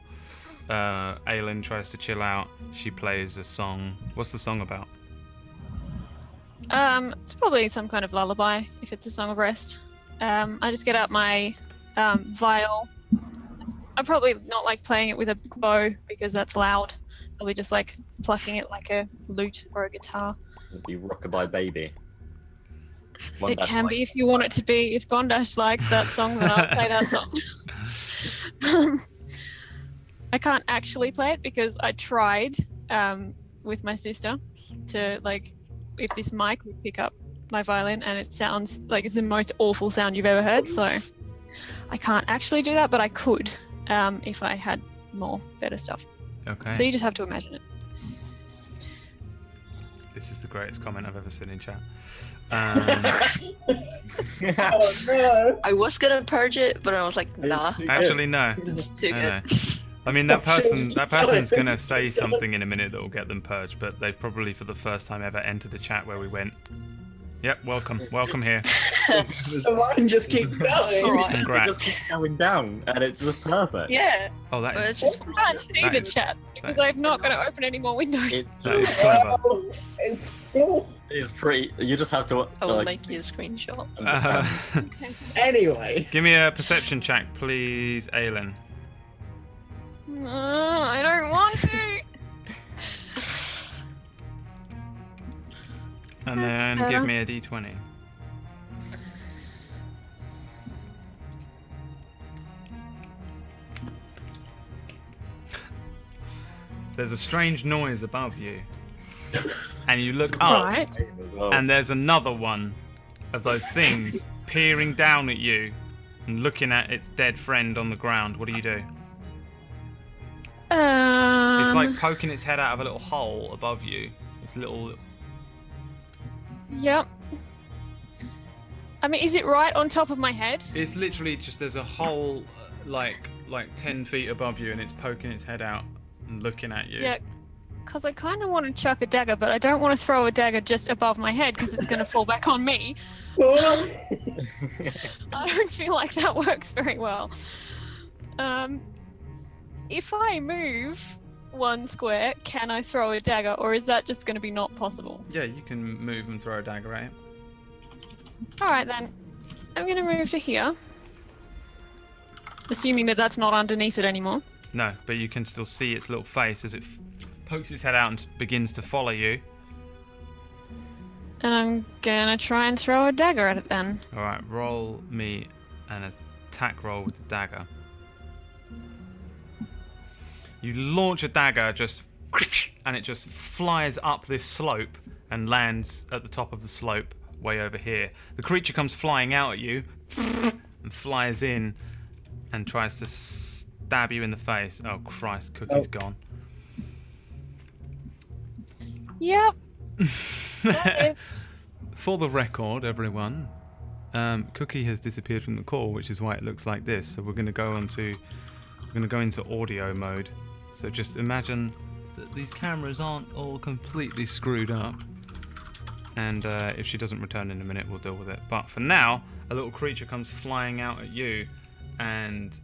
Aelin tries to chill out, she plays a song. What's the song about? It's probably some kind of lullaby if it's a Song of Rest. I just get out my viol. I'm probably not like playing it with a bow because that's loud. Probably just like plucking it like a lute or a guitar. It'd be Rockabye Baby. It can be if you want it to be. If Gondash likes that song, then I'll play that song. I can't actually play it because I tried with my sister to like if this mic would pick up my violin, and it sounds like it's the most awful sound you've ever heard. So I can't actually do that, but I could if I had more better stuff. Okay. So you just have to imagine it. This is the greatest comment I've ever seen in chat. Oh no! I was gonna purge it, but I was like, nah. Actually, no. It's too No, good. no. I mean, that person's gonna It's say just- something in a minute that will get them purged, but they've probably for the first time ever entered a chat where we went, "Yep, welcome here." The line just keeps It's going. alright. It just keeps going down, and it's just perfect. Yeah, Oh, that but it's is just I can't see That the is- chat because I'm not going to open any more windows. It's that is just, clever. Oh, it's cool. it's pretty. You just have to. I will like, make you a screenshot. understand. Anyway, Give me a perception check, please, Aelin. I don't want to. And That's then better. give me a d20. There's a strange noise above you. And you look up, Right. and there's another one of those things peering down at you and looking at its dead friend on the ground. What do you do? It's like poking its head out of a little hole above you. It's a little. Yep. I mean, is it right on top of my head? It's literally just there's a hole like 10 feet above you, and it's poking its head out and looking at you. Yeah, because I kind of want to chuck a dagger, but I don't want to throw a dagger just above my head because it's going to fall back on me. I don't feel like that works very well. If I move 1 square, can I throw a dagger, or is that just going to be not possible? Yeah, you can move and throw a dagger at it. Alright then, I'm going to move to here. Assuming that that's not underneath it anymore. No, but you can still see its little face as it pokes its head out and begins to follow you. And I'm gonna try and throw a dagger at it then. Alright, roll me an attack roll with the dagger. You launch a dagger and it just flies up this slope and lands at the top of the slope way over here. The creature comes flying out at you and flies in and tries to stab you in the face. Oh Christ, Cookie's gone. Yep. It's For the record, everyone, Cookie has disappeared from the call, which is why it looks like this. So we're going to go into audio mode. So just imagine that these cameras aren't all completely screwed up. And if she doesn't return in a minute, we'll deal with it. But for now, a little creature comes flying out at you, and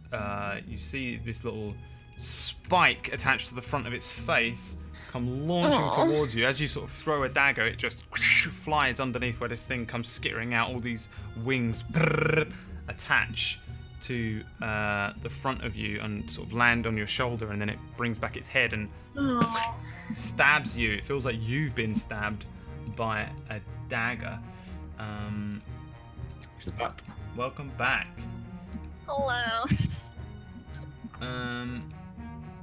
you see this little spike attached to the front of its face come launching towards you. As you sort of throw a dagger, it just flies underneath where this thing comes skittering out. All these wings attach to the front of you and sort of land on your shoulder, and then it brings back its head and stabs you. It feels like you've been stabbed by a dagger. She's back. Welcome back. Hello.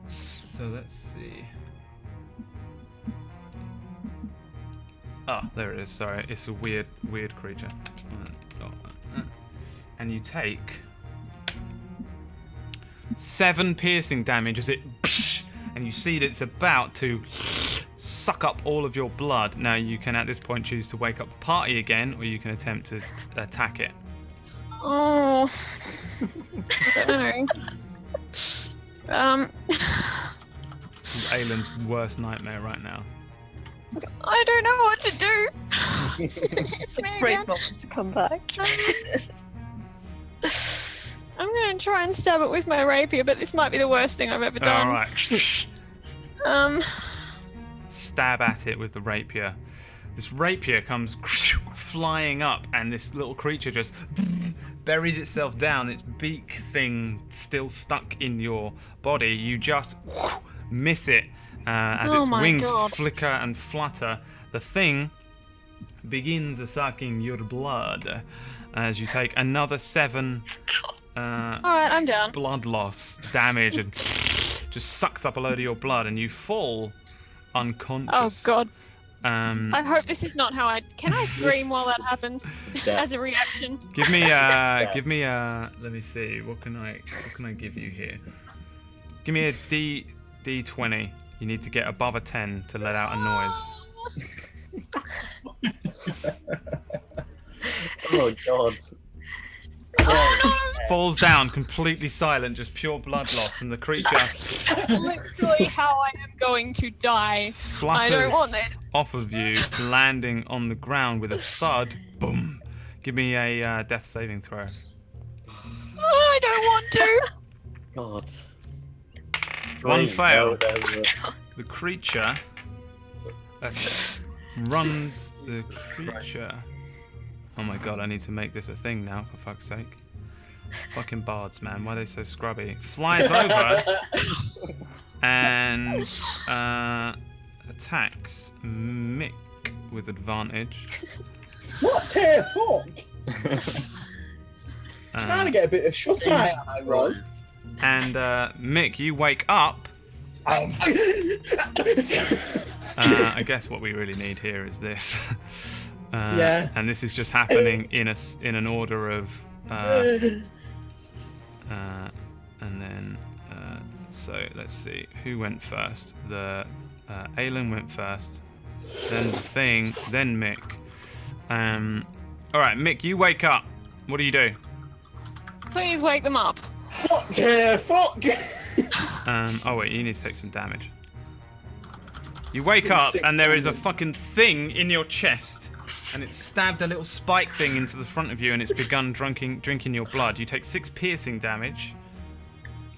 So let's see. Oh, there it is. Sorry, it's a weird creature. And you take 7 piercing damage as it, and you see that it's about to suck up all of your blood. Now you can at this point choose to wake up the party again, or you can attempt to attack it. oh, I don't know. This is Aylin's worst nightmare right now. I don't know what to do. It's me Great again. moment to come back. I'm gonna try and stab it with my rapier, but this might be the worst thing I've ever done. All right. Stab at it with the rapier. This rapier comes flying up, and this little creature just buries itself down, its beak thing still stuck in your body. You just miss it as its wings flicker and flutter. The thing begins sucking your blood as you take another 7 Alright, I'm done. blood loss damage, and just sucks up a load of your blood, and you fall unconscious. Oh god. I hope this is not how can I scream while that happens as a reaction? Give me let me see, what can I give you here? Give me a D20. You need to get above a 10 to let out a noise. Oh god. Oh no! Falls down, completely silent, just pure blood loss, and the creature Literally how I am going to die. I flutters don't want it. off of you, landing on the ground with a thud. Boom. Give me a death saving throw. Oh, I don't want to. God. 1 fail. No. The creature runs the creature. Oh my god, I need to make this a thing now, for fuck's sake. Fucking bards, man, why are they so scrubby? Flies over and attacks Mick with advantage. What the fuck? Trying to get a bit of shut eye, Rod. And Mick, you wake up. I guess what we really need here is this. Yeah. And this is just happening in an order of and then so let's see who went first. The Aylin went first, then the thing, then Mick. All right, Mick, you wake up. What do you do? Please wake them up. What the fuck? Oh wait, you need to take some damage. You wake up and there is a fucking thing in your chest, and it's stabbed a little spike thing into the front of you, and it's begun drinking your blood. You take 6 piercing damage.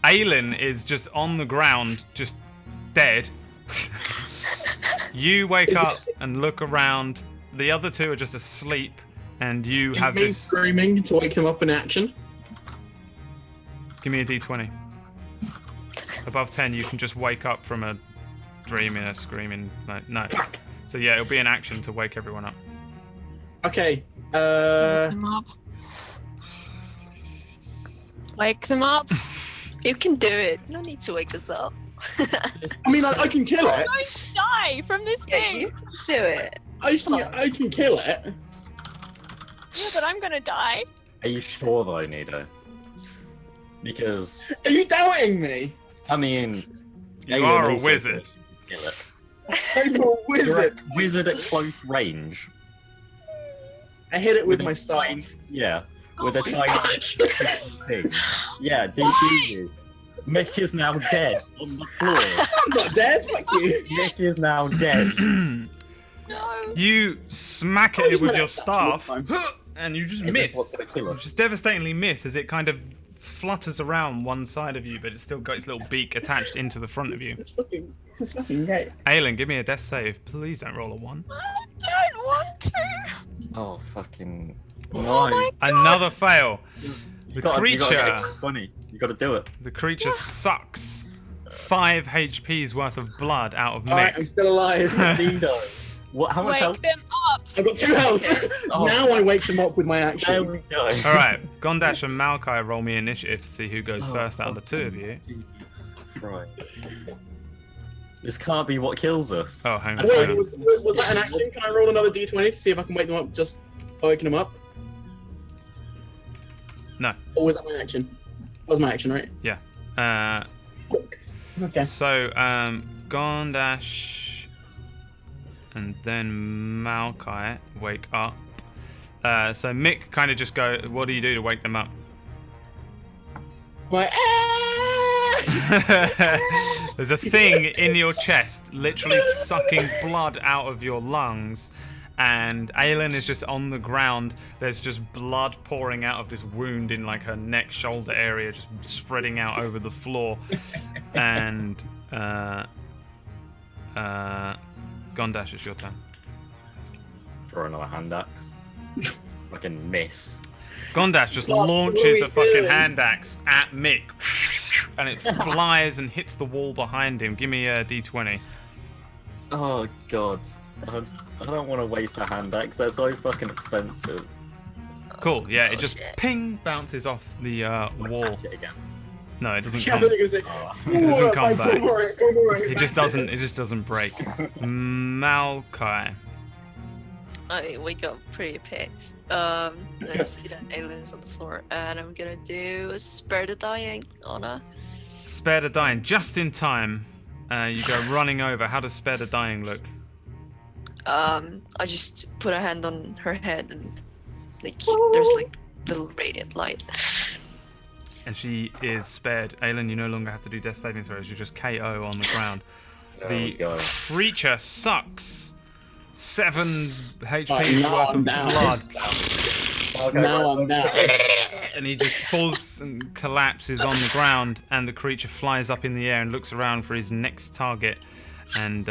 Aelin is just on the ground, just dead. You wake up and look around. The other 2 are just asleep, and you Is have me this. screaming to wake them up in action? Give me a d20. Above 10, you can just wake up from a dreaming, a screaming. No. Fuck. So yeah, it'll be an action to wake everyone up. Okay. Wake them up. Wake them up. You can do it. No need to wake us up. I mean, I can kill it. Don't die from this Yeah, thing. you can do it. I can kill it. Yeah, but I'm gonna die. Are you sure though, Nido? Because Are you doubting me? I mean, You Aelin are a also wizard. could kill it. I'm a You're a wizard. wizard at close range. I hit it with a my staff. tiny- Yeah, with a Oh my tiny thing. Yeah, do you? Mick is now dead on the floor. I'm not dead. Fuck you. Mick is now dead. No. You smack at Oh, it he's with not your that staff, time. and you just Is miss. this what's gonna kill You us? just devastatingly miss as it kind of flutters around one side of you, but it's still got its little beak attached into the front of you. This is fucking great. Aelin, give me a death save. Please don't roll a 1. I don't want to. Oh fucking Oh no! my god. Another fail. You The gotta get creature, it funny. You gotta do it. the creature sucks 5 HP's worth of blood out of Alright, I'm Mick. still alive. Nido. What? How much Wake health? them up. I've got 2 health. Oh. Now I wake them up with my There action. we go. All right, Gondash and Malkai roll me initiative to see who goes Oh, first out of the 2 of you. Jesus Christ. This can't be what kills us. Oh, hang on. Wait, hang on. was that an action? Can I roll another d20 to see if I can wake them up just by waking them up? No. Or was that my action? That was my action, right? Uh, Okay. So, Gondash and then Malkai wake up. So Mick kind of just go, what do you do to wake them up? Like, There's a thing in your chest, literally sucking blood out of your lungs, and Aelin is just on the ground. There's just blood pouring out of this wound in like her neck, shoulder area, just spreading out over the floor. And Gondash, it's your turn. Draw another hand axe. Fucking miss. Gondash just What launches are a we fucking doing? hand axe at Mick, and it flies and hits the wall behind him. Give me a d20. Oh god. I don't want to waste a hand axe. They're so fucking expensive. Cool. Yeah, Oh, it just shit. ping bounces off the wall. Catch it again. No, it doesn't yeah, I come. thought you were gonna say, It doesn't come back. Don't worry, It just doesn't. It just doesn't break. Malkai. I wake up pretty pissed. Let's see that Aelin's on the floor, and I'm gonna do Spare the Dying on her. Spare the dying just in time. You go running over. How does spare the dying look? I just put a hand on her head, and like there's like little radiant light. And she is spared. Aelin, you no longer have to do death saving throws. You're just KO on the ground. Oh, The God. creature sucks 7 HP's Alright, now worth I'm of down. blood. Okay, Now right. I'm down. And he just falls and collapses on the ground, and the creature flies up in the air and looks around for his next target, and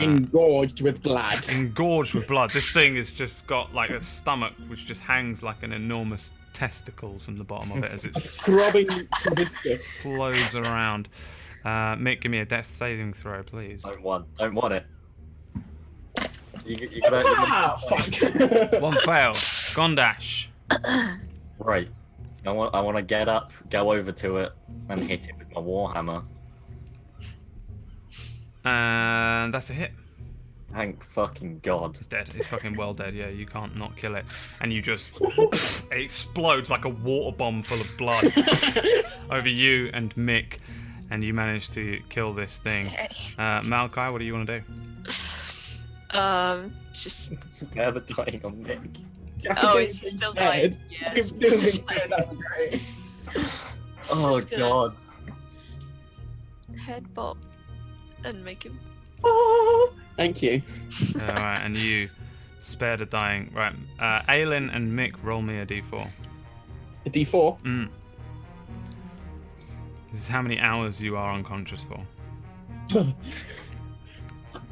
Engorged with blood. engorged with blood. This thing has just got like a stomach which just hangs like an enormous testicle from the bottom of it as it A throbbing hibiscus. flows around. Mick, give me a death saving throw, please. Don't want it. You gotta, Ah, fuck. One fail. Gondash. right. I want to get up, go over to it, and hit it with my warhammer. And that's a hit. Thank fucking God. It's dead. It's fucking well dead. Yeah, you can't not kill it. And you just it explodes like a water bomb full of blood over you and Mick, and you manage to kill this thing. Malkai, what do you want to do? Just Spare the dying on Nick. Oh, is he still dying? Yeah, Yes. that's great. Oh Just gonna god. Head bob and make him. Oh, thank you. Alright, and you spared a dying. Right. Aelin and Mick, roll me a d4. A D4. This is how many hours you are unconscious for.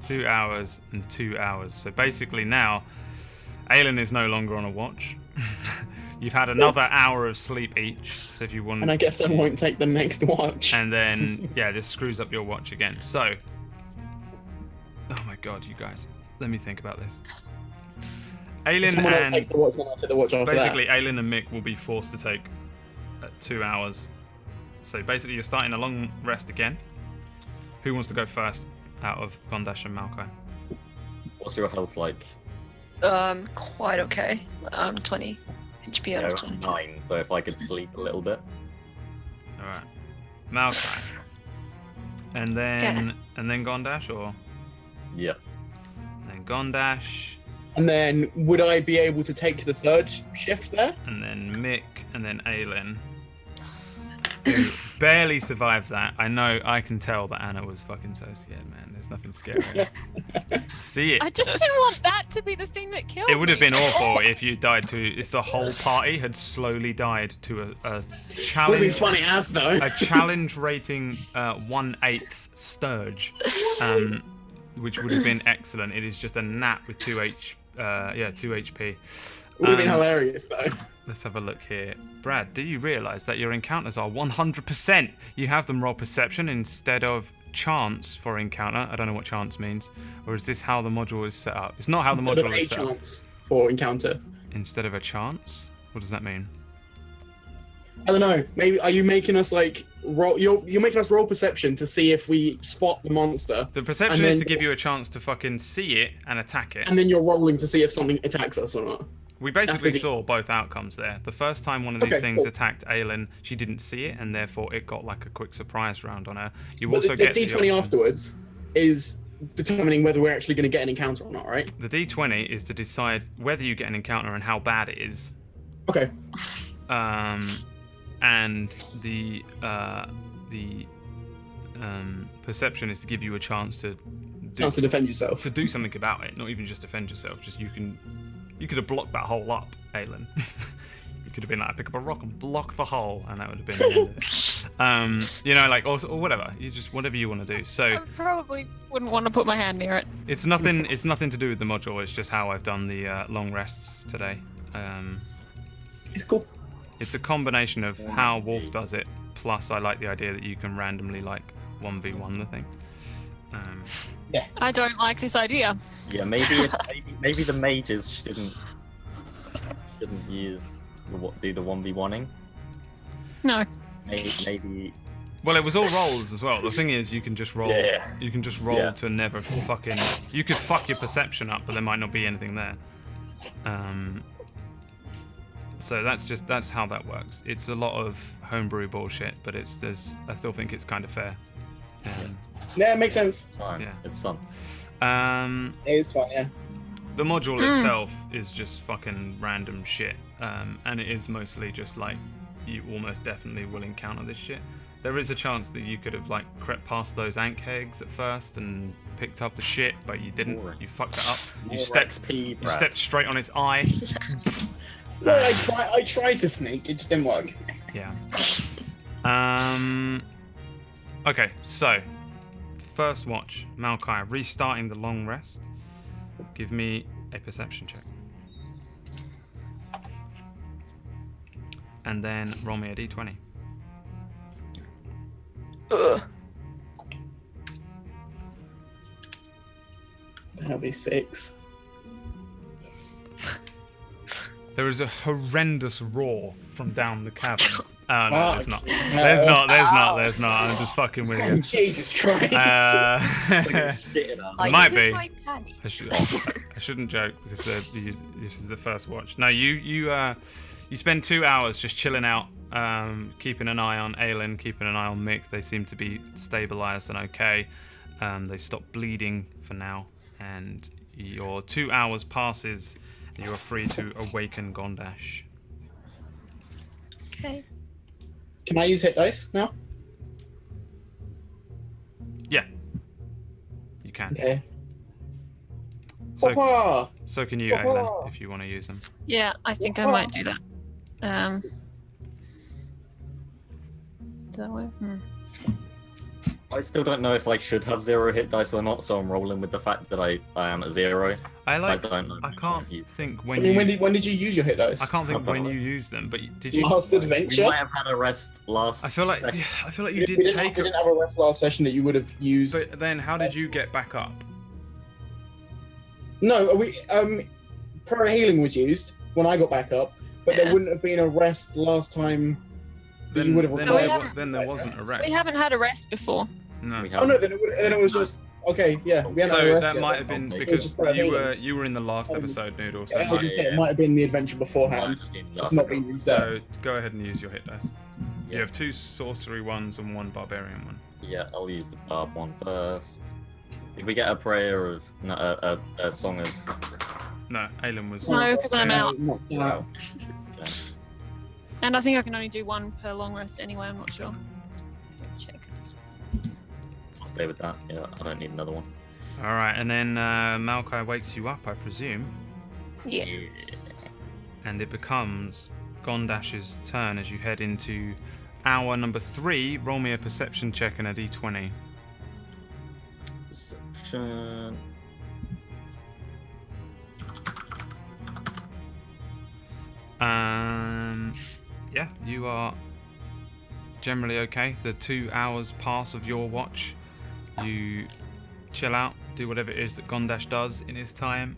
2 hours and 2 hours. So basically now, Aelin is no longer on a watch. You've had another hour of sleep each. So if you want, And I guess I won't take the next watch. and then yeah, this screws up your watch again. So, oh my god, you guys, let me think about this. Aelin Someone else and takes the watch, then I'll take the watch after basically Aelin and Mick will be forced to take 2 hours. So basically, you're starting a long rest again. Who wants to go first out of Gondash and Malkai? What's your health like? Quite okay. 20 HP out Yeah, of 22. 9, so if I could sleep a little bit. Alright. Malkai. And then Gondash, or Yeah. and then Gondash, And then would I be able to take the third shift there? and then Mick, and then Aelin. Who barely survived that. I know, I can tell that Anna was fucking so scared, man. There's nothing scarier. See it. I just didn't want that to be the thing that killed It would have me. been awful if you died to, if the whole party had slowly died to a Would be challenge, funny as though. a challenge rating 1/8 Sturge, which would have been excellent. It is just a gnat with 2 HP. Would have been hilarious though. Let's have a look here. Brad, do you realise that your encounters are 100%? You have them roll perception instead of chance for encounter. I don't know what chance means. Or is this how the module is set up? It's not how the Instead of module a is set up. chance for encounter. Instead of a chance? What does that mean? I don't know. Maybe are you making us like roll? You're making us roll perception to see if we spot the monster, The perception And is then- to give you a chance to fucking see it and attack it. and then you're rolling to see if something attacks us or not. We basically the- saw both outcomes there. The first time one of these Okay, things cool. attacked Aelin, she didn't see it, and therefore it got like a quick surprise round on her. You But also the get D20 option- afterwards is determining whether we're actually going to get an encounter or not, right? The D20 is to decide whether you get an encounter and how bad it is. Okay. And the perception is to give you a chance to Chance to defend yourself. to do something about it. Not even just defend yourself. Just you could have blocked that hole up, Aelin. You could have been like, pick up a rock and block the hole, and that would have been the end of it. You know, like or whatever. You just whatever you want to do. So I probably wouldn't want to put my hand near it. it's nothing. It's nothing to do with the module. It's just how I've done the long rests today. It's cool. It's a combination of how Wolf does it, plus I like the idea that you can randomly like 1v1 the thing. I don't like this idea. Yeah, maybe the mages shouldn't use do the 1v1ing. No. Maybe Well, it was all rolls as well. The thing is, you can just roll. Yeah. You can just roll Yeah. to never fucking. You could fuck your perception up, but there might not be anything there. So that's how that works. It's a lot of homebrew bullshit, but I still think it's kind of fair. Yeah, it makes sense. it's fine. Yeah. It's fun. It is fun, yeah. The module itself is just fucking random shit, and it is mostly just like you almost definitely will encounter this shit. There is a chance that you could have like crept past those ant kegs at first and picked up the shit, but you didn't. More- You fucked it up. You More stepped. XP, You Brad. stepped straight on its eye. Well, I tried to sneak, it just didn't work. Yeah. Okay, so first watch, Malkai restarting the long rest. Give me a perception check. And then roll me a d20. Ugh. That'll be 6. There is a horrendous roar from down the cavern. Oh, no, Oh, there's not. no. There's not. I'm just fucking with you. Jesus Christ. Shit, Are Might you be. in my panties? I shouldn't joke because this is the first watch. No, you spend 2 hours just chilling out, keeping an eye on Aelin, keeping an eye on Mick. They seem to be stabilized and okay. They stopped bleeding for now, and your 2 hours passes, You are free to awaken Gondash. Okay. Can I use hit dice now? Yeah. You can. Okay. So, Papa! so can you, Aelin, if you want to use them. Yeah, I think I might do that. Does that work? I still don't know if I should have 0 hit dice or not, so I'm rolling with the fact that I am at 0. I don't know. I can't think when when did you use your hit dice? I can't think when you used them, but did you? Last adventure? We might have had a rest last. I feel like session. you did take. We didn't have a rest last session that you would have used. But then, how did you get back up? No, prayer healing was used when I got back up, but there wouldn't have been a rest last time. Then, you would have then there wasn't a rest. We haven't had a rest before. No. Oh no, then it was just okay. Yeah, we hadn't had a So rest that yet. might have been because you were in the last episode, Noodle. So I was gonna say it might have been the adventure beforehand. It's not been reset. So go ahead and use your hit dice. You have 2 sorcery ones and 1 barbarian one. Yeah, I'll use the barb one first. Did we get a prayer of a song of? No, Aelin was. No, because I'm out. Wow. Okay. And I think I can only do 1 per long rest anyway, I'm not sure. Check. I'll stay with that. Yeah, I don't need another one. All right, and then Maokai wakes you up, I presume. Yeah. And it becomes Gondash's turn as you head into hour number 3. Roll me a perception check and a d20. Perception. Yeah, you are generally okay. The 2 hours pass of your watch. You chill out, do whatever it is that Gondash does in his time.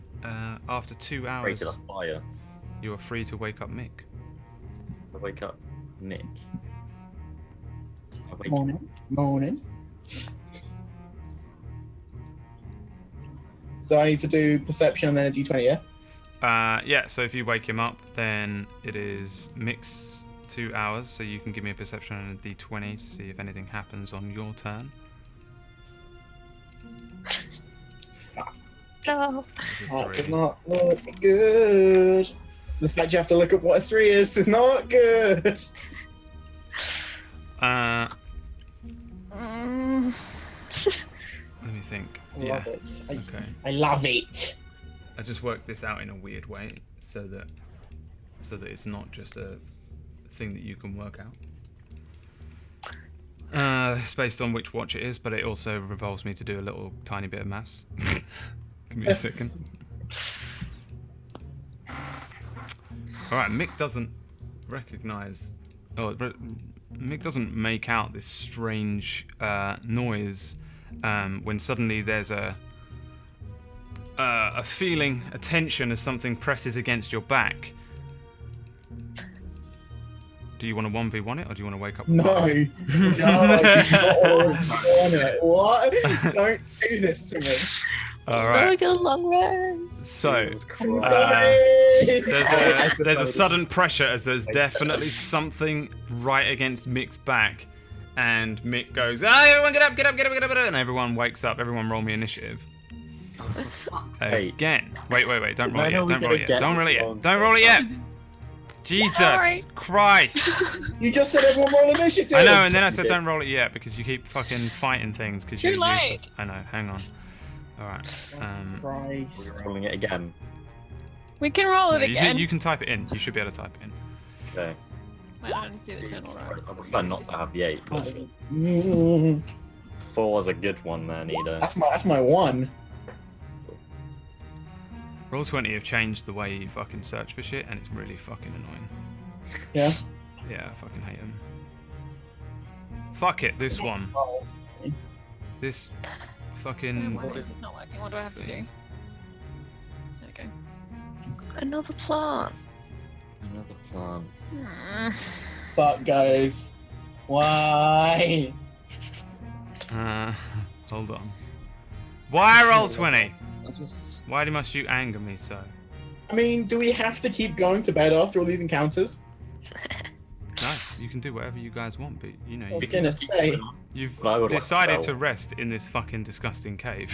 After 2 hours, Break it up fire. you are free to wake up Mick. I wake up Nick. I wake Morning. So I need to do perception and then a d20, yeah? Yeah, so if you wake him up, then it is Mick's 2 hours, so you can give me a perception and a d20 to see if anything happens on your turn. No. This is Oh, 3. it's not look good. The fact you have to look up what a 3 is not good. Let me think. I Yeah. love it. Okay. I love it. I just worked this out in a weird way so that it's not just a thing that you can work out. It's based on which watch it is, but it also revolves me to do a little tiny bit of maths. Give me a second. Alright, Mick doesn't recognize... Mick doesn't make out this strange noise when suddenly there's a feeling, a tension as something presses against your back. Do you want to 1v1 it, or do you want to wake up? No. No, I do not want it. What? Don't do this to me. Alright. Go long run. So, I'm sorry. there's a sudden pressure as there's definitely something right against Mick's back. And Mick goes, everyone get up, get up, get up, get up, get up. And everyone wakes up. Everyone roll me initiative. Again. Wait. Don't roll it yet. Don't roll it yet. Don't roll it yet. Don't roll it yet. Jesus Christ. You just said everyone roll initiative. I know, and then I said don't roll it yet because you keep fucking fighting things. Cause Too you're late. useless. I know, hang on. Alright. Christ. We're rolling it again. We can roll it You again. can type it in. You should be able to type it in. Okay. Wait, I don't see the turn alright. I prefer not to have the 8. But Mm, 4 was a good one there, Nita. that's my 1. Roll20 have changed the way you fucking search for shit, and it's really fucking annoying. Yeah. Yeah, I fucking hate them. Fuck it, this one. This fucking... Why is this not working? What do I have to do? There we go. Another plant. Another plan. Fuck, guys. Why? Hold on. Why Roll20? I just... Why must you anger me so? I mean, do we have to keep going to bed after all these encounters? No, you can do whatever you guys want, but you know, I was gonna say. you've But I would like to decided spell. to rest in this fucking disgusting cave.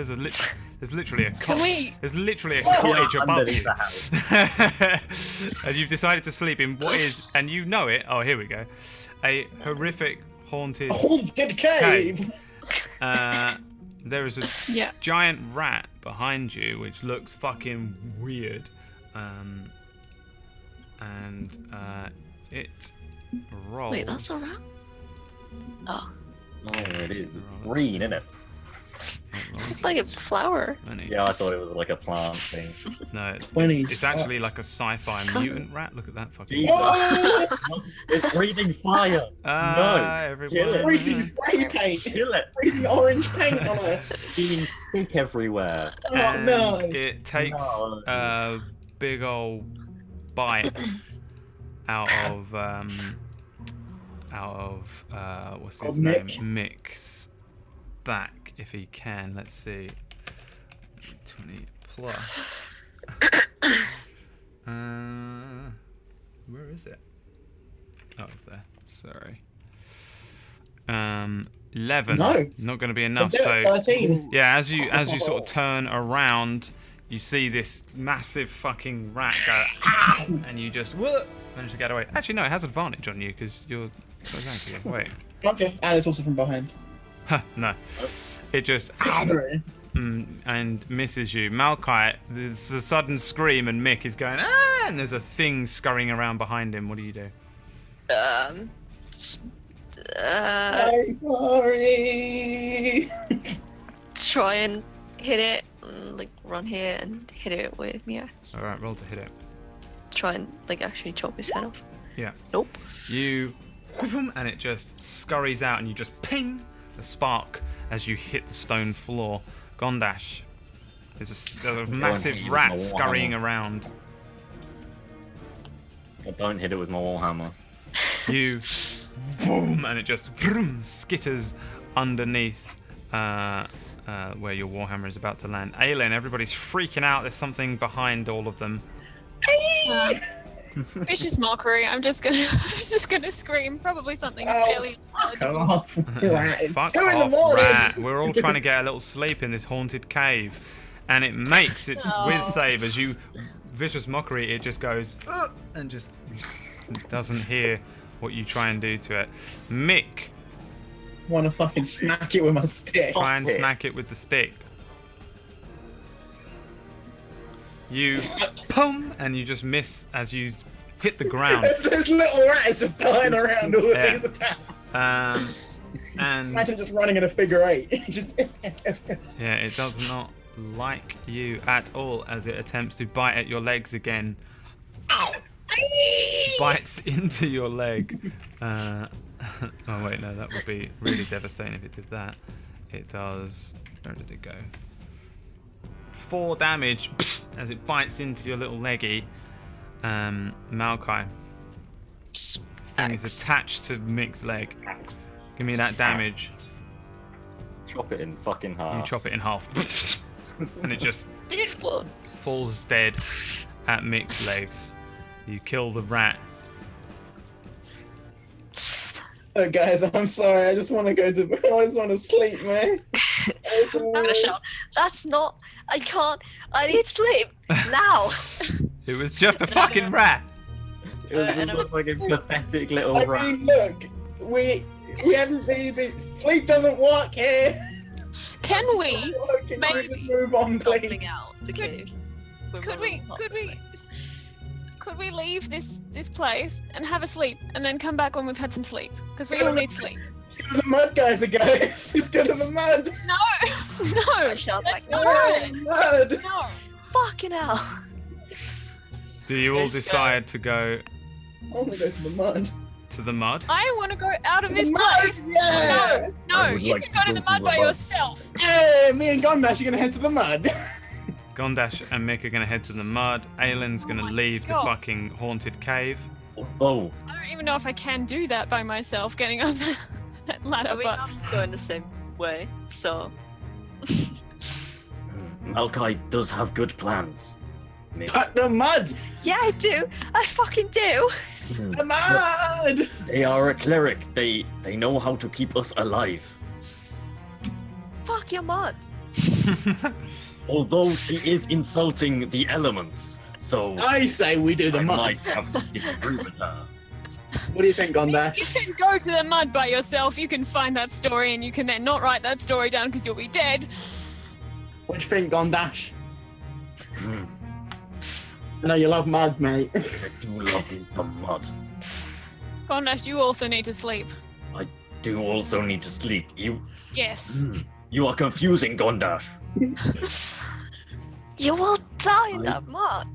There's literally a Can we? There's literally a cottage above underneath you. the house. And you've decided to sleep in what is, and you know it. Oh, here we go. A horrific haunted Haunted cave. There is a Yeah. giant rat behind you, which looks fucking weird. It rolls. Wait, that's a rat? Oh, Oh, it is. It's green, isn't it? it's like a flower. Yeah, I thought it was like a plant thing. No, 20. it's actually like a sci-fi mutant rat. Look at that fucking. Jesus. Oh, It's breathing fire. Everyone. Kill it. breathing spray paint. Kill it. Breathing orange paint on us. Being sick everywhere. Oh And no. it takes No. a big old bite out of what's his Of name? Mick. Mick's back, if he can. Let's see. 20 plus. Where is it? Oh, it's there. Sorry. 11. No. Not going to be enough. Do it, So 13. yeah, as you sort of turn around, you see this massive fucking rat go, "Ow!" and you just manage to get away. Actually, no, it has advantage on you because you're so thank you. Wait, Okay, and it's also from behind. no, it just and misses you. Malkai, there's a sudden scream and Mick is going, ah, and there's a thing scurrying around behind him. What do you do? I'm sorry. Try and hit it, like run here and hit it with me. All right, roll to hit it. Try and like actually chop his head off. Yeah. Nope. You, and it just scurries out, and you just ping a spark as you hit the stone floor. Gondash, there's a massive hit you with rat my scurrying warhammer. around. I don't hit it with my warhammer. You, boom, and it just vroom, skitters underneath where your warhammer is about to land. Aelin, everybody's freaking out. There's something behind all of them. Vicious mockery. I'm just gonna scream. Probably something fairly Come intelligible. off. Rat. It's Fuck 2 in the off, morning. rat. We're all trying to get a little sleep in this haunted cave. And it makes its whiz save as you vicious mockery, it just goes and just doesn't hear what you try and do to it. Mick, Wanna fucking smack it with my stick. try and it. smack it with the stick. You pum, and you just miss as you hit the ground. This little rat is just dying around all of Yeah. these attacks. And Imagine just running in a figure 8. Just yeah, it does not like you at all as it attempts to bite at your legs again. Bites into your leg. Oh wait, no, that would be really devastating if it did that. It does. Where did it go? 4 damage as it bites into your little leggy. Malkai. This thing is Axe. attached to Mick's leg. Give me that damage. Chop it in fucking You half. chop it in half. And it just Explode. falls dead at Mick's legs. You kill the rat. guys, I'm sorry. I just want to go to. I just want to sleep, man. I'm gonna shout. That's not. I can't. I need sleep now. It was just a fucking rat. It was just a fucking pathetic little I rat. mean, look, we haven't been. Sleep doesn't work here. Can we? Can Maybe. we just move on, please? Jumping out the cave. Could we leave this place and have a sleep and then come back when we've had some sleep? Because we all need sleep. Let's go to the mud, guys, guys. Let's go to the mud. No, no, I shout back. no, Mud. no. Fucking hell. Do you all There's, decide to go I want to go to the mud. to the mud? I want to go out of To this the mud, place. yeah. No, I would you like can to go to go the to mud the by mud. yourself. Yeah, me and Gondash are gonna head to the mud. Gondash and Mick are going to head to the mud. Aylin's going to my leave the God. fucking haunted cave. Oh, I don't even know if I can do that by myself, getting up that ladder. Are we But not going the same way? So Malkai does have good plans. But the mud. yeah, I do. I fucking do. The mud. They are a cleric. They know how to keep us alive. Fuck your mud. Although she is insulting the elements, so I say we do the I mud. might have to disagree with her. What do you think, Gondash? You can go to the mud by yourself. You can find that story, and you can then not write that story down because you'll be dead. What do you think, Gondash? Mm, I know you love mud, mate. I do love me some mud. Gondash, you also need to sleep. I do also need to sleep. Yes. You are confusing, Gondash. You will die in that mud.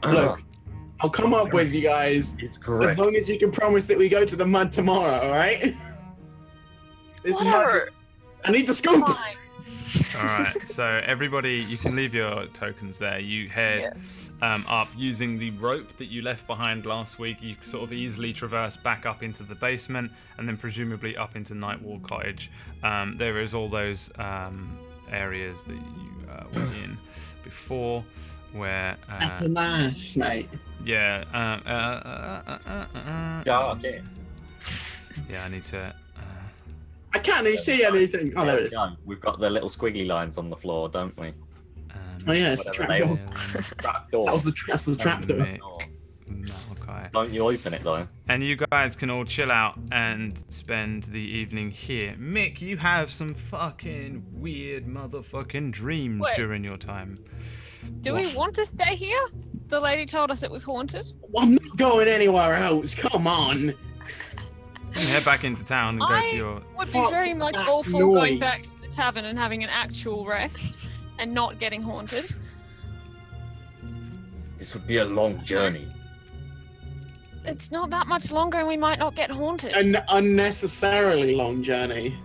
Look, I'll come up with you guys It's correct. as long as you can promise that we go to the mud tomorrow, alright? Whatever. I need the scoop! Fine. Alright, so everybody, you can leave your tokens there. You head up using the rope that you left behind last week. You sort of easily traverse back up into the basement and then presumably up into Nightwall Cottage. There is all those areas that you were in before where... Nice, mate. yeah. Dark, yeah. Yeah, I need to... I can't even see anything. Oh, there it is. No, we've got the little squiggly lines on the floor, don't we? Oh, yeah, it's the Whatever they trapdoor. Trapdoor. That's the trapdoor. Okay. Don't you open it though? And you guys can all chill out and spend the evening here. Mick, you have some fucking weird motherfucking dreams Wait. during your time. Do we want to stay here? The lady told us it was haunted. I'm not going anywhere else. Come on. You can head back into town and go I to your... would be Fuck very much that all for noise. going back to the tavern and having an actual rest and not getting haunted. This would be a long journey. It's not that much longer and we might not get haunted. An unnecessarily long journey.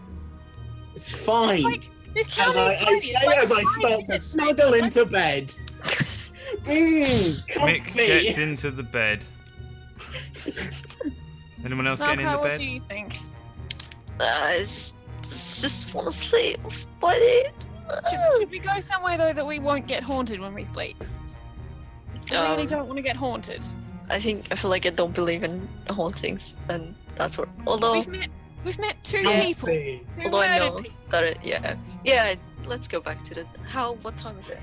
It's fine. Like, this As town I is tiny. say It's like as I 5 start to minutes. snuggle into bed. Mick Comfy. gets into the bed. Anyone else getting Lurker, into what bed? do you think? I just want to sleep, buddy. Should we go somewhere though that we won't get haunted when we sleep? I really don't want to get haunted. I feel like I don't believe in hauntings, and that's what. Although We've met two Comfy. people who although I murdered know people. that yeah. Let's go back to the. What time is it?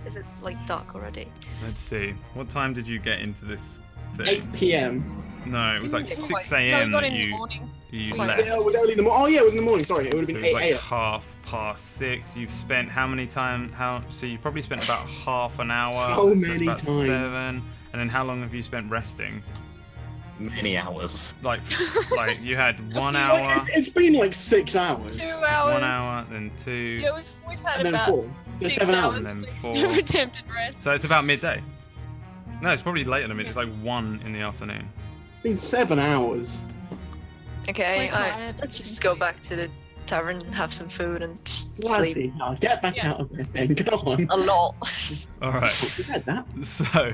Is it like dark already? Let's see. What time did you get into this thing? 8 p.m. No, it was like Didn't- 6 No, we a.m. got that in the you morning. left. Yeah, it was early in the morning. Oh, yeah, it was in the morning. Sorry, it would have So been it was 8 like a.m. 6:30. You've spent how many time? So you probably spent about half an hour. So it's many about times. 7. And then how long have you spent resting? Many hours. Like you had 1 few- hour, It's been like 6 hours. 2 hours. 1 hour, then 2, Yeah, we've had And then about 4. So 6 7 hours hours. And then at 4. least of attempted rest. So it's about midday. No, it's probably later than midday. It's like 1 in the afternoon. It's been 7 hours. Okay, Quite tired. let's just go back to the tavern and have some food and just sleep Bloody hell. Get back Yeah. out of bed then. Go on. a lot. All right. You heard that? So,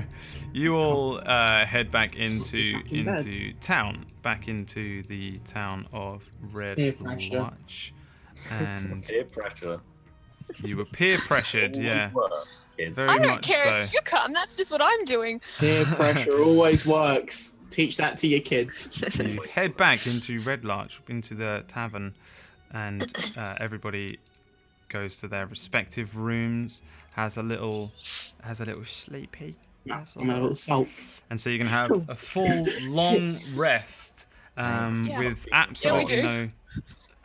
you all head back into Fucking bed. town, back into the town of Red Peer pressure. Larch, and Peer pressure. you were peer pressured. Yeah, Always were, kids. very I don't much care so. if you come. That's just what I'm doing. Peer pressure always works. Teach that to your kids. You head back into Red Larch, into the tavern, and everybody goes to their respective rooms. Has a little sleepy. That's I'm a all. little salt. And so you can have a full long rest Yeah. with do.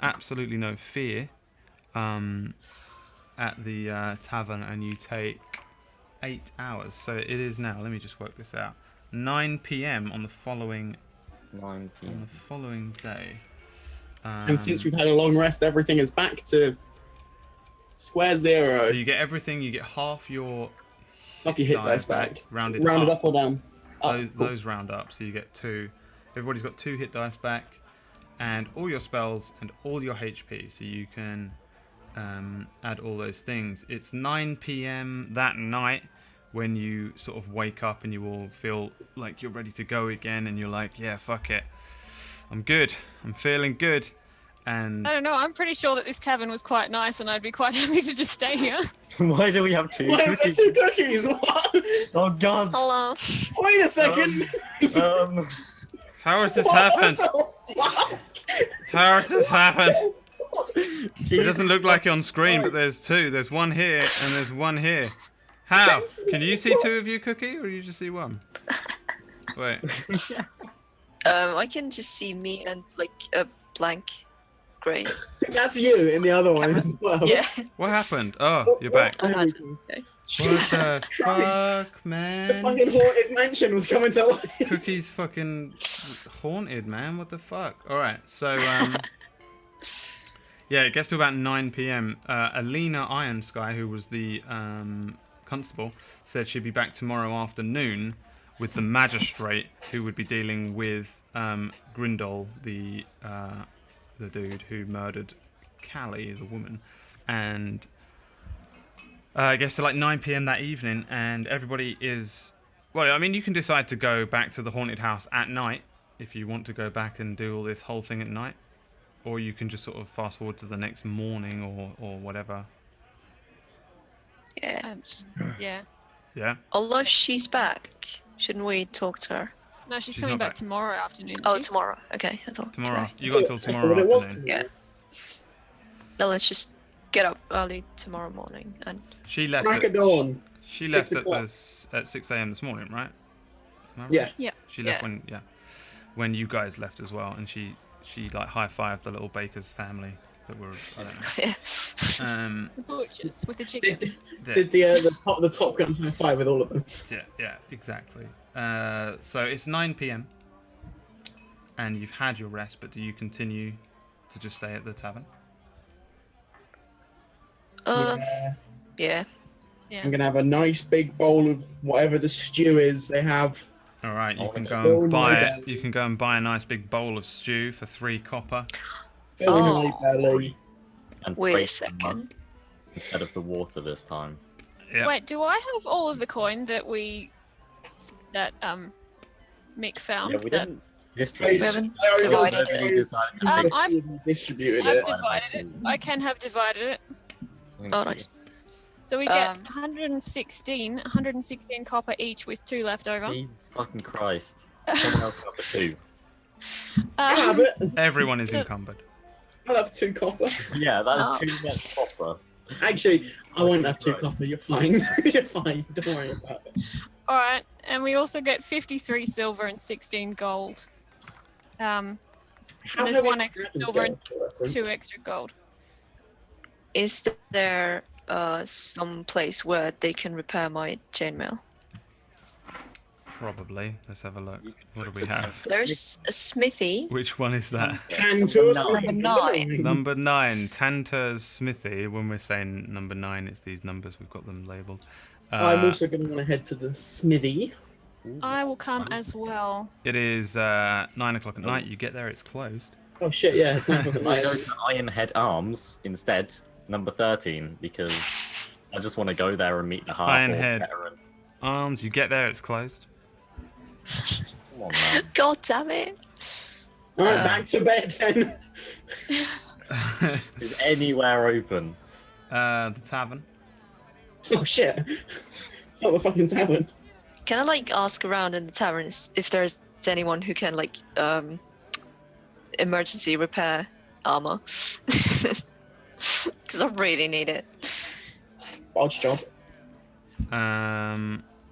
absolutely no fear at the tavern, and you take 8 hours. So it is now. Let me just work this out. 9 p.m. on the following 9 p.m. day. And since we've had a long rest, everything is back to square zero. So you get everything. You get half your Half your hit dice back. rounded Rounded up. up or down? Up. Those, Cool. those round up, so you get 2. Everybody's got 2 hit dice back, and all your spells and all your HP, so you can add all those things. It's 9 p.m. that night when you sort of wake up and you all feel like you're ready to go again, and you're like, yeah, fuck it, I'm good, I'm feeling good. And I don't know. I'm pretty sure that this tavern was quite nice, and I'd be quite happy to just stay here. Why do we have 2 Why is there cookies? 2 cookies? What? Oh god. Hello. Wait a second. how has this What happened? the fuck? How has this happened? What It doesn't look like it on screen, but there's two. There's one here and there's one here. How? Can you see two of you, Cookie, or you just see one? Wait. I can just see me and like a blank grey. That's you in the other one as well. Yeah. What happened? Oh, you're back. I had go. okay. What the fuck, The man? fucking haunted mansion was coming to life. Cookie's fucking haunted, man. What the fuck? Alright, so, yeah, it gets to about 9 p.m. Alina Ironsky, who was the constable, said she'd be back tomorrow afternoon with the magistrate who would be dealing with Grindol, the dude who murdered Callie, the woman. And I guess to like 9 p.m. that evening, and everybody is... Well, I mean, you can decide to go back to the haunted house at night if you want to go back and do all this whole thing at night. Or you can just sort of fast forward to the next morning or whatever. Yeah. Yeah. Yeah? Although she's back, shouldn't we talk to her? No, she's She's coming not back back. tomorrow afternoon. Oh, isn't she? tomorrow. Okay, I thought Tomorrow. today. You got until I tomorrow thought it was afternoon. tomorrow. No, let's just get up early tomorrow morning and She left Crack at, of dawn. she 6 left o'clock. at 6 a.m. this morning, right? Am I right? Yeah. Yeah. She left Yeah. when you guys left as well, and she like high-fived the little Baker's family that were, I don't know. yeah. The butchers with the Did, chickens. did the top gun high five with all of them? Yeah, exactly. So it's 9 p.m. and you've had your rest, but do you continue to just stay at the tavern? Yeah. Yeah. Yeah. I'm gonna have a nice big bowl of whatever the stew is they have. All right, you Oh, can no. go Oh, and my buy it. bad. You can go and buy a nice big bowl of stew for 3 copper. Filling Oh. my belly. And Wait a break the mud second. instead of the water this time. Yeah. Wait, do I have all of the coin that Mick found? Yeah, we that didn't distribute. We haven't I already divided know it. it is- I've- distributed I've it. divided it. I can have divided it. Oh, nice. So we get Um, 116 copper each with 2 left over. Jesus fucking Christ. Someone else got the 2. I'll have it. Everyone is So- encumbered. I'll have 2 copper. Yeah, that Oh. is 2 less copper. Actually, I won't have 2 Right. copper. You're fine. You're fine. Don't worry about it. All right, and we also get 53 silver and 16 gold. How There's heavy one are extra dragons silver going for reference? 2 extra gold. Is there some place where they can repair my chainmail? Probably. Let's have a look. You could What do go we to have? There's a smithy. Which one is that? Cantor Number nine. Number 9, Tanter's Smithy. When we're saying number 9, it's these numbers. We've got them labelled. I'm also going to want to head to the smithy. I will come as well. It is 9 o'clock at night. You get there, it's closed. Oh shit! Yeah, it's not fucking I go nice. to Ironhead Arms instead, number 13, because I just want to go there and meet the half Ironhead. veteran. Arms, you get there, it's closed. Come on, man. God damn it. All right, back to bed then. Is anywhere open? The tavern. Oh shit! It's not the fucking tavern. Can I like ask around in the taverns if there's anyone who can like emergency repair armor? Because I really need it. Bodge job.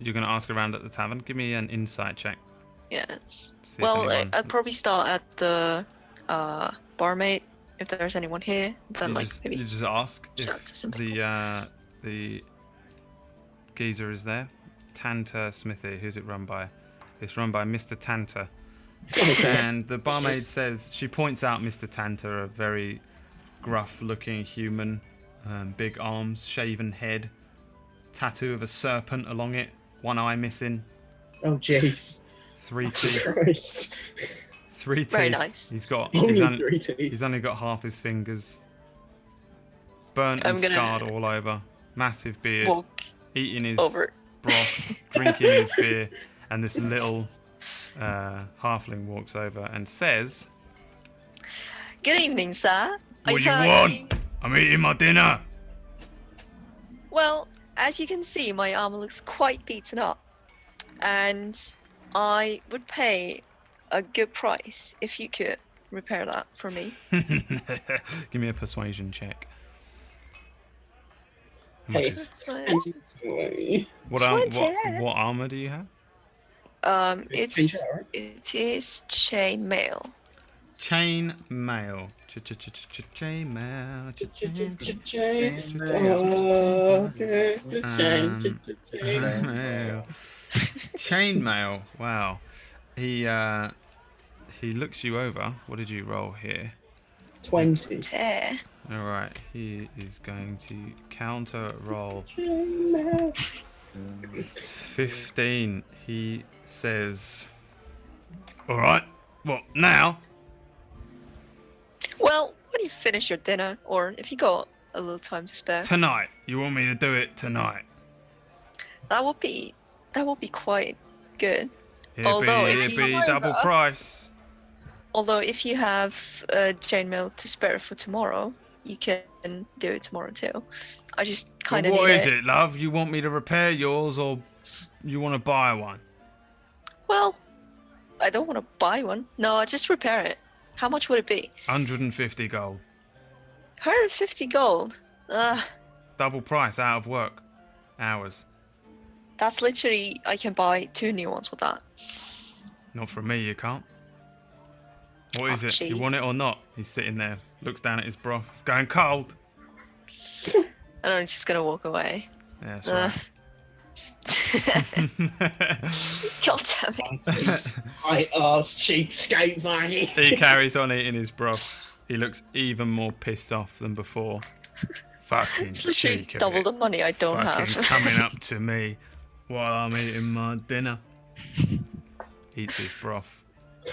You're going to ask around at the tavern. Give me an insight check. Yes. See if Well, anyone- I'd probably start at the barmaid if there's anyone here. Then you like just, maybe you just ask shout if to some people. the geezer is there. Tanter Smithy. Who's it run by? It's run by Mr. Tanter. And the barmaid says, she points out Mr. Tanter, a very gruff-looking human, big arms, shaven head, tattoo of a serpent along it, one eye missing, Oh jeez. 3 teeth. Christ. 3 teeth. Very nice. He's got. Only He's, 3 teeth. he's only got half his fingers. Burnt I'm and gonna scarred all over. Massive beard. Walk Eating his over. broth, drinking his beer, and this little halfling walks over and says, Good evening, sir. I "What you heard want? I'm eating my dinner." Well, as you can see, my armor looks quite beaten up, and I would pay a good price if you could repair that for me. Give me a persuasion check. How much Hey. is- Twenty. what armor do you have? Change It is chain mail. Chain mail. Chain mail. Mail. Chain mail. Wow. He looks you over. What did you roll here? 20. Tear. All right. He is going to counter roll 15. He says, "All right. What now?" Well, when you finish your dinner, or if you got a little time to spare, Tonight. You want me to do it tonight? that would be quite good. It'd be double price. Although if you have chainmail to spare for tomorrow, you can do it tomorrow too. I just kind of need What is it, love? You want me to repair yours, or you want to buy one? Well, I don't want to buy one. No, I just repair it. How much would it be? 150 gold. 150 gold. Double price, out of work. Hours. That's literally, I can buy 2 new ones with that. Not from me, you can't. What is it? Chief. You want it or not? He's sitting there, looks down at his broth. It's going cold. And I'm just gonna walk away. Yeah, that's right. God damn it. I ass cheapskate, Vanny. He carries on eating his broth. He looks even more pissed off than before. Fucking It's literally cheek of double it. the money I don't Fucking have. coming up to me while I'm eating my dinner. Eats his broth.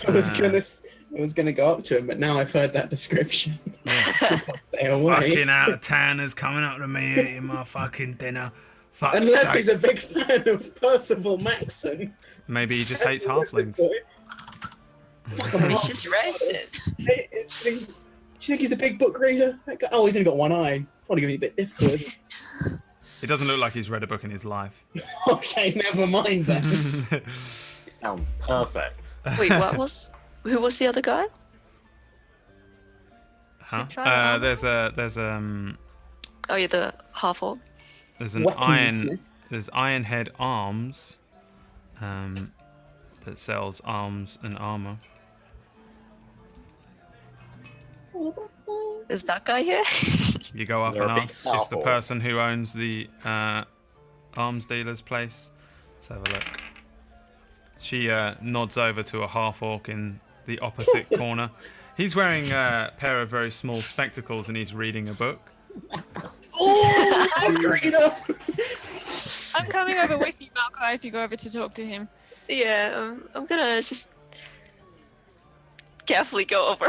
I was gonna go up to him, but now I've heard that description. Yeah. I'll stay away. Fucking out of towners coming up to me eating my fucking dinner. Fuck's Unless sake. he's a big fan of Percival Maxon. Maybe he just hates halflings. He's just racist. Do you think he's a big book reader? Oh, he's only got one eye. It's probably gonna be a bit difficult. It doesn't look like he's read a book in his life. Okay, never mind then. It sounds perfect. Wait, who was the other guy? Huh? Try it. There's Oh, you're the half orc. an Weaponsmith. there's Ironhead Arms, that sells arms and armor. Is that guy here? You go up there and a big ask if staff the orc? person who owns the arms dealer's place. Let's have a look. She nods over to a half orc in the opposite corner. He's wearing a pair of very small spectacles and he's reading a book. Oh, Margarita! I'm coming over with you, Malkai, if you go over to talk to him. Yeah, I'm gonna just carefully go over.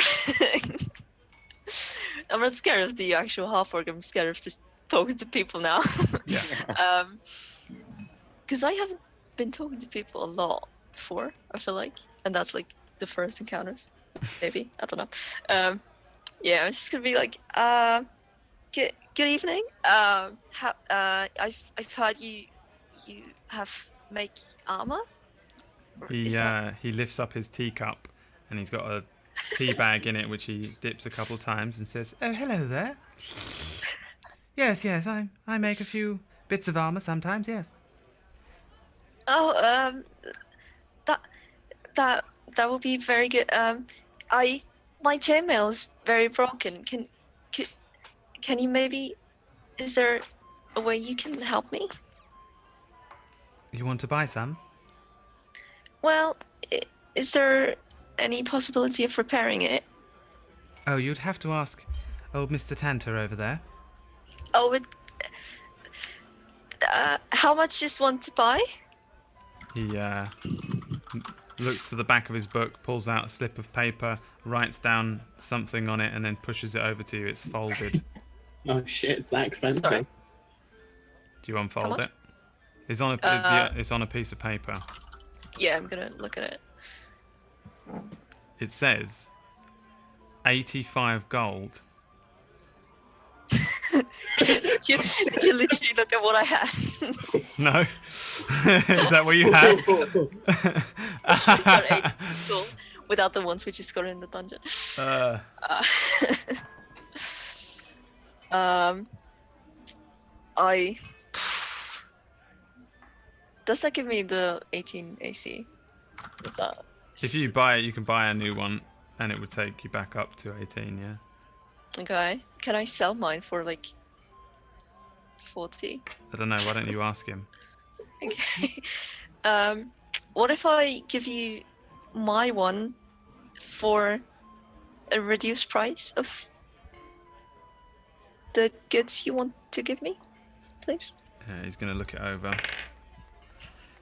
I'm not scared of the actual half orc. I'm scared of just talking to people now. Yeah. Because I haven't been talking to people a lot before, I feel like, and that's like the first encounters. Maybe, I don't know. Yeah, I'm just gonna be like, good evening. I've heard you have make armor. Or is that- He lifts up his teacup and he's got a tea bag in it which he dips a couple times and says, "Oh, hello there. Yes, I make a few bits of armor sometimes, yes." Oh, that would be very good. My chainmail is very broken. Can you maybe? Is there a way you can help me? You want to buy some? Well, is there any possibility of repairing it? Oh, you'd have to ask old Mr. Tanter over there. Oh, how much is one to buy? He looks to the back of his book, pulls out a slip of paper, writes down something on it, and then pushes it over to you. It's folded. Oh shit, it's that expensive. Sorry. Do you unfold much? it? It's on it's on a piece of paper. Yeah, I'm gonna look at it. It says 85 gold. you literally look at what I have. No? Is that what you have? Got 80 gold. without the ones we just got in the dungeon. I. Does that give me the 18 AC? Is that? If you buy it, you can buy a new one, and it would take you back up to 18. Yeah. Okay. Can I sell mine for like 40? I don't know. Why don't you ask him? Okay. What if I give you my one for a reduced price of the goods you want to give me, please? He's gonna look it over.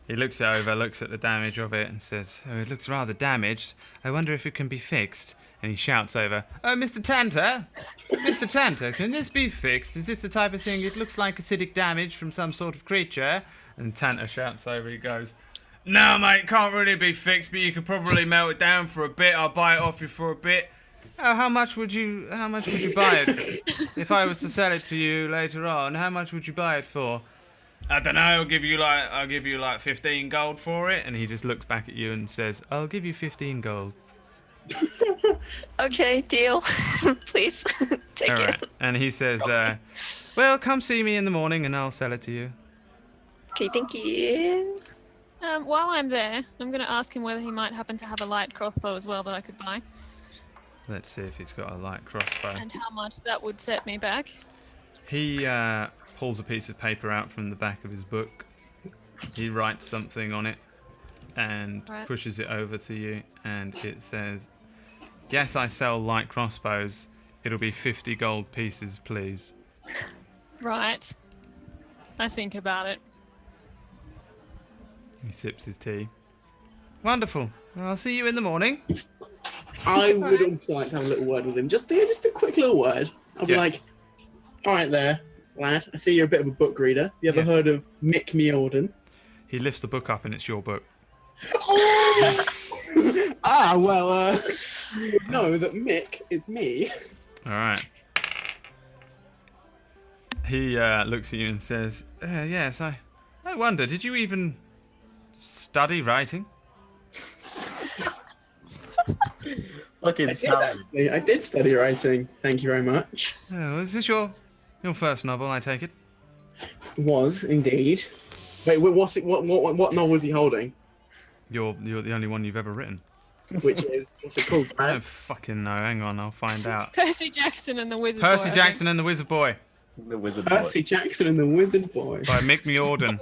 He looks it over, looks at the damage of it, and says, "Oh, it looks rather damaged. I wonder if it can be fixed." And he shouts over, "Oh, Mr. Tanter! Mr. Tanter, can this be fixed? Is this the type of thing? It looks like acidic damage from some sort of creature." And Tanter shouts over, he goes, "No, mate, can't really be fixed, but you could probably melt it down for a bit. I'll buy it off you for a bit." "Oh, how much would you buy it? If I was to sell it to you later on, how much would you buy it for?" "I don't know, I'll give you like 15 gold for it." And he just looks back at you and says, "I'll give you 15 gold. Okay, deal. Please take All it. right. And he says, "Well, come see me in the morning and I'll sell it to you." Okay, thank you. While I'm there, I'm going to ask him whether he might happen to have a light crossbow as well that I could buy, Let's see if he's got a light crossbow. and how much that would set me back. He pulls a piece of paper out from the back of his book. He writes something on it and Right. pushes it over to you, and it says, "Yes, I sell light crossbows. It'll be 50 gold pieces, please." Right. I think about it. He sips his tea. "Wonderful. I'll see you in the morning." I would also like to have a little word with him. Just a quick little word. I'll be Yeah. like, "All right there, lad. I see you're a bit of a book reader. Have you ever Yeah. heard of Mick Mjolden?" He lifts the book up and it's your book. Oh! Well, you would know that Mick is me. All right. He looks at you and says, "Yes, I wonder, did you even study writing?" Fucking salad. I did study writing. Thank you very much. "Oh, is this your first novel, I take it?" Was indeed. Wait, what's it? What novel was he holding? You're the only one you've ever written. Which is what's it called? I don't fucking know. Hang on, I'll find out. Percy Jackson and the Wizard Boy. Percy I Jackson and the Wizard Boy The wizard boy. Percy Jackson and the Wizard Boy. by Mick Mjolden.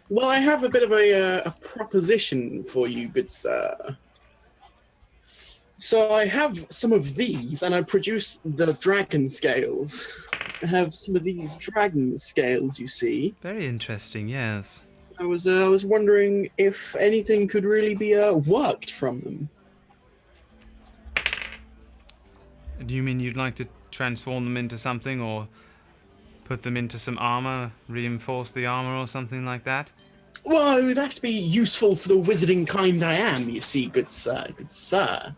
Well, I have a bit of a proposition for you, good sir. So I have some of these, and I produce the dragon scales. I have some of these dragon scales, you see. Very interesting, yes. I was wondering if anything could really be worked from them. Do you mean you'd like to transform them into something, or put them into some armor, reinforce the armor or something like that? Well, it would have to be useful for the wizarding kind I am, you see, good sir, good sir.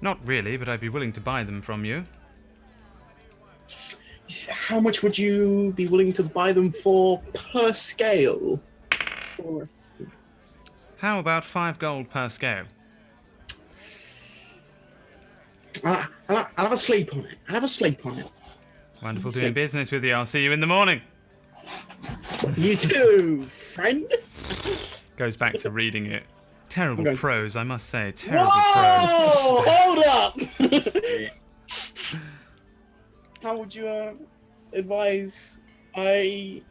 Not really, but I'd be willing to buy them from you. How much would you be willing to buy them for per scale? How about 5 gold per scale? I'll have a sleep on it. I'll have a sleep on it. Wonderful So- doing business with you. I'll see you in the morning. You too, friend. Goes back to reading it. Terrible Okay. prose, I must say. Terrible prose. Whoa! Hold up! Yeah. How would you advise I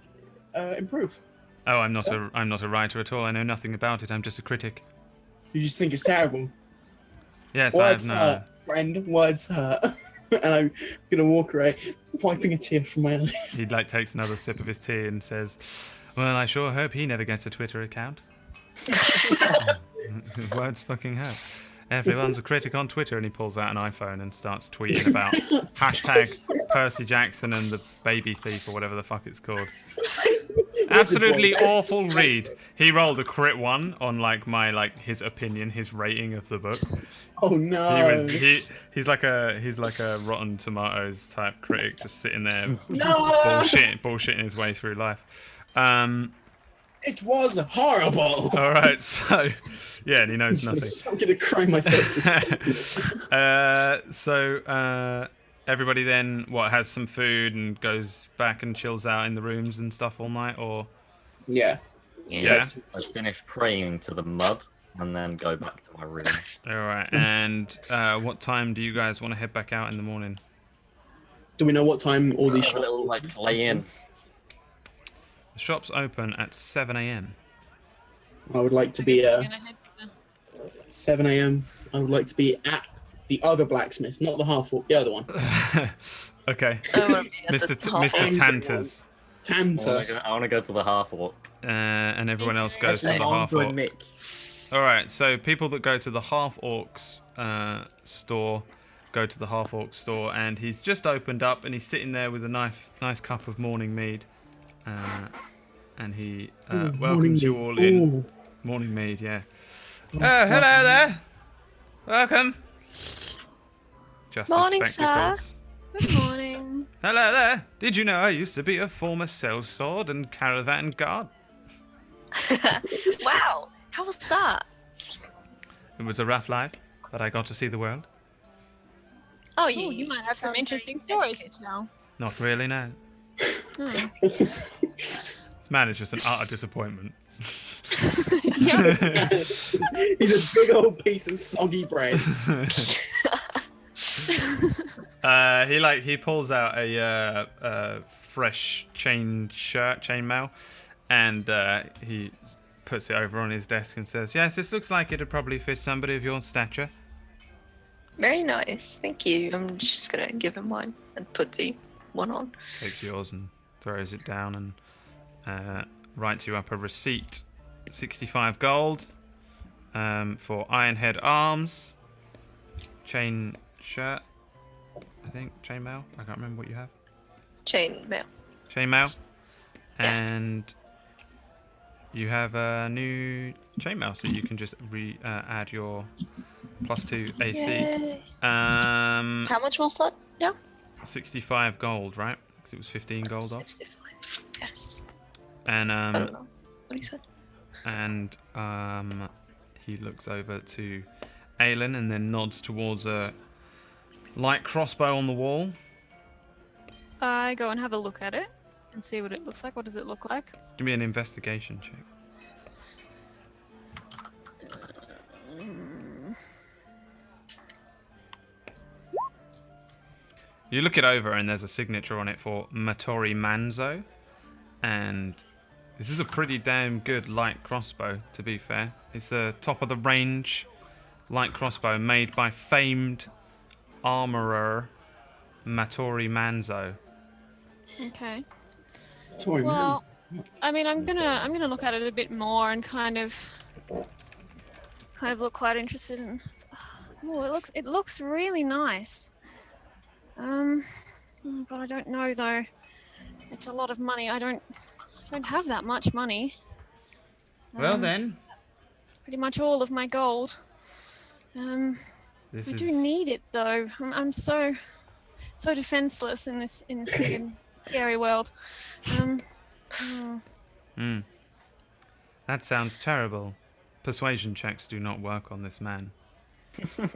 improve? Oh, I'm not a writer at all. I know nothing about it. I'm just a critic. You just think it's terrible. Yes, Words I have hurt, friend. Words hurt. And I'm gonna walk away, wiping a tear from my eye. He takes another sip of his tea and says, "Well, I sure hope he never gets a Twitter account." Words fucking hurt. Everyone's a critic on Twitter, and he pulls out an iPhone and starts tweeting about hashtag Percy Jackson and the baby thief or whatever the fuck it's called. Absolutely awful read. He rolled a crit 1 on his opinion, his rating of the book. Oh no! He's like a Rotten Tomatoes type critic, just sitting there No! bullshitting his way through life. It was horrible. All right, so yeah, and he knows nothing. I'm gonna cry myself to So everybody then has some food and goes back and chills out in the rooms and stuff all night, or Yeah. yeah. I finish praying to the mud and then go back to my room. All right, and what time do you guys want to head back out in the morning? Do we know what time all these A shops? little lay in. The shop's open at 7 a.m. I would like to be 7 a.m. I would like to be at the other blacksmith, not the half orc, the other one. Okay, I wanna be at Mr. the top. Mr. Tanters, Tanta. I want to go to the half orc. and everyone else goes to the half Join orc. Mick. All right, so people that go to the half orcs store go to the half orc store, and he's just opened up, and he's sitting there with a nice cup of morning mead, and he welcomes you all in. Morning mead, yeah. Hello there. Welcome. Just Morning, spectacles. Good morning. Hello there. Did you know I used to be a former sellsword and caravan guard? Wow, how was that? It was a rough life, but I got to see the world. Oh, You might have some interesting stories to tell. Not really, no. Hmm. This man is just an utter disappointment. He's a big old piece of soggy bread. He pulls out a fresh chainmail, and he puts it over on his desk and says, "Yes, this looks like it'd probably fit somebody of your stature." Very nice, thank you. I'm just gonna give him one and put the one on. Takes yours and throws it down and writes you up a receipt, 65 gold for Ironhead arms, chain shirt, I think, chainmail. I can't remember what you have. Chainmail. Chainmail, Yeah. and you have a new chainmail, so you can just add your +2 AC. Yay. How much was that? Yeah. 65 gold, right? Because it was 15 gold off. 65. Yes. And I don't know what he said. and he looks over to Aelin and then nods towards a light crossbow on the wall. I go and have a look at it and see what it looks like. What does it look like? Give me an investigation check. You look it over and there's a signature on it for Matori Manzo, and this is a pretty damn good light crossbow, to be fair. It's a top of the range light crossbow made by famed armorer Matori Manzo. Okay. Tory Well, I mean, I'm gonna look at it a bit more and kind of look quite interested in. Oh, it looks really nice. But I don't know though. It's a lot of money. I don't have that much money. Well then, Pretty much all of my gold. this I is do need it though. I'm so defenseless in this big scary world. That sounds terrible. Persuasion checks do not work on this man.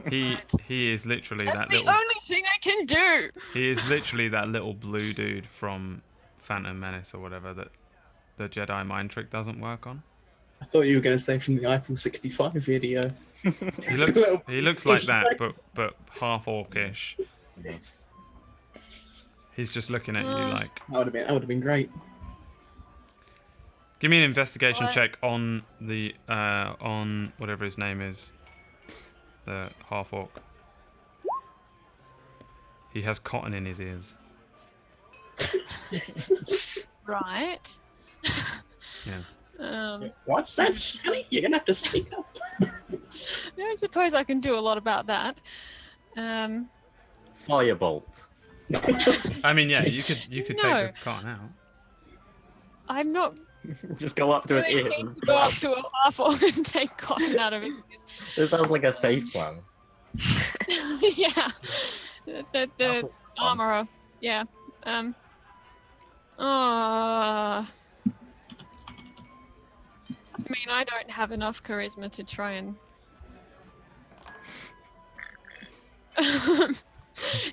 He is literally That's that the little. only thing I can do. He is literally that little blue dude from Phantom Menace or whatever that the Jedi mind trick doesn't work on. I thought you were going to say from the Eiffel 65 video. He looks like that, but half orcish. He's just looking at you like. That would have been great. Give me an investigation What? check on the on whatever his name is, the half orc. He has cotton in his ears. Right. Yeah. What's that, Sally? You're going to have to speak up. I suppose I can do a lot about that. Firebolt. I mean, yeah, you could No. take the cotton out. I'm not Just go up to his really ears. keen to go up to a half orc and take cotton out of his ears. This sounds like a safe plan. Yeah. The armorer. Yeah. I mean, I don't have enough charisma to try and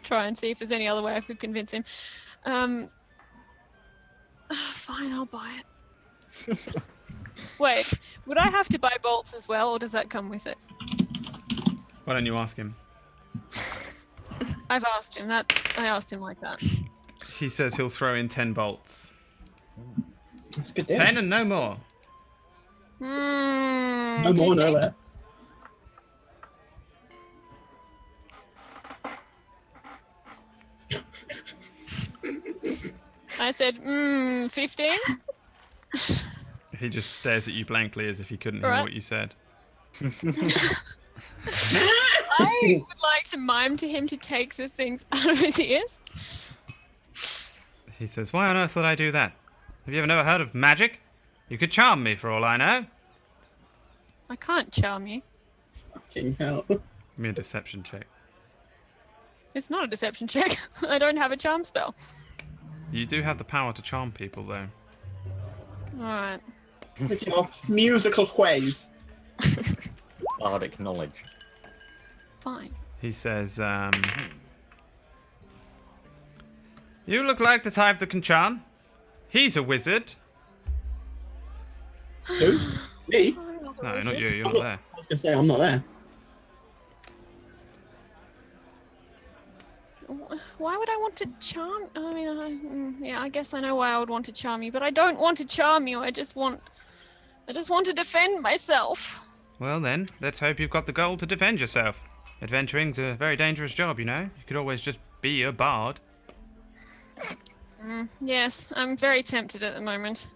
try and see if there's any other way I could convince him. Fine, I'll buy it. Wait, would I have to buy bolts as well, or does that come with it? Why don't you ask him? I've asked him that. I asked him like that. He says he'll throw in 10 bolts. That's good. 10 and no more. No more, no 50? less. I said, 15? He just stares at you blankly as if he couldn't hear Right. what you said. I would like to mime to him to take the things out of his ears. He says, why on earth would I do that? Have you ever never heard of magic? You could charm me for all I know. I can't charm you. Fucking hell. Give me a deception check. It's not a deception check. I don't have a charm spell. You do have the power to charm people, though. Alright. With your musical ways. Bardic knowledge. Fine. He says, you look like the type that can charm. He's a wizard. Who? Me? No, not you. You're not there. I was gonna say I'm not there. Why would I want to charm? I mean, yeah, I guess I know why I would want to charm you, but I don't want to charm you. I just want to defend myself. Well then, let's hope you've got the goal to defend yourself. Adventuring's a very dangerous job, you know. You could always just be a bard. Yes, I'm very tempted at the moment.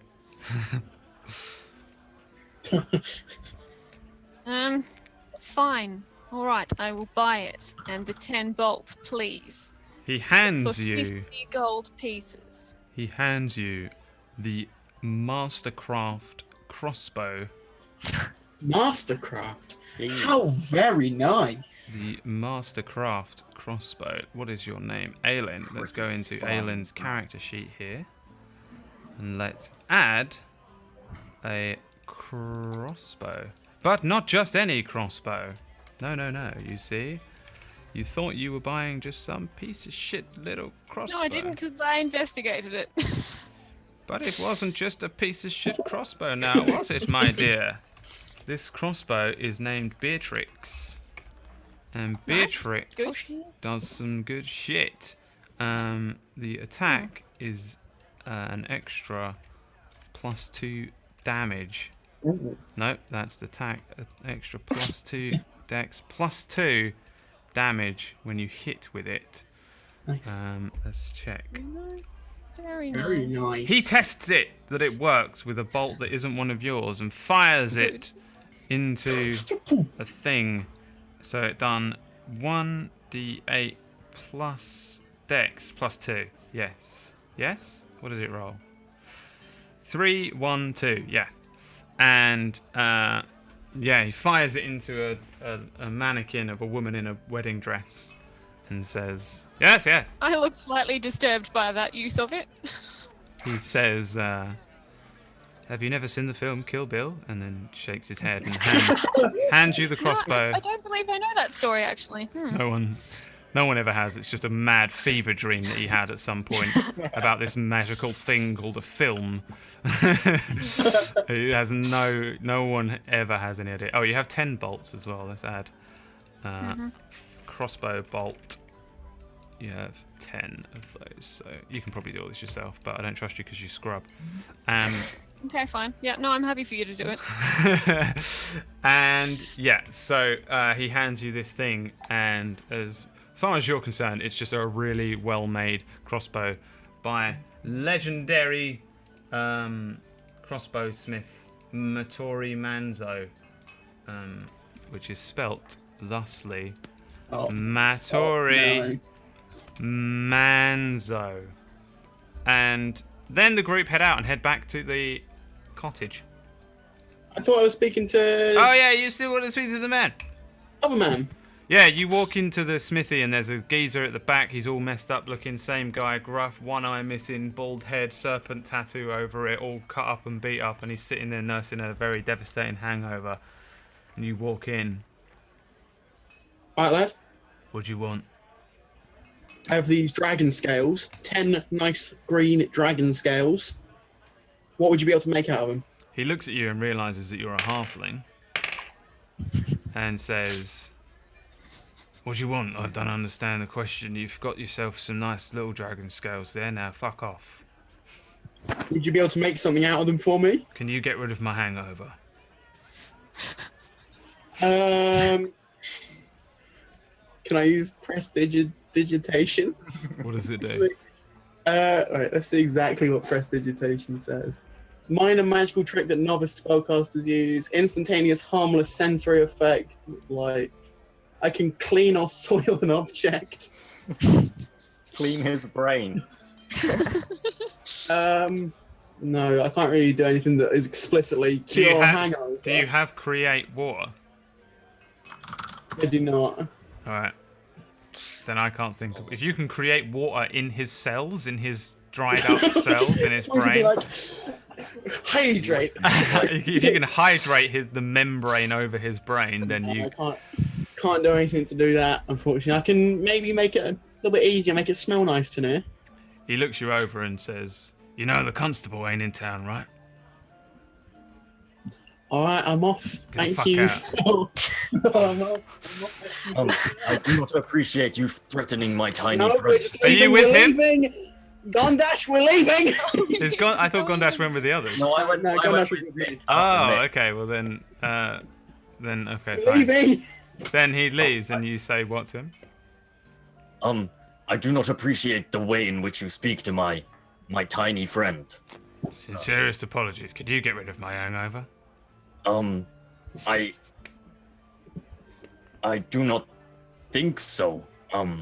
Fine. All right, I will buy it. And the 10 bolts, please. He For hands 50 you. gold pieces. He hands you the Mastercraft crossbow. Mastercraft. Jeez. How very nice. The Mastercraft crossbow. What is your name? Aelin. Let's go into Aelin's character sheet here. And let's add a crossbow. But not just any crossbow. No, no, no. You see? You thought you were buying just some piece of shit little crossbow. No, I didn't, because I investigated it. But it wasn't just a piece of shit crossbow now, was it, my dear? This crossbow is named Beatrix. And Beatrix Good. does some good shit. The attack is an extra +2 damage. Ooh. Nope, that's the attack. Extra +2 dex, +2 damage when you hit with it. Nice. Let's check. Nice. Very nice. Very nice. He tests it that it works with a bolt that isn't one of yours and fires it into a thing. So it done 1d8 plus dex +2. Yes. Yes? What did it roll? 3, 1, 2. Yeah. And yeah, he fires it into a mannequin of a woman in a wedding dress and says, yes, yes. I look slightly disturbed by that use of it. He says, have you never seen the film Kill Bill? And then shakes his head and hands you the crossbow. No, I don't believe I know that story, actually. No one ever has. It's just a mad fever dream that he had at some point about this magical thing called a film. He has no one ever has any idea. Oh, you have 10 bolts as well. Let's add crossbow bolt. You have 10 of those, so you can probably do all this yourself, but I don't trust you because you scrub. Okay, fine. Yeah, no, I'm happy for you to do it. And yeah, so he hands you this thing, and as far as you're concerned, it's just a really well-made crossbow by legendary crossbow smith Matori Manzo, which is spelt thusly. Matori Manzo. And then the group head out and head back to the cottage. I thought I was speaking to Oh yeah, you still want to speak to the man? other man. Yeah, you walk into the smithy and there's a geezer at the back. He's all messed up looking, same guy, gruff, one eye missing, bald head, serpent tattoo over it, all cut up and beat up, and he's sitting there nursing a very devastating hangover. And you walk in. Alright, lad. What do you want? I have these dragon scales. 10 nice green dragon scales. What would you be able to make out of them? He looks at you and realizes that you're a halfling and says, what do you want? I don't understand the question. You've got yourself some nice little dragon scales there. Now fuck off. Would you be able to make something out of them for me? Can you get rid of my hangover? Can I use prestidigitation? What does it do? Alright, let's see exactly what prestidigitation says. Minor magical trick that novice spellcasters use. Instantaneous harmless sensory effect. Like, I can clean or soil an object. Clean his brain. No, I can't really do anything that is explicitly cure hangover. Do you have create water? I do not. Alright. Then I can't think of... If you can create water in his cells, in his dried up cells, in his brain... Like, hydrate! If you can hydrate the membrane over his brain, then you... I can't do anything to do that, unfortunately. I can maybe make it a little bit easier, make it smell nice to me. He looks you over and says, you know the constable ain't in town, right? Alright, I'm off. Thank you. I'm off. I do not appreciate you threatening my tiny No, friend. we're just Are leaving. you with We're him? leaving. Gondash, we're leaving. I thought Gondash went with the others. No, I went. No, I Gondash went was with with me. Oh, okay. Well then okay, fine. Leaving. Then he leaves, and you say what to him? I do not appreciate the way in which you speak to my tiny friend. Sincerest apologies. Could you get rid of my hangover? I do not think so. Well,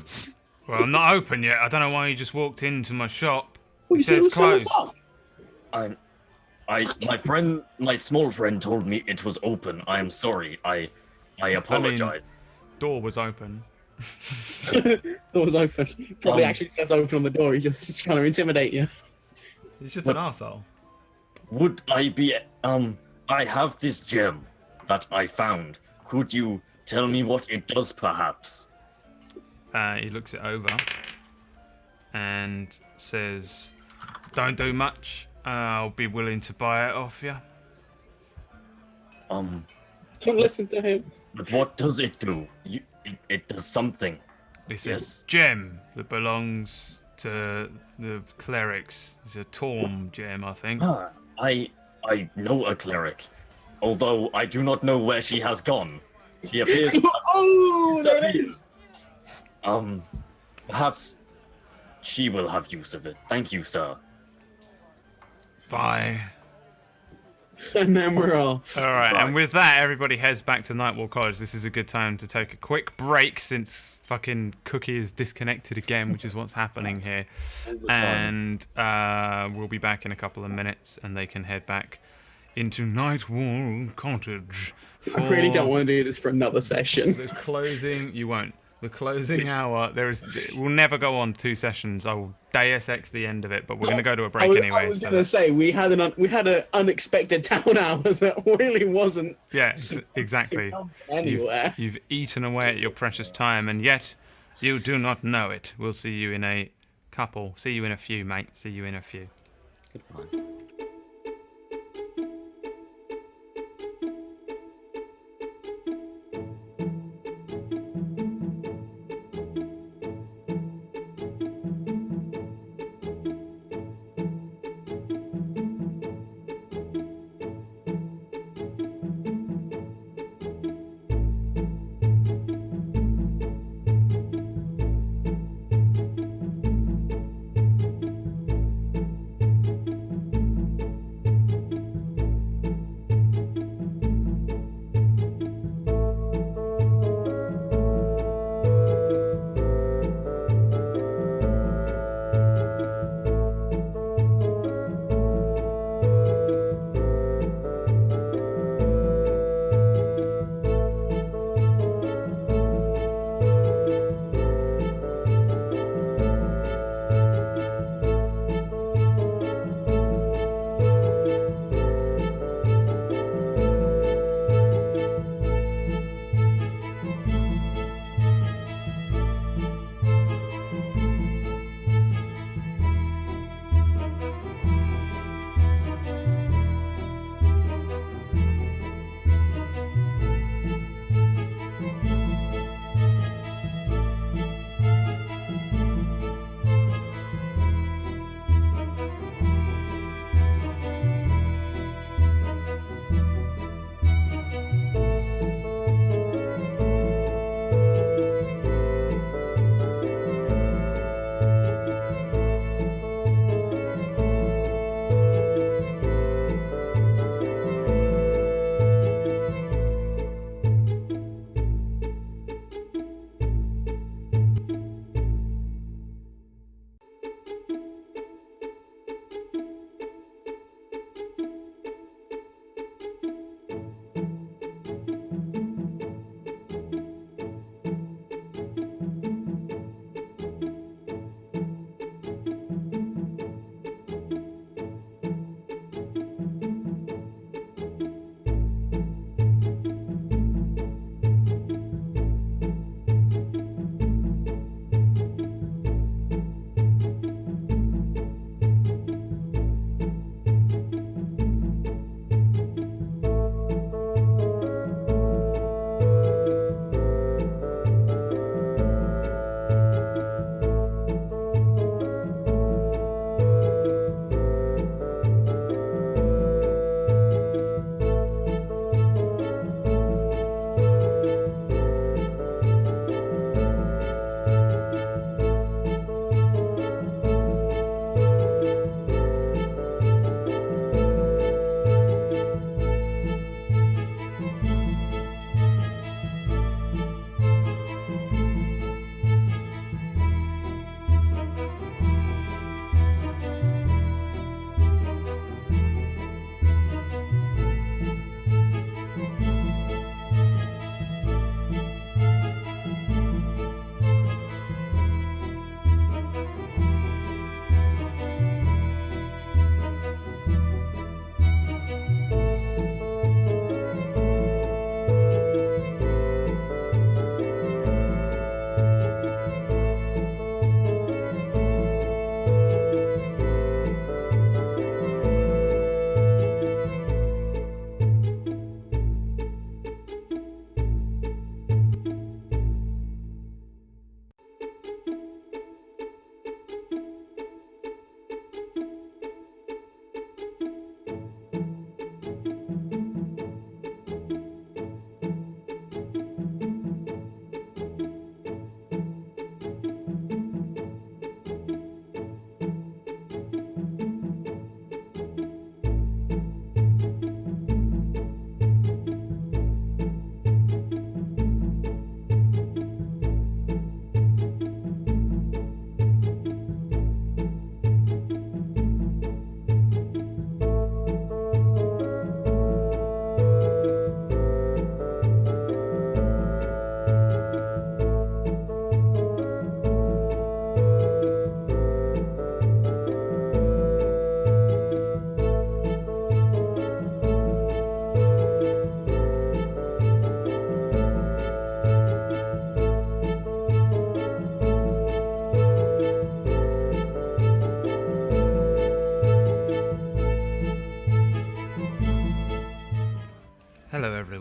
I'm not open yet. I don't know why you just walked into my shop. Well, It says closed. My small friend told me it was open. I am sorry. I apologize. Door was open. Door was open. Probably actually says open on the door. He's just trying to intimidate you. He's just an arsehole. Would I be I have this gem that I found. Could you tell me what it does, perhaps? He looks it over and says, don't do much. I'll be willing to buy it off you. Don't listen to him. But what does it do? It does something. It's a Yes. gem that belongs to the clerics. It's a Torm gem, I think. I know a cleric, although I do not know where she has gone. She appears. Oh, there it is. Perhaps she will have use of it. Thank you, sir. Bye. And then we're off. All right, Right. and with that, everybody heads back to Nightwall College. This is a good time to take a quick break since fucking Cookie is disconnected again, which is what's happening here. And we'll be back in a couple of minutes, and they can head back into Nightwall Cottage. I really don't want to do this for another session. The closing, you won't. The closing hour, we'll never go on 2 sessions. I will Deus Ex the end of it, but we're going to go to a break anyway. I was going to say, we had an unexpected town hour that really wasn't. Yeah, exactly. Anywhere. You've eaten away at your precious time, and yet you do not know it. We'll see you in a couple. See you in a few, mate. See you in a few. Goodbye.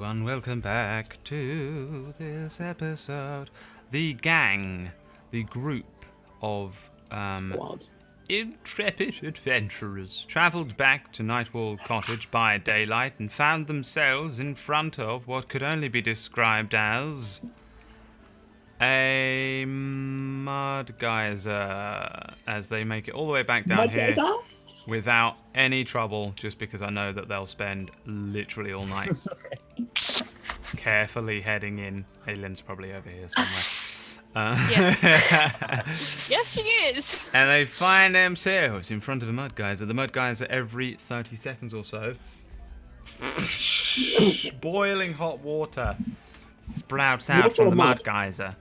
everyone, welcome back to this episode. The gang, the group of intrepid adventurers travelled back to Nightwall Cottage by daylight and found themselves in front of what could only be described as a mud geyser, as they make it all the way back down here without any trouble, just because I know that they'll spend literally all night carefully heading in. Aylin's probably over here somewhere. Yes, she is. And they find themselves in front of a mud geyser. The mud geyser every 30 seconds or so. Boiling hot water sprouts out from the mud geyser.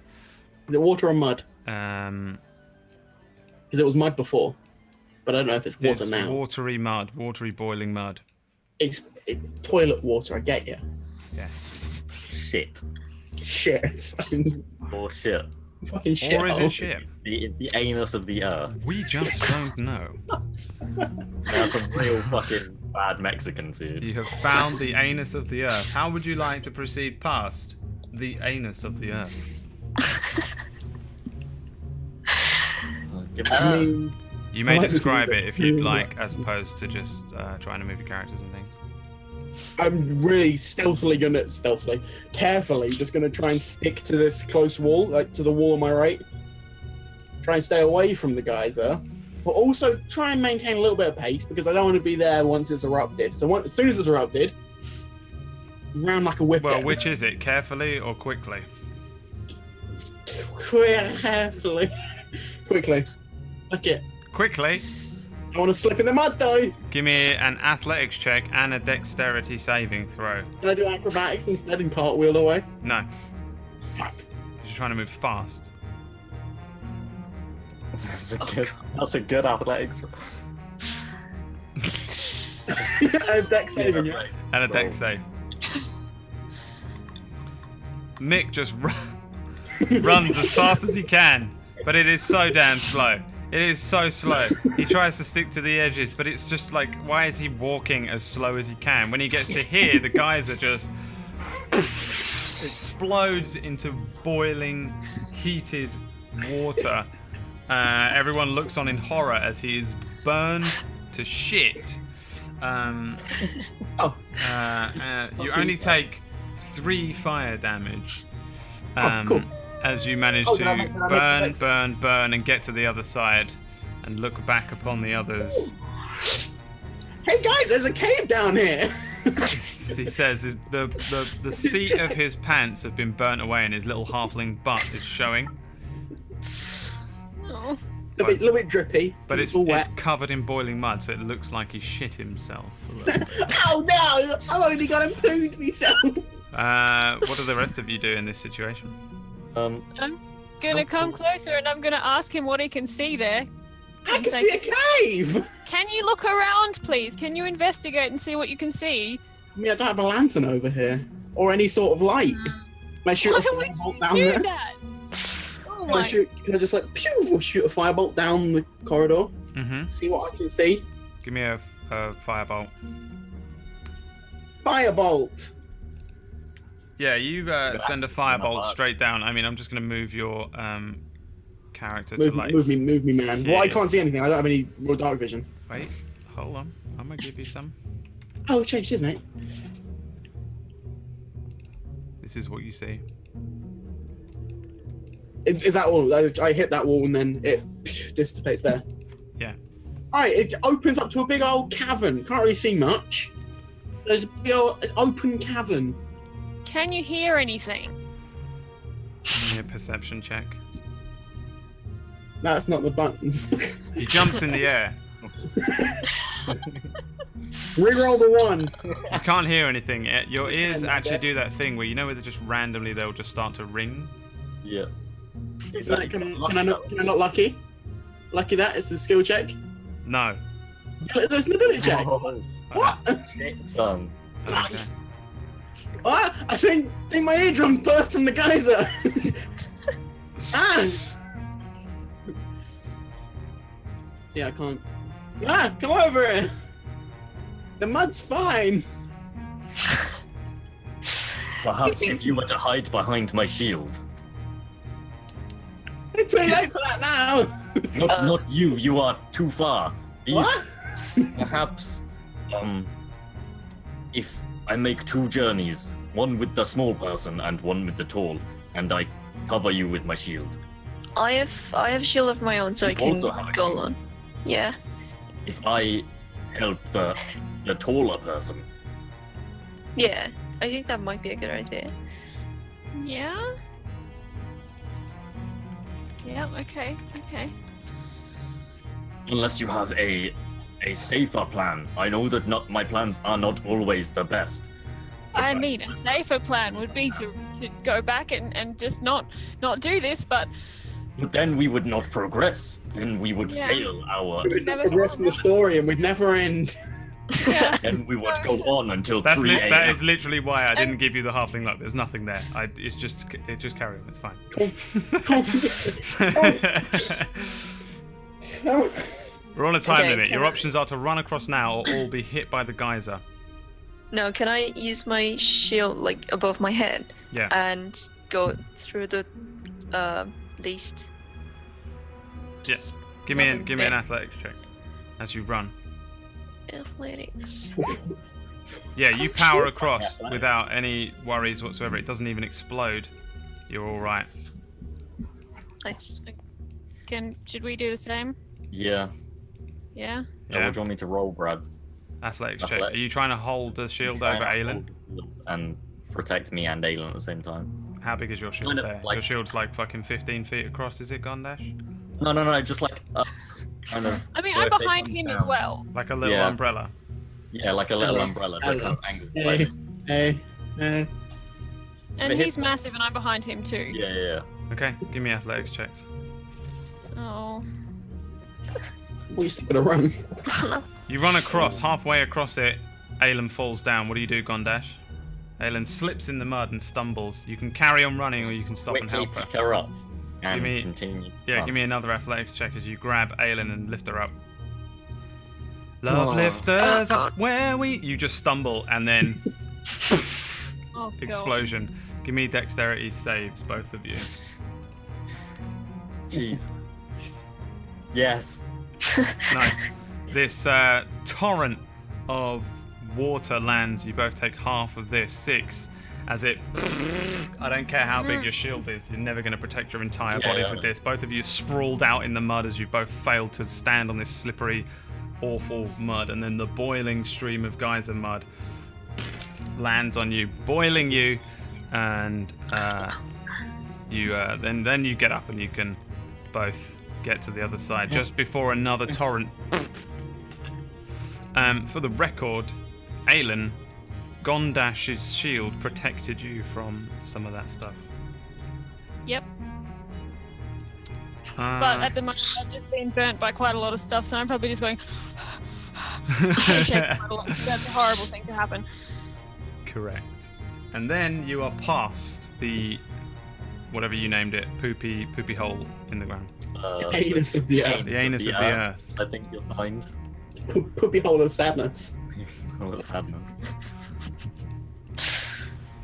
Is it water or mud? Because it was mud before, but I don't know if it's water now. Watery mud, watery boiling mud. It's toilet water. I get you. Yeah. Shit. Or shit. Fucking shit. Or is it shit? The anus of the earth. We just don't know. That's a real fucking bad Mexican food. You have found the anus of the earth. How would you like to proceed past the anus of the earth? You may describe it if you'd like, as opposed to just trying to move your characters and things. I'm really carefully just gonna try and stick to this close wall, like to the wall on my right. Try and stay away from the geyser, but also try and maintain a little bit of pace because I don't want to be there once it's erupted. So as soon as it's erupted, round like a whip. Well, which is it? Carefully or quickly? Carefully. Quickly. Okay. Quickly? I want to slip in the mud though. Give me an athletics check and a dexterity saving throw. Can I do acrobatics instead and cartwheel away? No. Fuck. You're trying to move fast. That's a good athletics. A dex saving, yeah. And a dex save. Mick just runs as fast as he can, but it is so damn slow. It is so slow. He tries to stick to the edges, but it's just like, why is he walking as slow as he can? When he gets to here, the geyser just explodes into boiling, heated water. Everyone looks on in horror as he is burned to shit. You only take 3 fire damage. Cool. As you manage to burn, and get to the other side and look back upon the others. Hey guys, there's a cave down here! He says the seat of his pants have been burnt away and his little halfling butt is showing. Oh. A little bit drippy. But it's covered in boiling mud, so it looks like he shit himself. Oh no! I've only got to pooned myself! What do the rest of you do in this situation? I'm gonna come closer and I'm gonna ask him what he can see there. I can see a cave! Can you look around, please? Can you investigate and see what you can see? I mean, I don't have a lantern over here. Or any sort of light. Can I shoot a firebolt down there? That? Oh Can I just like, pew, shoot a firebolt down the corridor? Mm-hmm. See what I can see? Give me a firebolt. Firebolt! Yeah, you send a firebolt straight down. I mean, I'm just going to move your character to like... Move me, man. Yeah. Well, I can't see anything. I don't have any real dark vision. Wait, hold on. I'm going to give you some. Oh, cheers, mate. This is what you see. Is that all? I hit that wall and then it dissipates there. Yeah. Alright, it opens up to a big old cavern. Can't really see much. There's a big old open cavern. Can you hear anything? Give me a perception check. That's not the button. He jumps in the air. Reroll the 1. You can't hear anything. Your ears actually do that thing where where they just randomly they'll just start to ring. Yeah. Can I not lucky? Lucky that? It's a skill check? No. There's an ability check. Oh, What? shit, son. Okay. Ah, I think my eardrum burst from the geyser. See, I can't. Come over here. The mud's fine. Perhaps if you were to hide behind my shield. It's too late for that now. Not you. You are too far. What? Perhaps, if I make 2 journeys, one with the small person and one with the tall, and I cover you with my shield. I have shield of my own, so You I can also have a go shield. on. Yeah. If I help the taller person, Yeah. I think that might be a good idea. Yeah. Yeah. Okay. Okay. unless you have a safer plan. I know that my plans are not always the best. I mean, a safer plan would be to go back and just not do this, but But then we would not progress. Then we would Yeah. fail our. We would Never the rest of the story and we'd never end. yeah. Then we would go on until That's 3 a.m. that is literally why I didn't give you the halfling look. There's nothing there. It's just carry on. It's fine. Oh, We're on a time Okay, limit. Your can I- options are to run across now or all be hit by the geyser. No, can I use my shield like above my head Yeah. and go through the least? Yeah. Give me nothing an there. athletics check as you run. Athletics. Yeah, you power across without any worries whatsoever. It doesn't even explode. You're all right. Nice. Should we do the same? Yeah. Yeah. What Yeah. do you want me to roll, Brad? Athletics check. Athletic- Are you trying to hold the shield over Aelin? And protect me and Aelin at the same time. How big is your shield Kind of there? like- Your shield's like fucking 15 feet across, is it, Gondash? No, just like kind of. I mean, where I'm they behind come him as down. well. Like a little Yeah. umbrella. Yeah, like a little umbrella, but kind of angled slightly. hey. And for he's him. massive, and I'm behind him too. Yeah. Okay, give me athletics checks. Oh. We still gonna run. You run across, halfway across it, Aelin falls down. What do you do, Gondash? Aelin slips in the mud and stumbles. You can carry on running or you can stop and Quickly help her. pick her up and me- continue. Yeah, on. give me another athletics check as you grab Aelin and lift her up. Love Oh. lifters up where we... You just stumble and then Oh, God. explosion. Give me dexterity saves, both of you. Jeez. Yes. Nice. This torrent of water lands. You both take half of this, 6, as it... I don't care how big your shield is. You're never going to protect your entire Yeah, bodies yeah. with this. Both of you sprawled out in the mud as you both failed to stand on this slippery, awful mud. And then the boiling stream of geyser mud lands on you, boiling you. And you then you get up and you can both get to the other side just before another torrent. For the record, Aelin, Gondash's shield protected you from some of that stuff. Yep. But Uh, at the moment, I've just been burnt by quite a lot of stuff, so I'm probably just going. Shaking quite a lot. That's a horrible thing to happen. correct. And then you are past the whatever you named it, poopy hole in the ground. Anus of the earth. The anus of the earth. I think you'll find. Poopy hole of sadness. Oh, that's sadness.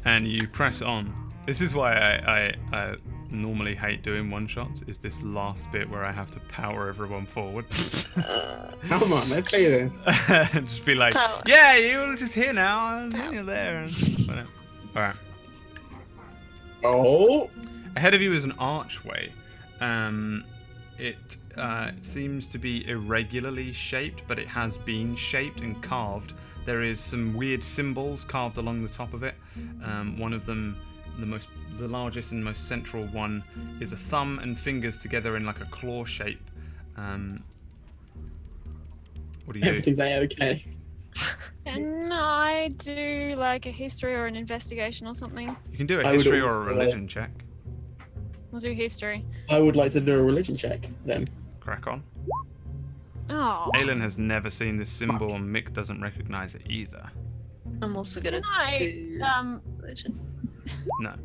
And you press on. This is why I normally hate doing one-shots, is this last bit where I have to power everyone forward. Come on, let's do this. Just be like, Power. yeah, you're just here now, and you're there. And whatever. Alright. Oh, Ahead of you is an archway. It seems to be irregularly shaped, but it has been shaped and carved. There is some weird symbols carved along the top of it. One of them, the largest and most central one, is a thumb and fingers together in like a claw shape. What do you do? everything's A-okay. Can I do like a history or an investigation or something? You can do a I would history or a also- religion check. We'll do history. I would like to do a religion check then. Crack on. Oh. Aelin has never seen this symbol, and Mick doesn't recognize it either. I'm also gonna Can I, do religion. No.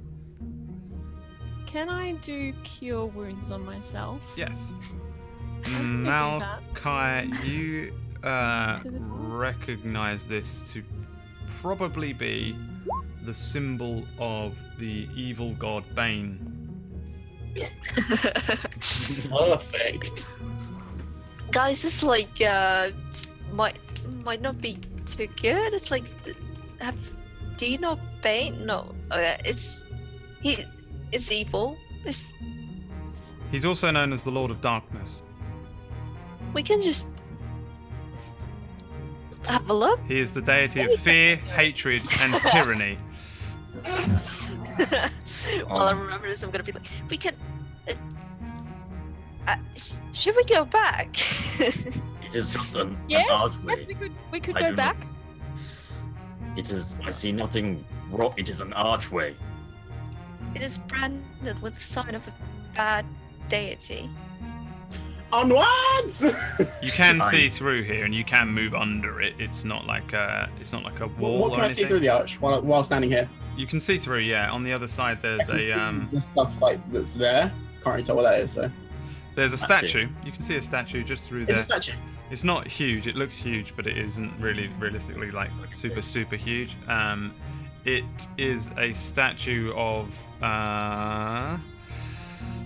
can I do cure wounds on myself? Yes. can do that. Malachi, you recognize this to probably be the symbol of the evil god Bane. Perfect. Guys, this like might not be too good. It's like, do you know Bane? No, it's evil. He's also known as the Lord of Darkness. We can just have a look. He is the deity of fear, hatred, and tyranny. While I remember this, I'm gonna be like, we can. Should we go back? It is just an Yes, archway. yes, we could I go do back. It is. I see nothing wrong. It is an archway. It is branded with the sign of a bad deity. Onwards! You can see through here, and you can move under it. It's not like a wall What or can I anything. see through the arch while standing here? You can see through, yeah. On the other side, there's a The stuff like that's there. Can't really tell what that is. So there's a statue. You can see a statue just through it's there. a statue. It's not huge. It looks huge, but it isn't really realistically like super huge. It is a statue of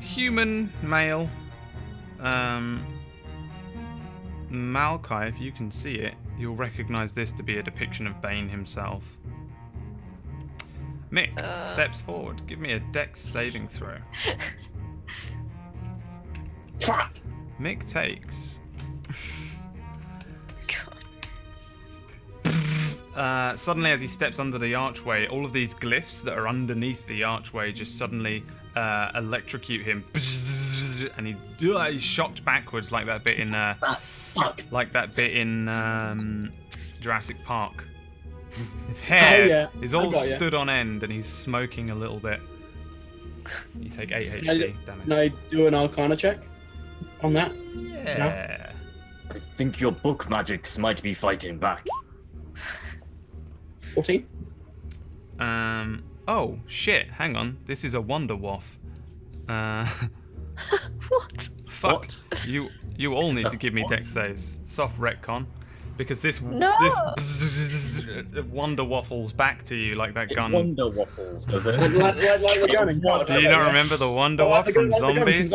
human male. Malachi, if you can see it, you'll recognize this to be a depiction of Bane himself. Mick steps forward. Give me a dex saving throw. Fuck. Mick takes. Suddenly, as he steps under the archway, all of these glyphs that are underneath the archway just suddenly electrocute him, and he's shocked backwards like that bit in Jurassic Park. His hair is all stood on end, and he's smoking a little bit. You take 8 HP damage. Can I do an Arcana check on that? Yeah. I think your book magics might be fighting back. 14. Oh shit! Hang on. This is a Wonder Waff. What? Fuck. What? You all need to give me dex saves. Soft retcon. Because this Wonder Waffles back to you like that It gun. Wonder waffles, does it? Like the gun in God. Do you not remember the Wonder Waff from Zombies?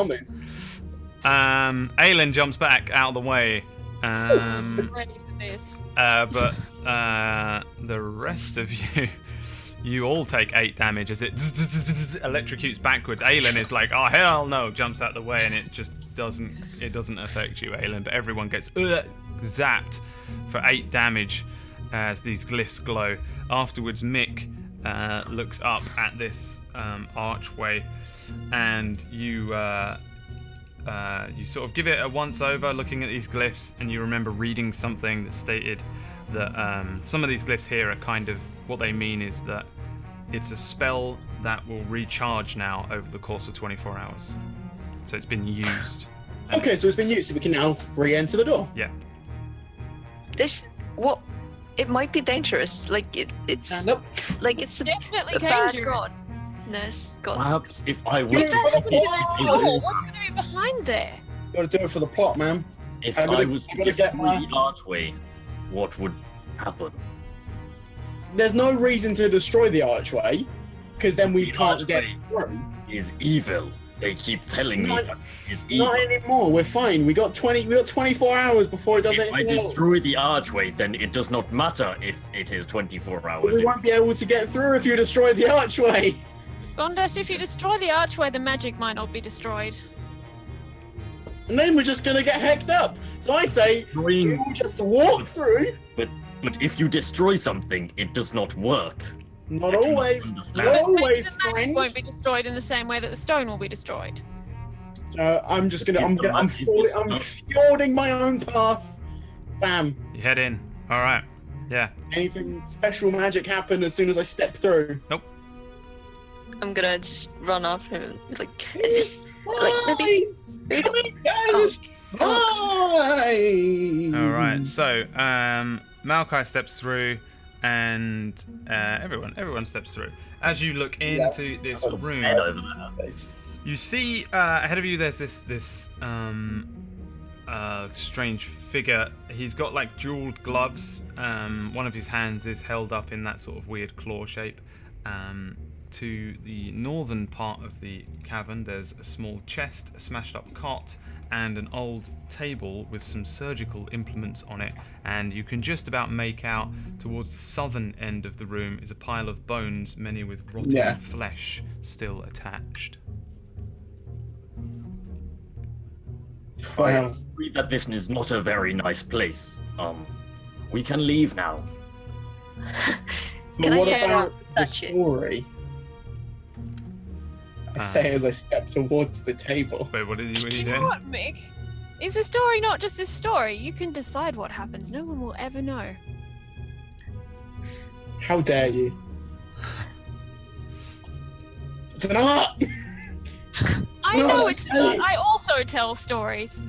Aelin jumps back out of the way. I'm ready for this. But the rest of you all take 8 damage as it electrocutes backwards. Aelin is like, oh hell no, jumps out the way, and it just doesn't affect you, Aelin. But everyone gets zapped for 8 damage as these glyphs glow. Afterwards, Mick looks up at this archway, and you sort of give it a once over, looking at these glyphs, and you remember reading something that stated that some of these glyphs here are kind of, what they mean is that it's a spell that will recharge now over the course of 24 hours. So it's been used. Okay, so it's been used, so we can now re-enter the door. Yeah. It might be dangerous. Like it's Stand up. like it's Definitely a bad dangerous. god. Perhaps if I was Do it for the Oh, plot. what's going to be behind there? Gotta do it for the plot, man. if I'm I gonna- was to I'm gonna get destroy my- the archway, what would happen? There's no reason to destroy the archway, because then we The can't get archway through. Is evil. They keep telling me Not- that it's evil. Not anymore. We're fine. We got 24 hours before it does If I anything else. destroy the archway, then it does not matter if it is 24 But hours. we won't be able to get through if you destroy the archway. Gondash, if you destroy the archway, the magic might not be destroyed. And then we're just gonna get hecked up. So I say, we will just walk through. But if you destroy something, it does not work. Not I cannot always. understand. Not But maybe always, the magic friend. won't be destroyed in the same way that the stone will be destroyed. I'm just gonna. I'm If fjording my own path. Bam. You head in. All right. Yeah. Anything special magic happen as soon as I step through? Nope. I'm gonna just run up and just maybe Come in, guys. Hi. All right. So Malachi steps through, and everyone steps through. As you look into this room, Head over there. you see ahead of you there's this strange figure. He's got like jeweled gloves. One of his hands is held up in that sort of weird claw shape. To the northern part of the cavern, there's a small chest, a smashed-up cot, and an old table with some surgical implements on it. And you can just about make out towards the southern end of the room is a pile of bones, many with rotten flesh still attached. I agree that this is not a very nice place. We can leave now. Can I what check about out the that shit? story? I say as I step towards the table. Wait, what are you You know doing? what, Mick? Is the story not just a story? You can decide what happens. No one will ever know. How dare you? It's an art! I No, know it's hey. not. I also tell stories.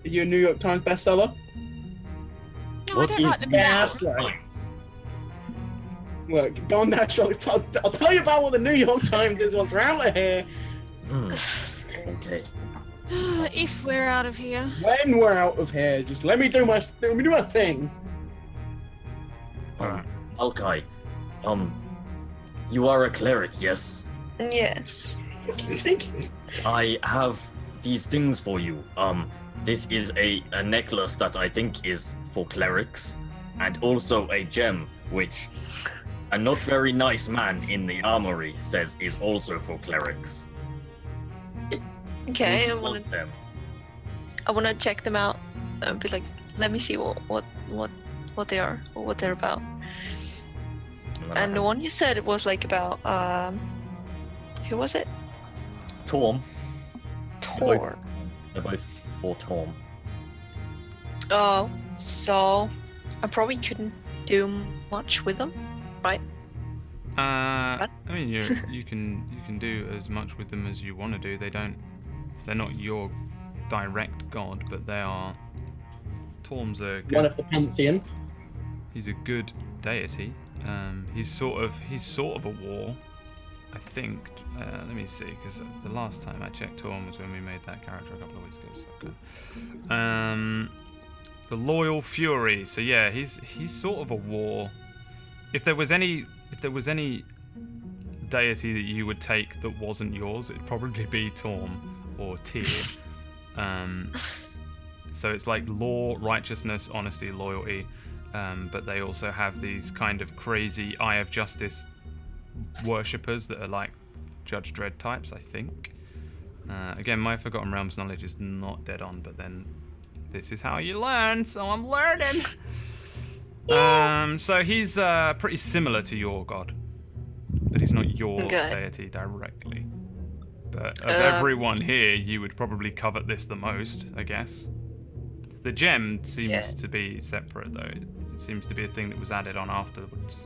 Are you a New York Times bestseller? No, What I don't is write them Yeah, down. that's right. Look, go on natural. I'll tell you about what the New York Times is once we're out of here. Okay. If we're out of here. When we're out of here, just let me do my thing. Malkai, you are a cleric, yes? Yes. I have these things for you. This is a necklace that I think is for clerics, and also a gem, which a not very nice man in the armory says is also for clerics. Okay, Would you want them? I wanna check them out and be like, let me see what they are or what they're about. And the one you said it was like about who was it? Torm. Tor. They're both for Torm. Oh, so I probably couldn't do much with them, right? I mean, you can do as much with them as you want to do. They're not your direct god, but they are. Torm's a good. One of the pantheon. He's a good deity. He's sort of a war, I think. Let me see, because the last time I checked Torm was when we made that character a couple of weeks ago. So okay. The Loyal Fury. So yeah, he's sort of a war. If there was any deity that you would take that wasn't yours, it'd probably be Torm or Tyr. So it's like law, righteousness, honesty, loyalty, but they also have these kind of crazy Eye of Justice worshippers that are like Judge Dredd types, I think. Again, my Forgotten Realms knowledge is not dead on, but then this is how you learn, so I'm learning. So he's pretty similar to your god, but he's not your deity directly. But of everyone here, you would probably covet this the most, I guess. The gem seems to be separate, though. It seems to be a thing that was added on afterwards.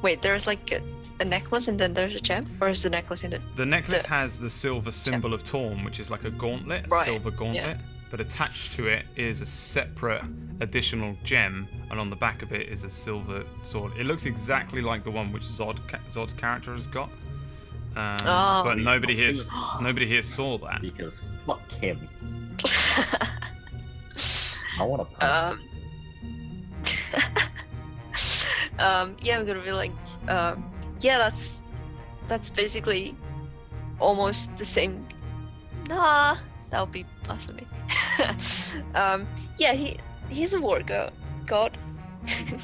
Wait, there's like a necklace and then there's a gem? Or is the necklace in it? The necklace has the silver symbol of Torm, which is like a gauntlet, a silver gauntlet. Yeah. But attached to it is a separate additional gem, and on the back of it is a silver sword. It looks exactly like the one which Zod's character has got. But nobody here saw that. Because fuck him. I want to punch him. Yeah, I'm gonna be like, yeah, that's basically almost the same. Nah, that would be blasphemy. Yeah, he's a war god.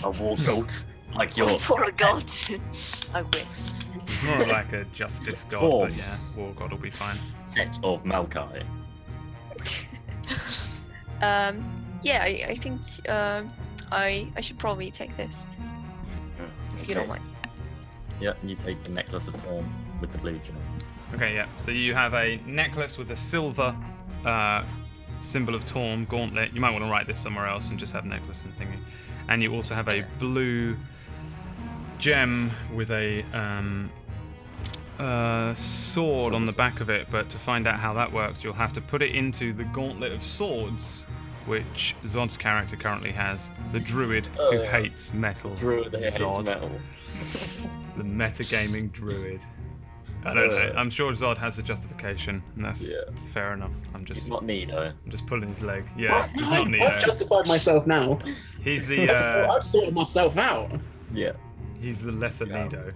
A war goat, like your war god. I wish. He's more like a justice god, but yeah, war god will be fine. Pet of Malkai. Yeah, I think I should probably take this. If you don't mind. Yeah, you take the necklace of Torm with the blue gem. Okay, yeah. So you have a necklace with a silver symbol of Torm gauntlet. You might want to write this somewhere else and just have necklace and thingy. And you also have a blue gem with a sword on the back of it. But to find out how that works, you'll have to put it into the Gauntlet of Swords, which Zod's character currently has. The druid who hates metal. Druid who hates metal. The metagaming druid. I don't know. I'm sure Zod has a justification, and that's fair enough. He's not Nido. I'm just pulling his leg. Yeah, he's not I've Neo. justified myself now. He's the I've sorted myself out. Yeah. he's the lesser Nido.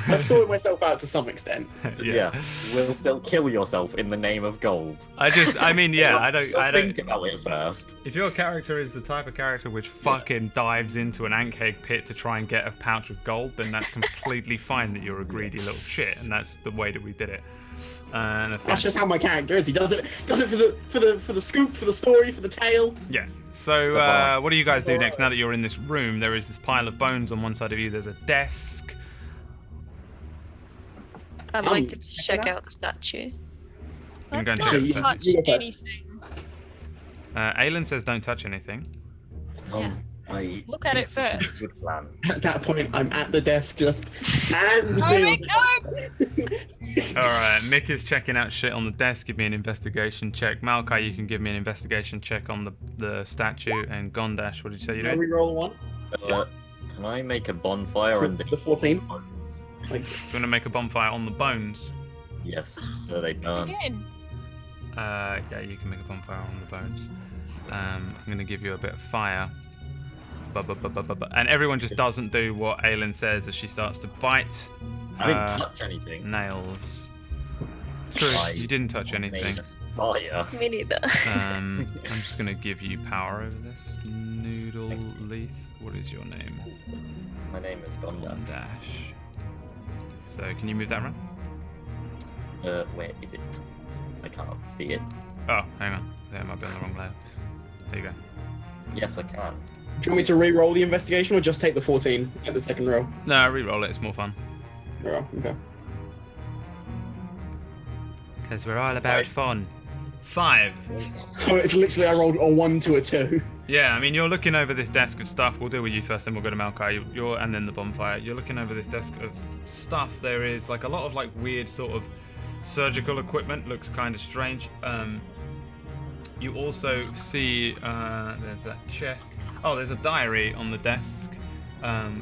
I've sorted myself out to some extent. Yeah. Will still kill yourself in the name of gold. I don't Think about it first. If your character is the type of character which fucking dives into an ant cake pit to try and get a pouch of gold, then that's completely fine that you're a greedy little shit, and that's the way that we did it. That's just how my character is. He does it for the scoop, for the story, for the tale. Yeah. So what do you guys do next? Now that you're in this room, there is this pile of bones on one side of you. There's a desk. I'd like to check out the statue. I'm going Let's to not check. touch You go first. anything. Aelin says don't touch anything. Look at it first. Good plan. At that point, I'm at the desk just and No, Mick, no! Alright, Mick is checking out shit on the desk. Give me an investigation check. Malachi, you can give me an investigation check on the statue. And Gondash, what did you say you Can I did? reroll one? Can I make a bonfire and The 14. Like, You want to make a bonfire on the bones? Yes, so they burn. Again. Yeah, you can make a bonfire on the bones. I'm going to give you a bit of fire. And everyone just doesn't do what Aelin says as she starts to bite I didn't touch anything. nails. True, you didn't touch anything. Fire. Me neither. I'm just going to give you power over this. Noodle Leith, what is your name? My name is Gonda. Dash. So can you move that around? Where is it? I can't see it. Oh, hang on. There might be on the wrong layer. There you go. Yes, I can. do you want me to re-roll the investigation or just take the 14 at the second row? No, re-roll it. It's more fun. Oh, okay. Because we're all about fun. 5. So it's literally I rolled a 1 to a 2. Yeah, I mean, you're looking over this desk of stuff. We'll deal with you first, then we'll go to Malachi. And then the bonfire. You're looking over this desk of stuff. There is like a lot of like weird sort of surgical equipment. Looks kind of strange. You also see there's that chest. Oh, there's a diary on the desk,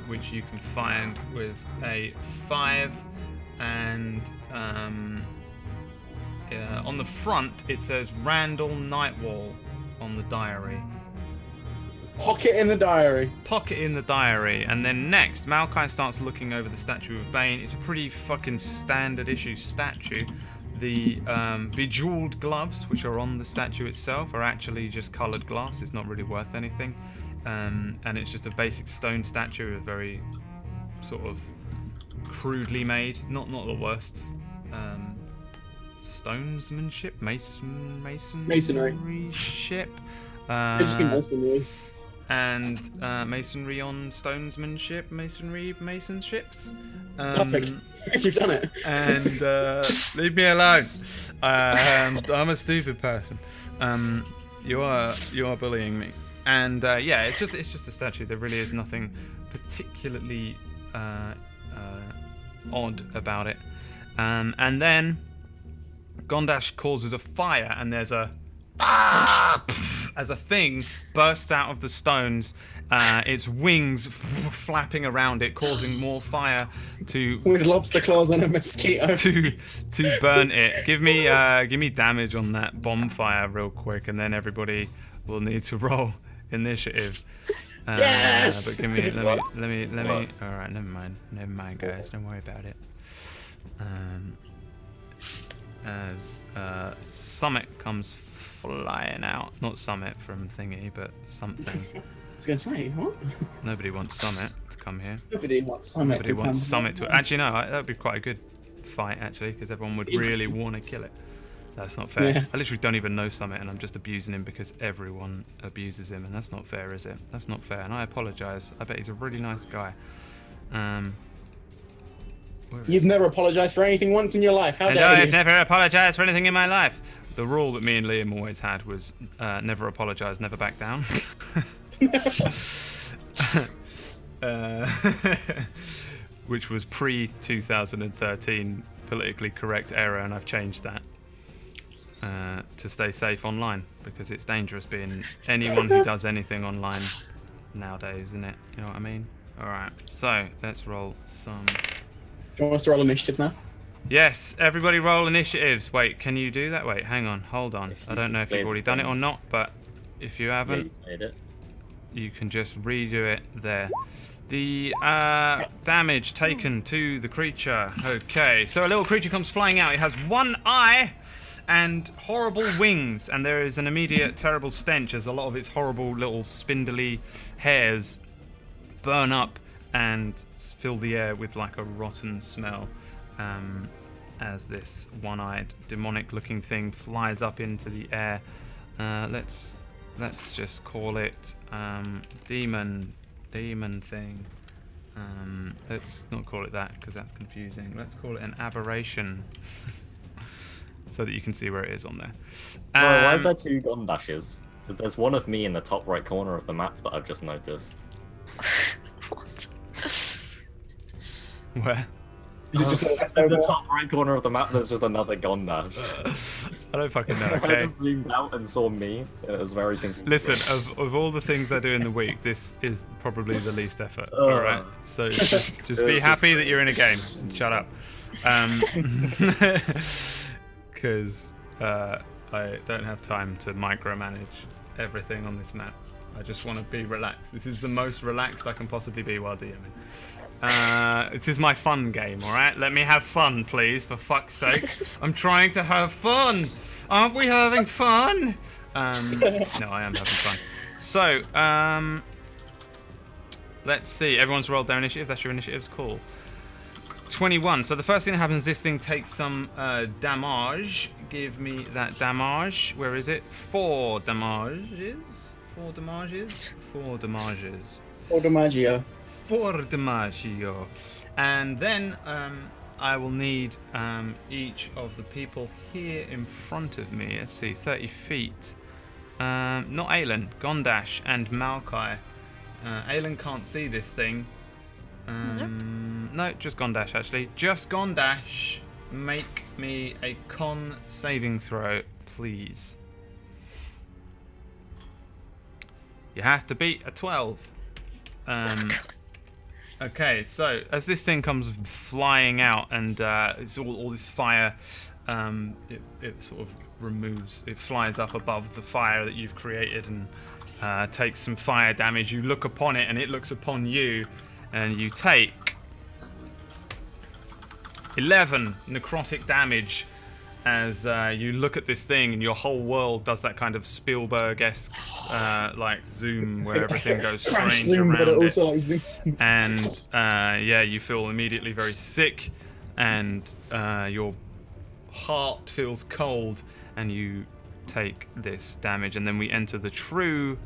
which you can find with a 5, and on the front it says Randall Nightwall on the diary. Pocket in the diary. Pocket in the diary, and then next Malachi starts looking over the statue of Bane. It's a pretty fucking standard issue statue. The bejeweled gloves, which are on the statue itself, are actually just coloured glass. It's not really worth anything, and it's just a basic stone statue, very sort of crudely made. Not the worst. Stonesmanship, masonry ship. It's just been masonry. And masonry on stonesmanship, masonships. Perfect. You've done it. And leave me alone. I'm a stupid person. You are bullying me. And yeah, it's just a statue. There really is nothing particularly odd about it. And then Gondash causes a fire, and there's a as a thing bursts out of the stones, its wings flapping around it, causing more fire to With lobster claws and a mosquito. to burn it. Give me damage on that bonfire real quick, and then everybody will need to roll initiative. Yes! But give me let me. All right, never mind, guys. Don't worry about it. As Summit comes flying out. Not Summit from Thingy, but something. I was going to say, what? Nobody wants Summit to come here. Nobody wants Summit. Nobody wants Summit to... Actually, no, that would be quite a good fight, actually, because everyone would really want to kill it. That's not fair. Yeah. I literally don't even know Summit, and I'm just abusing him because everyone abuses him, and that's not fair, is it? That's not fair, and I apologise. I bet he's a really nice guy. You've never apologised for anything once in your life. How And dare I've you? never apologised for anything in my life. The rule that me and Liam always had was never apologise, never back down. Which was pre-2013 politically correct era, and I've changed that to stay safe online, because it's dangerous being anyone who does anything online nowadays, isn't it? You know what I mean? Alright, so let's roll some you want us to roll initiatives now? Yes, everybody roll initiatives. Wait, can you do that? Wait, hang on, hold on. I don't know if you've already done it or not, but if you haven't, you can just redo it there. The damage taken to the creature. Okay, so a little creature comes flying out. It has one eye and horrible wings, and there is an immediate terrible stench as a lot of its horrible little spindly hairs burn up and fill the air with like a rotten smell. As this one-eyed demonic-looking thing flies up into the air. Let's just call it demon thing. Let's not call it that because that's confusing. Let's call it an aberration, so that you can see where it is on there. Sorry, why is there 2 Gondashes? Because there's one of me in the top right corner of the map that I've just noticed. What? Where? Is it just in the top right corner of the map, there's just another Gondash. I don't fucking know, I okay? just zoomed out and saw me. It was very confusing. Listen, of all the things I do in the week, this is probably the least effort. Alright? So just be happy that you're in a game and shut up. Because I don't have time to micromanage everything on this map. I just want to be relaxed. This is the most relaxed I can possibly be while DMing. This is my fun game, alright? Let me have fun, please, for fuck's sake. I'm trying to have fun! Aren't we having fun? No, I am having fun. So, let's see. Everyone's rolled their initiative. That's your initiatives. Cool. 21. So the first thing that happens, this thing takes some damage. Give me that damage. Where is it? 4 damages. 4 damages? 4 damages. 4 Damagio. 4 Damagio. And then I will need each of the people here in front of me. Let's see, 30 feet. Not Aelin, Gondash and Maokai. Aelin can't see this thing. No, just Gondash actually. Just Gondash. Make me a con saving throw, please. You have to beat a 12. Okay, so as this thing comes flying out and it's all this fire, it sort of removes, it flies up above the fire that you've created and takes some fire damage. You look upon it and it looks upon you, and you take 11 necrotic damage as you look at this thing and your whole world does that kind of Spielberg-esque like zoom where everything goes strange zoom, around but it. also like zoom. And yeah, you feel immediately very sick, and your heart feels cold, and you take this damage. And then we enter the true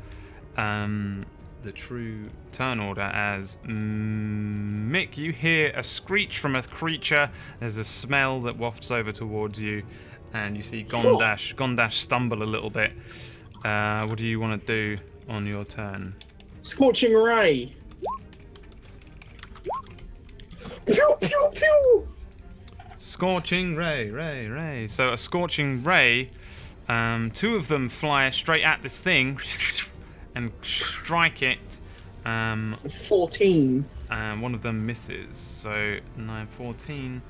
turn order as Mick. You hear a screech from a creature. There's a smell that wafts over towards you, and you see Gondash stumble a little bit. What do you want to do on your turn? Scorching Ray. Pew pew pew. Scorching ray. So a scorching ray. 2 of them fly straight at this thing and strike it. 14. One of them misses. So 9, 14.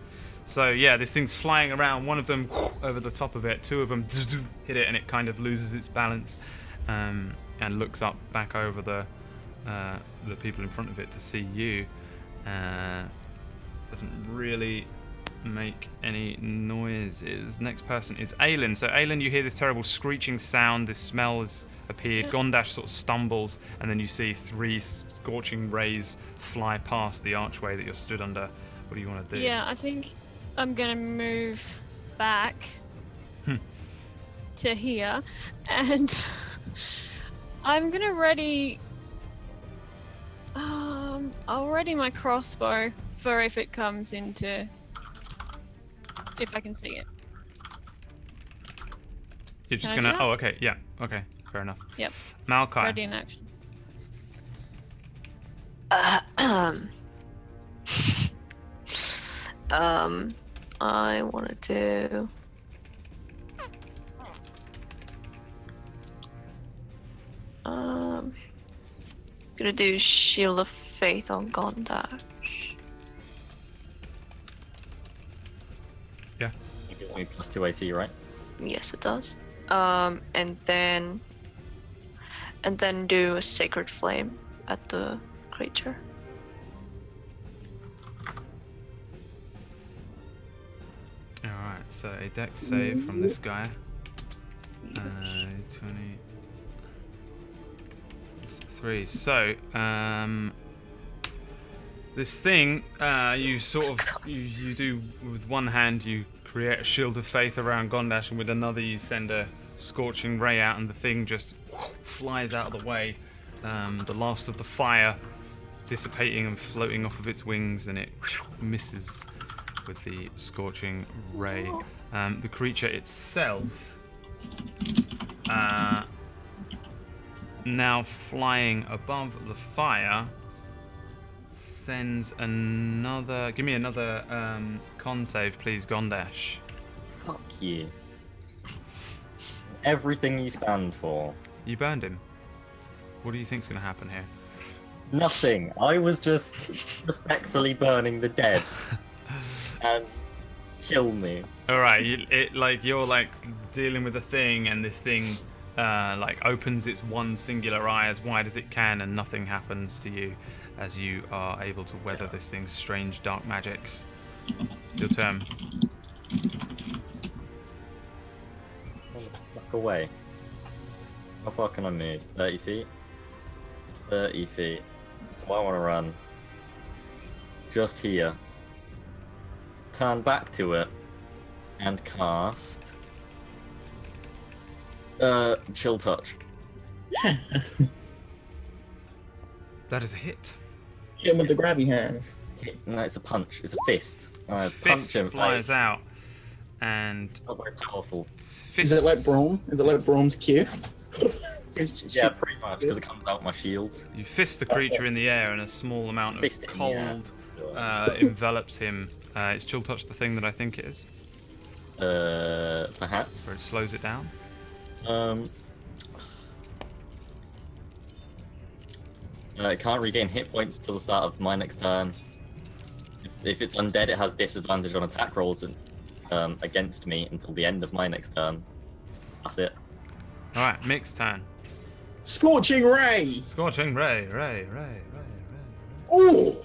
So yeah, this thing's flying around. One of them over the top of it. 2 of them hit it, and it kind of loses its balance and looks up back over the people in front of it to see you. Doesn't really make any noises. Next person is Aelin. So Aelin, you hear this terrible screeching sound. This smell has appeared. Gondash sort of stumbles, and then you see 3 scorching rays fly past the archway that you're stood under. What do you want to do? Yeah, I think I'm gonna move back to here, and I'm gonna ready. I'll ready my crossbow for if it comes into. If I can see it. You're just Can I gonna. do Oh, okay. Yeah. Okay. Fair enough. Yep. Maokai. Ready in action. I want to gonna do Shield of Faith on Gondash. me plus 2 AC, right? Yes, it does. And then do a sacred flame at the creature. Alright, so a dex save from this guy. 23. So, this thing, you sort of, you do, with one hand you create a shield of faith around Gondash, and with another you send a scorching ray out, and the thing just flies out of the way. The last of the fire dissipating and floating off of its wings, and it misses with the scorching ray. The creature itself, now flying above the fire, sends another. Give me another con save, please, Gondash. Fuck you. Everything you stand for. You burned him. What do you think's gonna happen here? Nothing. I was just respectfully burning the dead. And kill me. All right, you're like dealing with a thing, and this thing like opens its one singular eye as wide as it can, and nothing happens to you as you are able to weather this thing's strange dark magics. Your turn. Fuck away. How far can I move? 30 feet? 30 feet. So I want to run. Just here. Turn back to it. And cast... Chill Touch. That is a hit. Hit him with the grabby hands. No, it's a punch. It's a fist. Fist Punch him. flies out, and Not very powerful. fist. Is it like Braum? Is it like Braum's Q? Yeah, pretty much, because it comes out my shield. You fist the creature in the air, and a small amount of Fist it in the air. cold envelops him. It's Chill Touch the thing that I think it is, Perhaps. where it slows it down. It can't regain hit points till the start of my next turn. If it's undead, it has disadvantage on attack rolls against me until the end of my next turn. That's it. All right, Mick's turn. Scorching ray. Scorching ray. Ooh.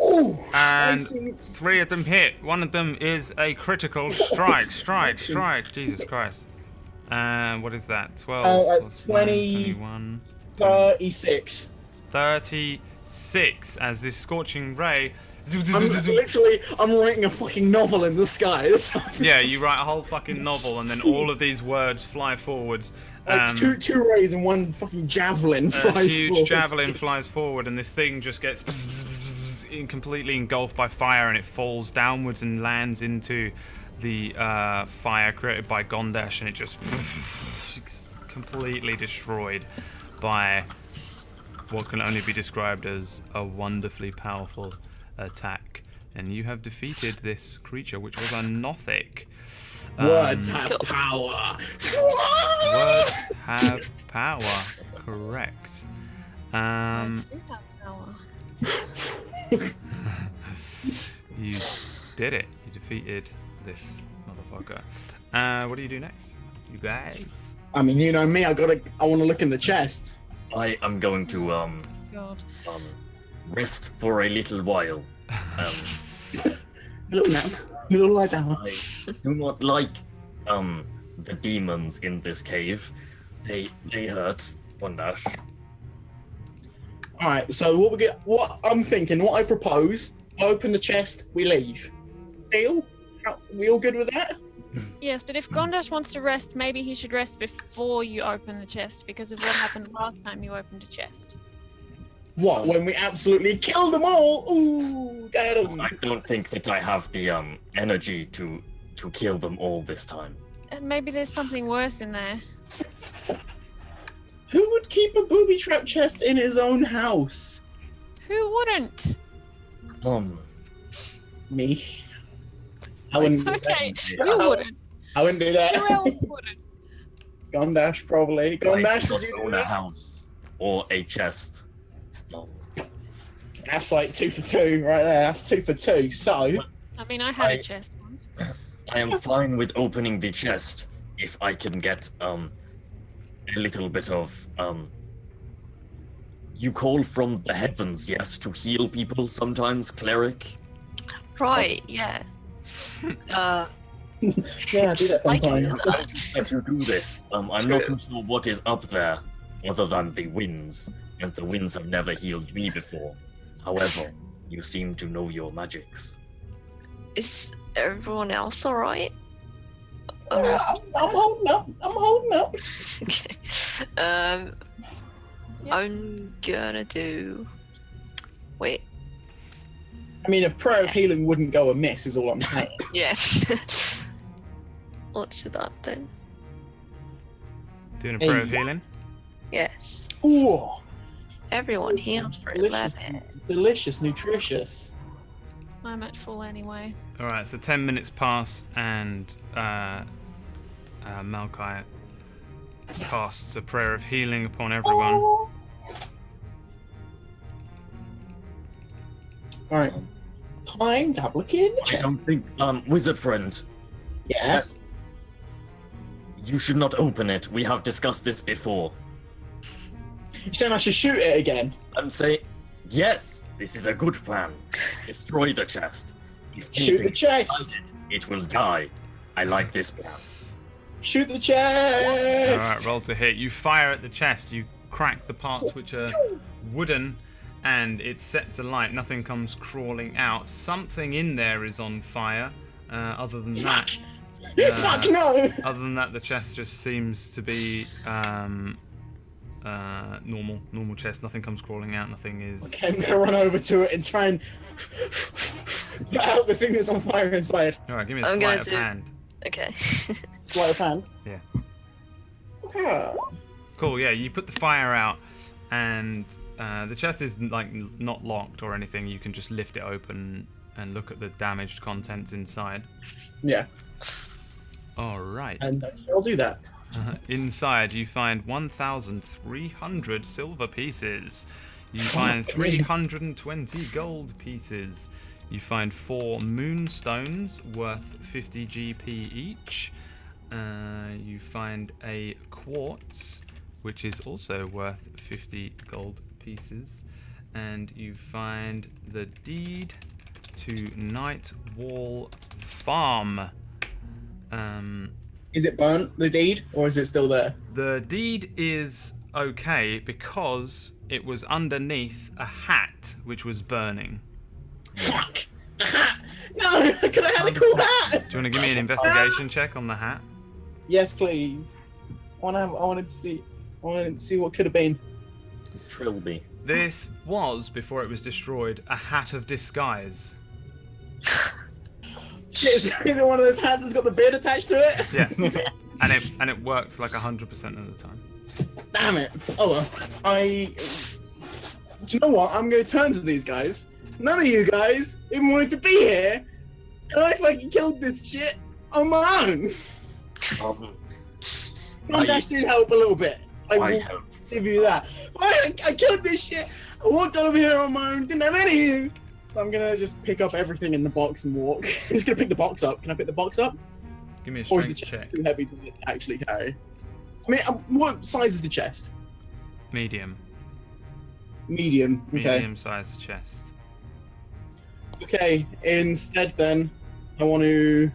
Ooh. And Spicy. 3 of them hit. 1 of them is a critical strike. Strike. Jesus Christ. What is that? 12. That's plus 9, 20, 21. 36. 36 as this scorching ray. I'm writing a fucking novel in the sky. Yeah, you write a whole fucking novel, and then all of these words fly forwards. Like two rays and one fucking javelin A flies huge forward. javelin flies forward, and this thing just gets completely engulfed by fire, and it falls downwards and lands into the fire created by Gondash, and it just completely destroyed by what can only be described as a wonderfully powerful attack. And you have defeated this creature, which was a Nothic. Words have power. Words have power. Correct. Words do have power. You did it. You defeated this motherfucker. What do you do next, you guys? I mean, you know me. I want to look in the chest. I am going to God. rest for a little while. Little nap. Little lie down. I do not like the demons in this cave. They hurt Gondash. All right. So what I'm thinking, what I propose, I open the chest, we leave. Deal? We all good with that? Yes, but if Gondash wants to rest, maybe he should rest before you open the chest because of what happened last time you opened a chest. What? When we absolutely killed them all? Ooh, got 'em. I don't think that I have the energy to kill them all this time. Maybe there's something worse in there. Who would keep a booby trap chest in his own house? Who wouldn't? Me. I wouldn't do Okay, that. you wouldn't. I wouldn't do that. Who else wouldn't? Gondash probably. I Gondash, do would not you do own a that? house or a chest. No. That's like 2 for 2 right there. That's 2 for 2. So, I mean, I had I- a chest once. I am fine with opening the chest if I can get a little bit of You call from the heavens, yes, to heal people sometimes, cleric. Right, yeah. Yeah, I do that Like sometimes. it. How did you do this? I'm not too sure what is up there, other than the winds, and the winds have never healed me before. However, you seem to know your magics. Is everyone else alright? I'm holding up. I'm holding up. Okay. Yep. I'm gonna do. Wait. I mean, a prayer of healing wouldn't go amiss, is all I'm saying. Yeah. Let's do that then. Doing a prayer of Hey. healing. Yes. Ooh, Everyone heals for delicious, 11. delicious, nutritious. I'm at full anyway. All right, so 10 minutes pass, and Malkai casts a prayer of healing upon everyone. All right, time to have a look in the I chest. don't think, wizard friend, Yes. you should not open it. We have discussed this before. You saying I should shoot it again? I'm saying, yes, this is a good plan. Destroy the chest. If Shoot the anything chest. it will die. I like this plan. Shoot the All chest. right, roll to hit. You fire at the chest. You crack the parts which are wooden, and it sets alight. Nothing comes crawling out. Something in there is on fire. Other than that, Fuck no. other than that, the chest just seems to be normal chest. Nothing comes crawling out. Nothing is. Okay, I'm gonna run over to it and try and put out the thing that's on fire inside. All right, give me a I'm sleight gonna of do- hand. Okay. Sleight of hand. Yeah. Ah. Cool. Yeah, you put the fire out, and the chest is like not locked or anything. You can just lift it open and look at the damaged contents inside. Yeah, All right. and I'll do that. Inside, you find 1,300 silver pieces. You find 320 gold pieces. You find 4 moonstones worth 50 GP each. You find a quartz, which is also worth 50 gold pieces. And you find the deed to Night Wall Farm. Is it burnt, the deed, or is it still there? The deed is okay because it was underneath a hat which was burning. Fuck! The hat! No! I could have had a cool hat! Do you want to give me an investigation check on the hat? Yes, please. I wanted to see what could have been. Trilby. This was, before it was destroyed, a hat of disguise. Is it one of those hats that's got the beard attached to it? Yeah. and it works like 100% of the time. Damn it. Oh well. Do you know what? I'm going to turn to these guys. None of you guys even wanted to be here. And I fucking killed this shit on my own. Dash did help a little bit. I will helped. give you that. I killed this shit. I walked over here on my own. Didn't have any of you. So I'm going to just pick up everything in the box and walk. I'm just going to pick the box up. Can I pick the box up? Give me a Or is the strength chest check. too heavy to actually carry? I mean, what size is the chest? Medium. Medium. Okay. Medium-sized chest. Okay. Instead, then, I want to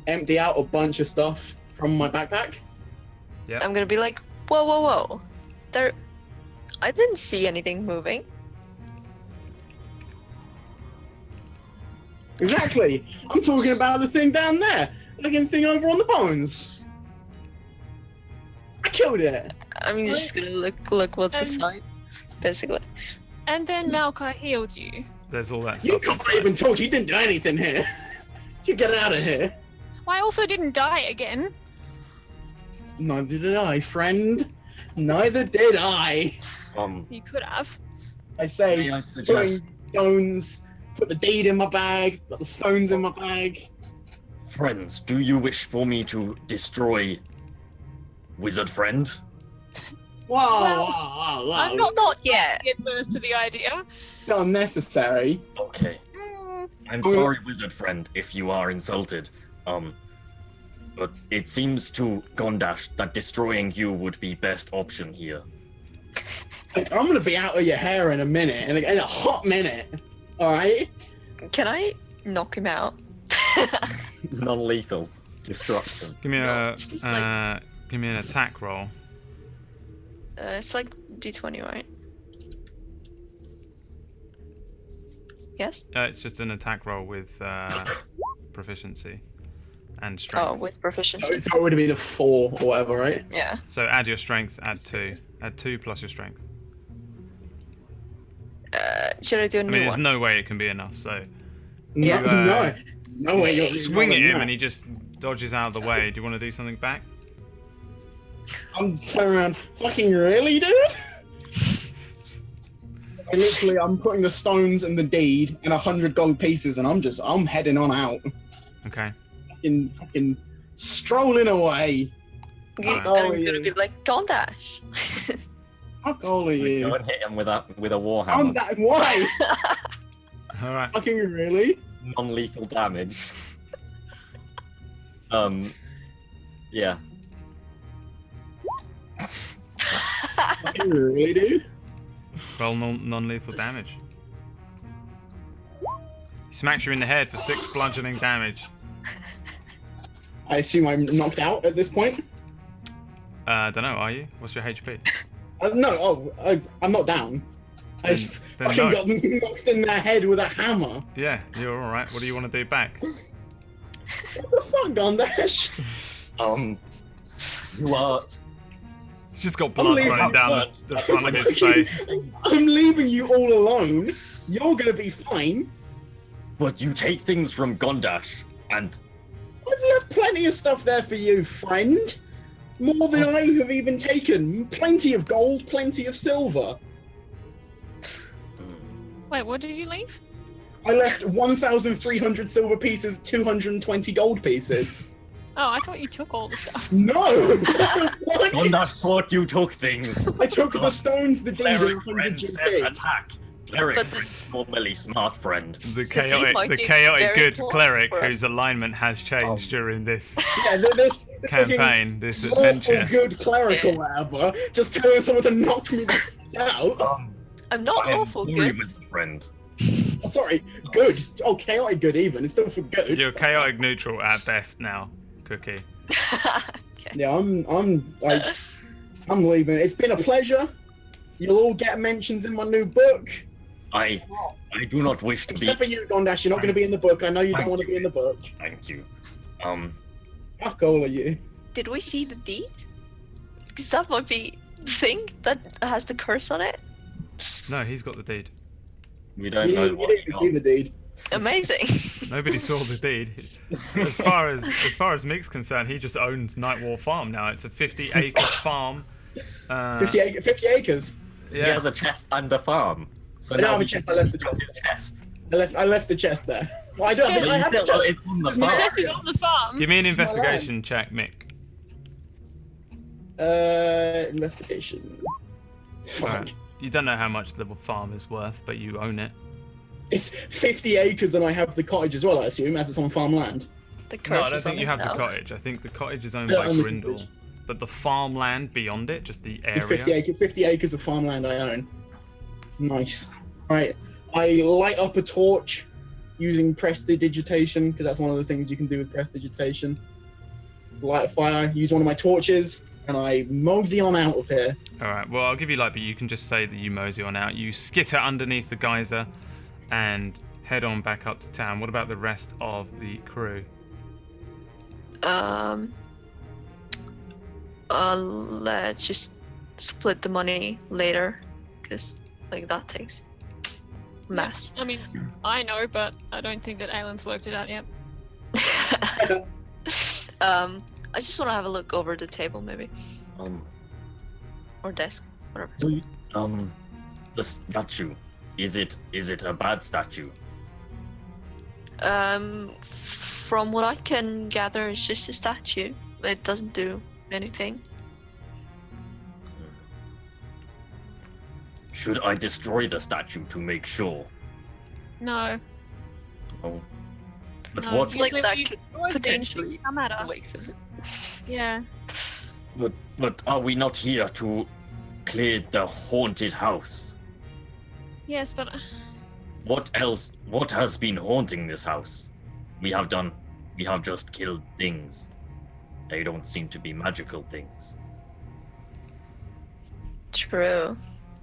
empty out a bunch of stuff from my backpack. Yeah. I'm gonna be like, whoa, whoa, whoa. There. I didn't see anything moving. Exactly. I'm talking about the thing down there. Looking thing over on the bones. I killed it. I'm just gonna look what's And- inside, basically. And then Malkai healed you. There's all that You stuff can't inside. even talk. You didn't do anything here. You get out of here. I also didn't die again. Neither did I, friend. Neither did I. You could have. I say, May I putting suggest, stones, put the deed in my bag, got the stones in my bag. friends, do you wish for me to destroy Wizard Friend? Wow, Well, wow, wow, I'm wow. Not yet. Adverse to the idea. Not unnecessary. Okay. Mm, I'm Oh, sorry, Wizard Friend, if you are insulted. But it seems to Gondash that destroying you would be best option here. Like, I'm gonna be out of your hair in a minute, in a hot minute. All right. Can I knock him out? Non-lethal destruction. Give me No, a it's just like- give me an attack roll. It's like D20, right? Yes? It's just an attack roll with proficiency and Oh, strength. with proficiency. So it would have been a 4 or whatever, right? Yeah. So add your strength, add 2. Add 2 plus your strength. Should I do a I new mean, there's one? no way it can be enough, so... Yeah. No way. You're swing at you're him not. and he just dodges out of the way. Do you want to do something back? I'm turning around. Fucking really, dude? I'm putting the stones and the deed and 100 gold pieces, and I'm heading on out. Okay. Fucking strolling away. I'm all of gonna you. be like, Gondash. Fuck all of you. Go and hit him with a warhammer. I'm that. Why? All right. Fucking really? Non-lethal damage. Yeah. Fucking really, dude? Roll non-lethal damage. He smacks you in the head for 6 bludgeoning damage. I assume I'm knocked out at this point. Don't know. Are you? What's your HP? No. I'm not down. I just then fucking no. got knocked in the head with a hammer. Yeah, you're all right. What do you want to do back? What the fuck, Gondash? You are. He's just got blood leaving. running down the front of his face. I'm leaving you all alone. You're gonna be fine. But you take things from Gondash, and I've left plenty of stuff there for you, friend. More than I have even taken. Plenty of gold, plenty of silver. Wait, what did you leave? I left 1,300 silver pieces, 220 gold pieces. Oh, I thought you took all the stuff. No! What? Gondash thought you took things. I took the stones, the deed, and Cleric 100 friend says GP. attack. Cleric But friend, normally smart friend. The team might chaotic be chaotic very good important cleric for us. whose alignment has changed during this Yeah, this campaign, this fucking awful adventure. good cleric or whatever, just telling someone to knock me the f- out. I'm not I am awful sorry, good. Mr. Friend. Oh, sorry, good. Oh, chaotic good even. It's still for good. You're chaotic neutral at best now, Cookie. Yeah, I'm leaving. It's been a pleasure. You'll all get mentions in my new book. I do not wish to Except for be. you, Gondash. You're not going to be in the book. I know you don't Thank want to you. be in the book. Thank you. Fuck all of you. Did we see the deed? Because that might be the thing that has the curse on it. No, he's got the deed. We don't You know didn't what. even see the deed. Amazing. Nobody saw the deed. As far as Mick's concerned, he just owns Nightwall Farm now. It's a 50-acre farm. 50 acres. He Yeah. has a chest and a farm. So I don't now have a we chest, can I left the cut chest. his chest. I left the chest there. Well, I don't. Yeah, I have the chest. It's on the It's my farm. Chest is on the farm. Give me an investigation check, Mick. Investigation. Fuck. Alright. You don't know how much the farm is worth, but you own it. It's 50 acres and I have the cottage as well, I assume, as it's on farmland. The curse No, I don't is on think you it have the now. cottage. I think the cottage is owned Yeah, by on the Grindel. cottage. But the farmland beyond it, just the area. 50 acres of farmland I own. Nice. Right. I light up a torch using prestidigitation, because that's one of the things you can do with prestidigitation. Light a fire, use one of my torches, and I mosey on out of here. Alright, well, I'll give you light, but you can just say that you mosey on out. You skitter underneath the geyser and head on back up to town. What about the rest of the crew? Let's just split the money later, because like that takes math. I mean, I know, but I don't think that Aylin's worked it out yet. I just want to have a look over the table, maybe, or desk, whatever. The statue. Is it a bad statue? From what I can gather, it's just a statue. It doesn't do anything. Should I destroy the statue to make sure? No. Oh. But No, what? Like usually that when you could destroy things, potentially they come at us. wake them. Yeah. But are we not here to clear the haunted house? Yes, but What else? What has been haunting this house? We have just killed things. They don't seem to be magical things. True.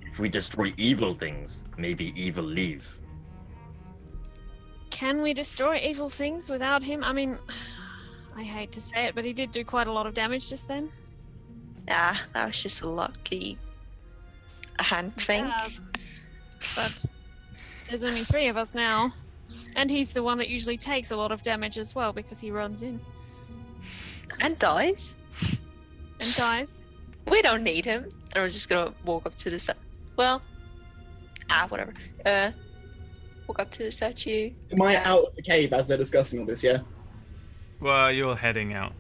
If we destroy evil things, maybe evil leave. can we destroy evil things without him? I mean, I hate to say it, but he did do quite a lot of damage just then. Ah, that was just a lucky hand thing. Yeah, but there's only 3 of us now. And he's the one that usually takes a lot of damage as well because he runs in And dies. and dies. We don't need him. And we're just gonna walk up to the well, whatever. Walk up to the statue. Am I out of the cave as they're discussing all this? Yeah. Well, you're heading out.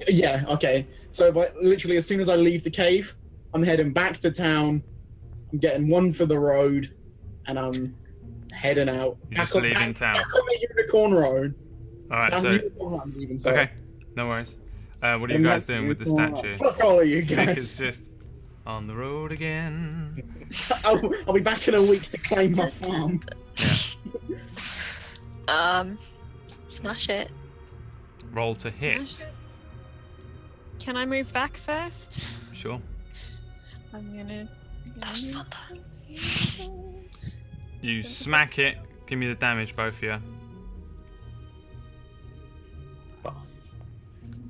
Yeah. Okay. So if I literally, as soon as I leave the cave, I'm heading back to town. I'm getting one for the road, and I'm heading out. You're just leaving town. Back on the unicorn road. All right. I'm So leaving, sorry. okay, no worries. What are you And guys that's doing with the unicorn road. statue? Fuck all of you Nick guys. is just on the road again. I'll be back in a week to claim my farm. Smash it. Roll to Smash hit. it. Can I move back first? Sure. I'm gonna. That was thunder. You smack it. Give me the damage, both of you.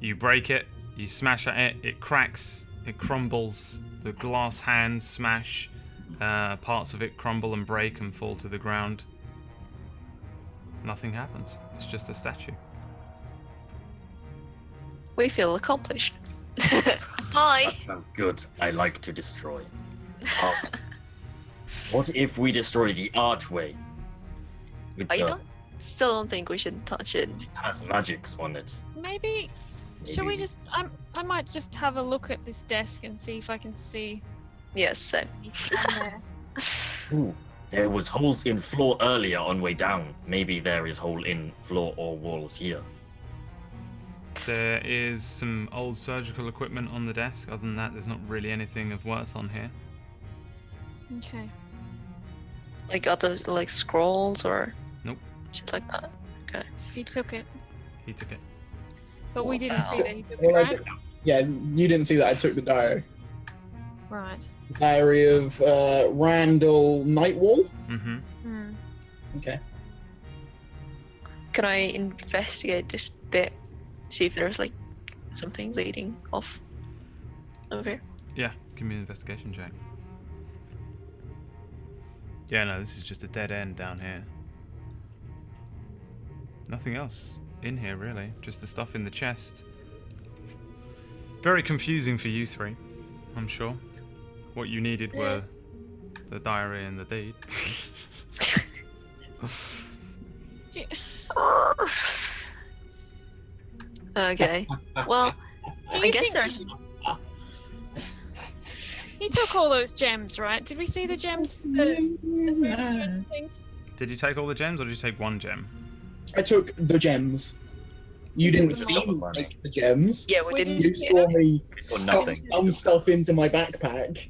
You break it. You smash at it. It cracks. It crumbles. The glass hands smash. Parts of it crumble and break and fall to the ground. Nothing happens. It's just a statue. We feel accomplished. Hi. That sounds good. I like to destroy. What if we destroy the archway? With I still don't think we should touch it. it has magics on it. Maybe. Shall we just? I might just have a look at this desk and see if I can see. Yes, so. on there. Ooh, there was holes in floor earlier on way down. Maybe there is hole in floor or walls here. There is some old surgical equipment on the desk. Other than that, there's not really anything of worth on here. Okay. Like other like scrolls or Nope. shit like that. Okay. He took it, He took it. but we didn't see Wow. that he took it, All I right? did- Yeah, you didn't see that I took the diary. Right. Diary of Randall Nightwall. Mm-hmm. Hmm. Okay. Can I investigate this bit? See if there's like something leading off over here. Yeah, give me an investigation check. Yeah, no, this is just a dead end down here. Nothing else in here, really. Just the stuff in the chest. Very confusing for you 3, I'm sure. What you needed were the diary and the deed. Do you, Okay. Well, do I you guess think there's. he took all those gems, right? Did we see the gems? The things. Did you take all the gems or did you take 1 gem? I took the gems. You didn't took see the me money. take the gems. Yeah, we We didn't. You see saw me saw stuff nothing. some stuff into my backpack.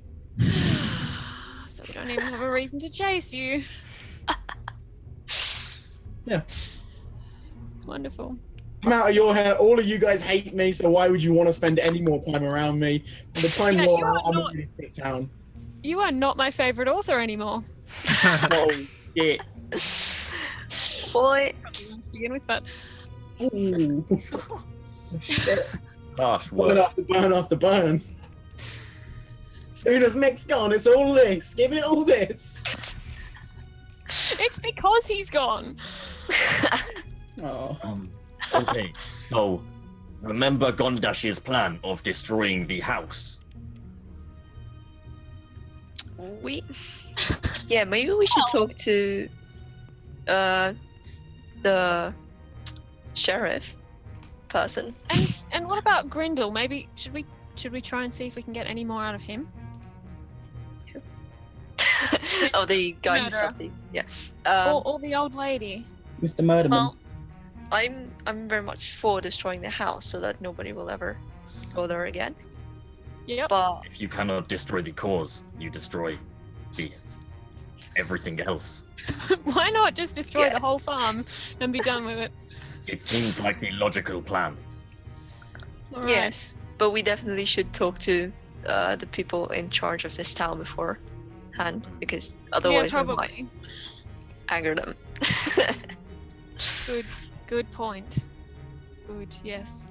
So we don't even have a reason to chase you. Yeah. Wonderful. I'm out of your hair. All of you guys hate me, so why would you want to spend any more time around me? By the time Yeah, you're you are out, I'm not- going to stick town. You are not my favorite author anymore. Oh shit! Boy. To begin with, but Ooh. Shit. Gosh, Burn work. after burn after burn. Soon as Mick's gone, it's all this. Give it all this. it's because he's gone. Oh. Okay, so remember Gondash's plan of destroying the house. We. Yeah, maybe we should talk to the sheriff person. And what about Grindel? Maybe should we try and see if we can get any more out of him? Oh, the guy who Murderer. stopped the. Yeah. Or the old lady? Mr. Murderman. Well, I'm very much for destroying the house so that nobody will ever go there again. Yep. But If you cannot destroy the cause, you destroy everything else. Why not just destroy Yeah. the whole farm and be done with it? It seems like the logical plan. All right. yes, but we definitely should talk to the people in charge of this town beforehand, because Yeah, otherwise we might probably. anger them. Good point. Good, yes.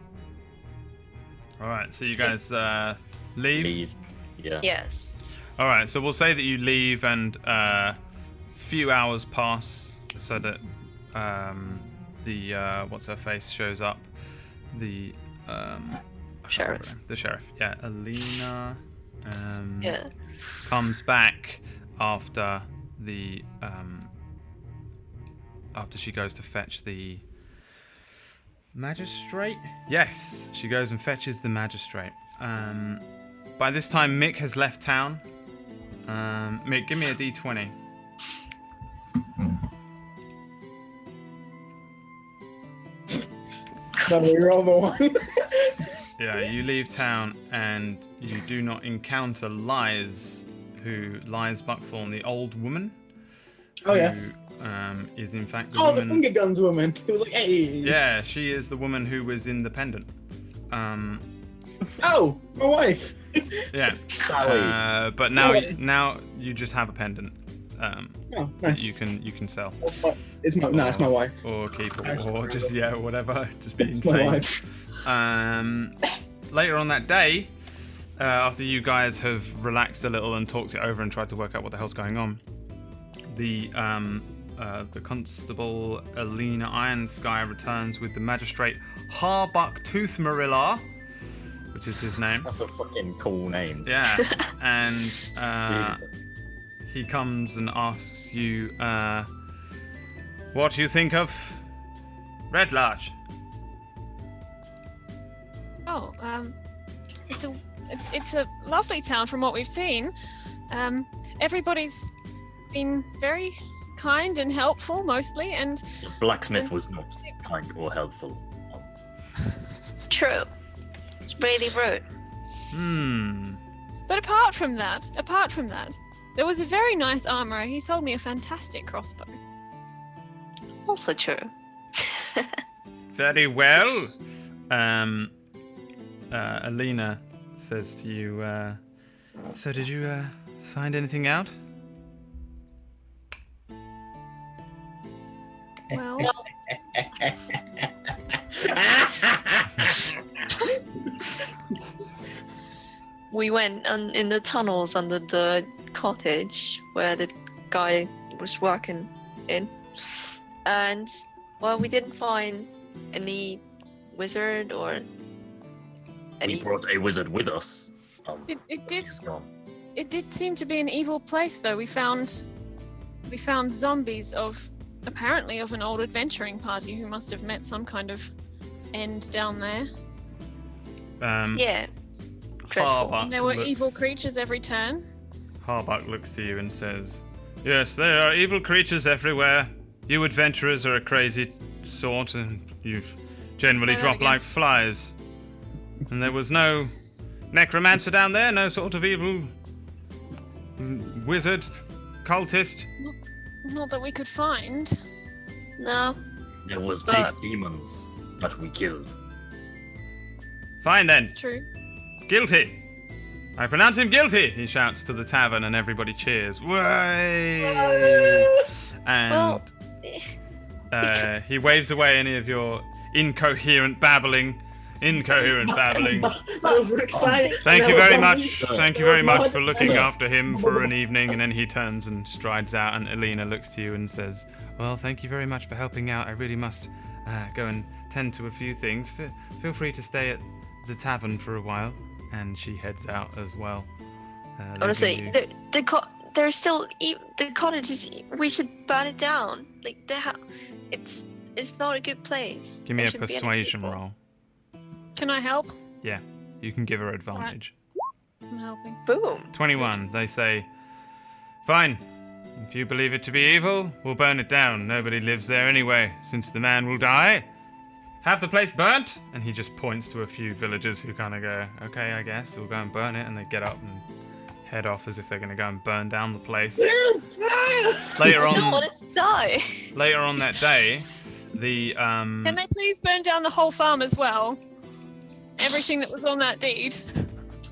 All right, so you guys leave. Leave. Yeah. Yes. All right, so we'll say that you leave, and few hours pass so that the what's her face shows up. The I can't Sheriff. remember. The sheriff. Yeah, Alina. Yeah. Comes back after the after she goes to fetch the magistrate. Yes, she goes and fetches the magistrate. By this time, Mick has left town. Mick, give me a d20. Can we roll the one? Yeah, you leave town and you do not encounter Lies Buckthorn, the old woman. Oh, yeah. Who is in fact the Oh, the woman. finger guns woman. It was like, hey. Yeah, she is the woman who was in the pendant. Oh, my wife. Yeah. Sally. But now you just have a pendant. Oh, That nice. you can sell It's my wife. or keep or just whatever. Just be It's my insane. wife. Later on that day, after you guys have relaxed a little and talked it over and tried to work out what the hell's going on, the constable Alina Ironsky returns with the magistrate Harbuck Toothmarillar, which is his name. That's a fucking cool name. Yeah, and he comes and asks you what you think of Red Larch. Oh, it's a lovely town from what we've seen. Everybody's been very kind and helpful mostly, and The blacksmith was not kind or helpful. True. It's really rude. but apart from that, there was a very nice armorer. He sold me a fantastic crossbow. Also true. Very well. Alina says to you, so did you find anything out? Well, We went in the tunnels under the cottage where the guy was working in, and well, we didn't find any wizard or We any. brought a wizard with us. it did He's gone. it did seem to be an evil place, though. We found zombies apparently of an old adventuring party who must have met some kind of end down there. Yeah. Dreadful. Harbuck And there were looks- evil creatures every turn. Harbuck looks to you and says, yes, there are evil creatures everywhere. You adventurers are a crazy sort, and you generally Say that drop again. like flies. And there was no necromancer down there, no sort of evil wizard, cultist. Not that we could find. No. There was But- big demons that we killed. Fine then, It's true. guilty. I pronounce him guilty, he shouts to the tavern, and everybody cheers. Way! And Well, he waves away any of your incoherent babbling. That was exciting. Thank you very much. Sorry. Thank you very much for Sorry. looking after him for an evening. And then he turns and strides out, and Alina looks to you and says, well, thank you very much for helping out. I really must go and tend to a few things. Feel free to stay at the tavern for a while. And she heads out as well. honestly, leaving you- there's still the cottages. We should burn it down. Like it's not a good place. Give me There a shouldn't be any persuasion people. roll. Can I help? Yeah, you can give her advantage. I'm helping. Boom. 21. They say, fine. If you believe it to be evil, we'll burn it down. Nobody lives there anyway, since the man will die. have the place burnt? And he just points to a few villagers who kind of go, okay, I guess we'll go and burn it. And they get up and head off as if they're going to go and burn down the place. Later I don't on, want it to die. later on that day, the Can they please burn down the whole farm as well? Everything that was on that deed.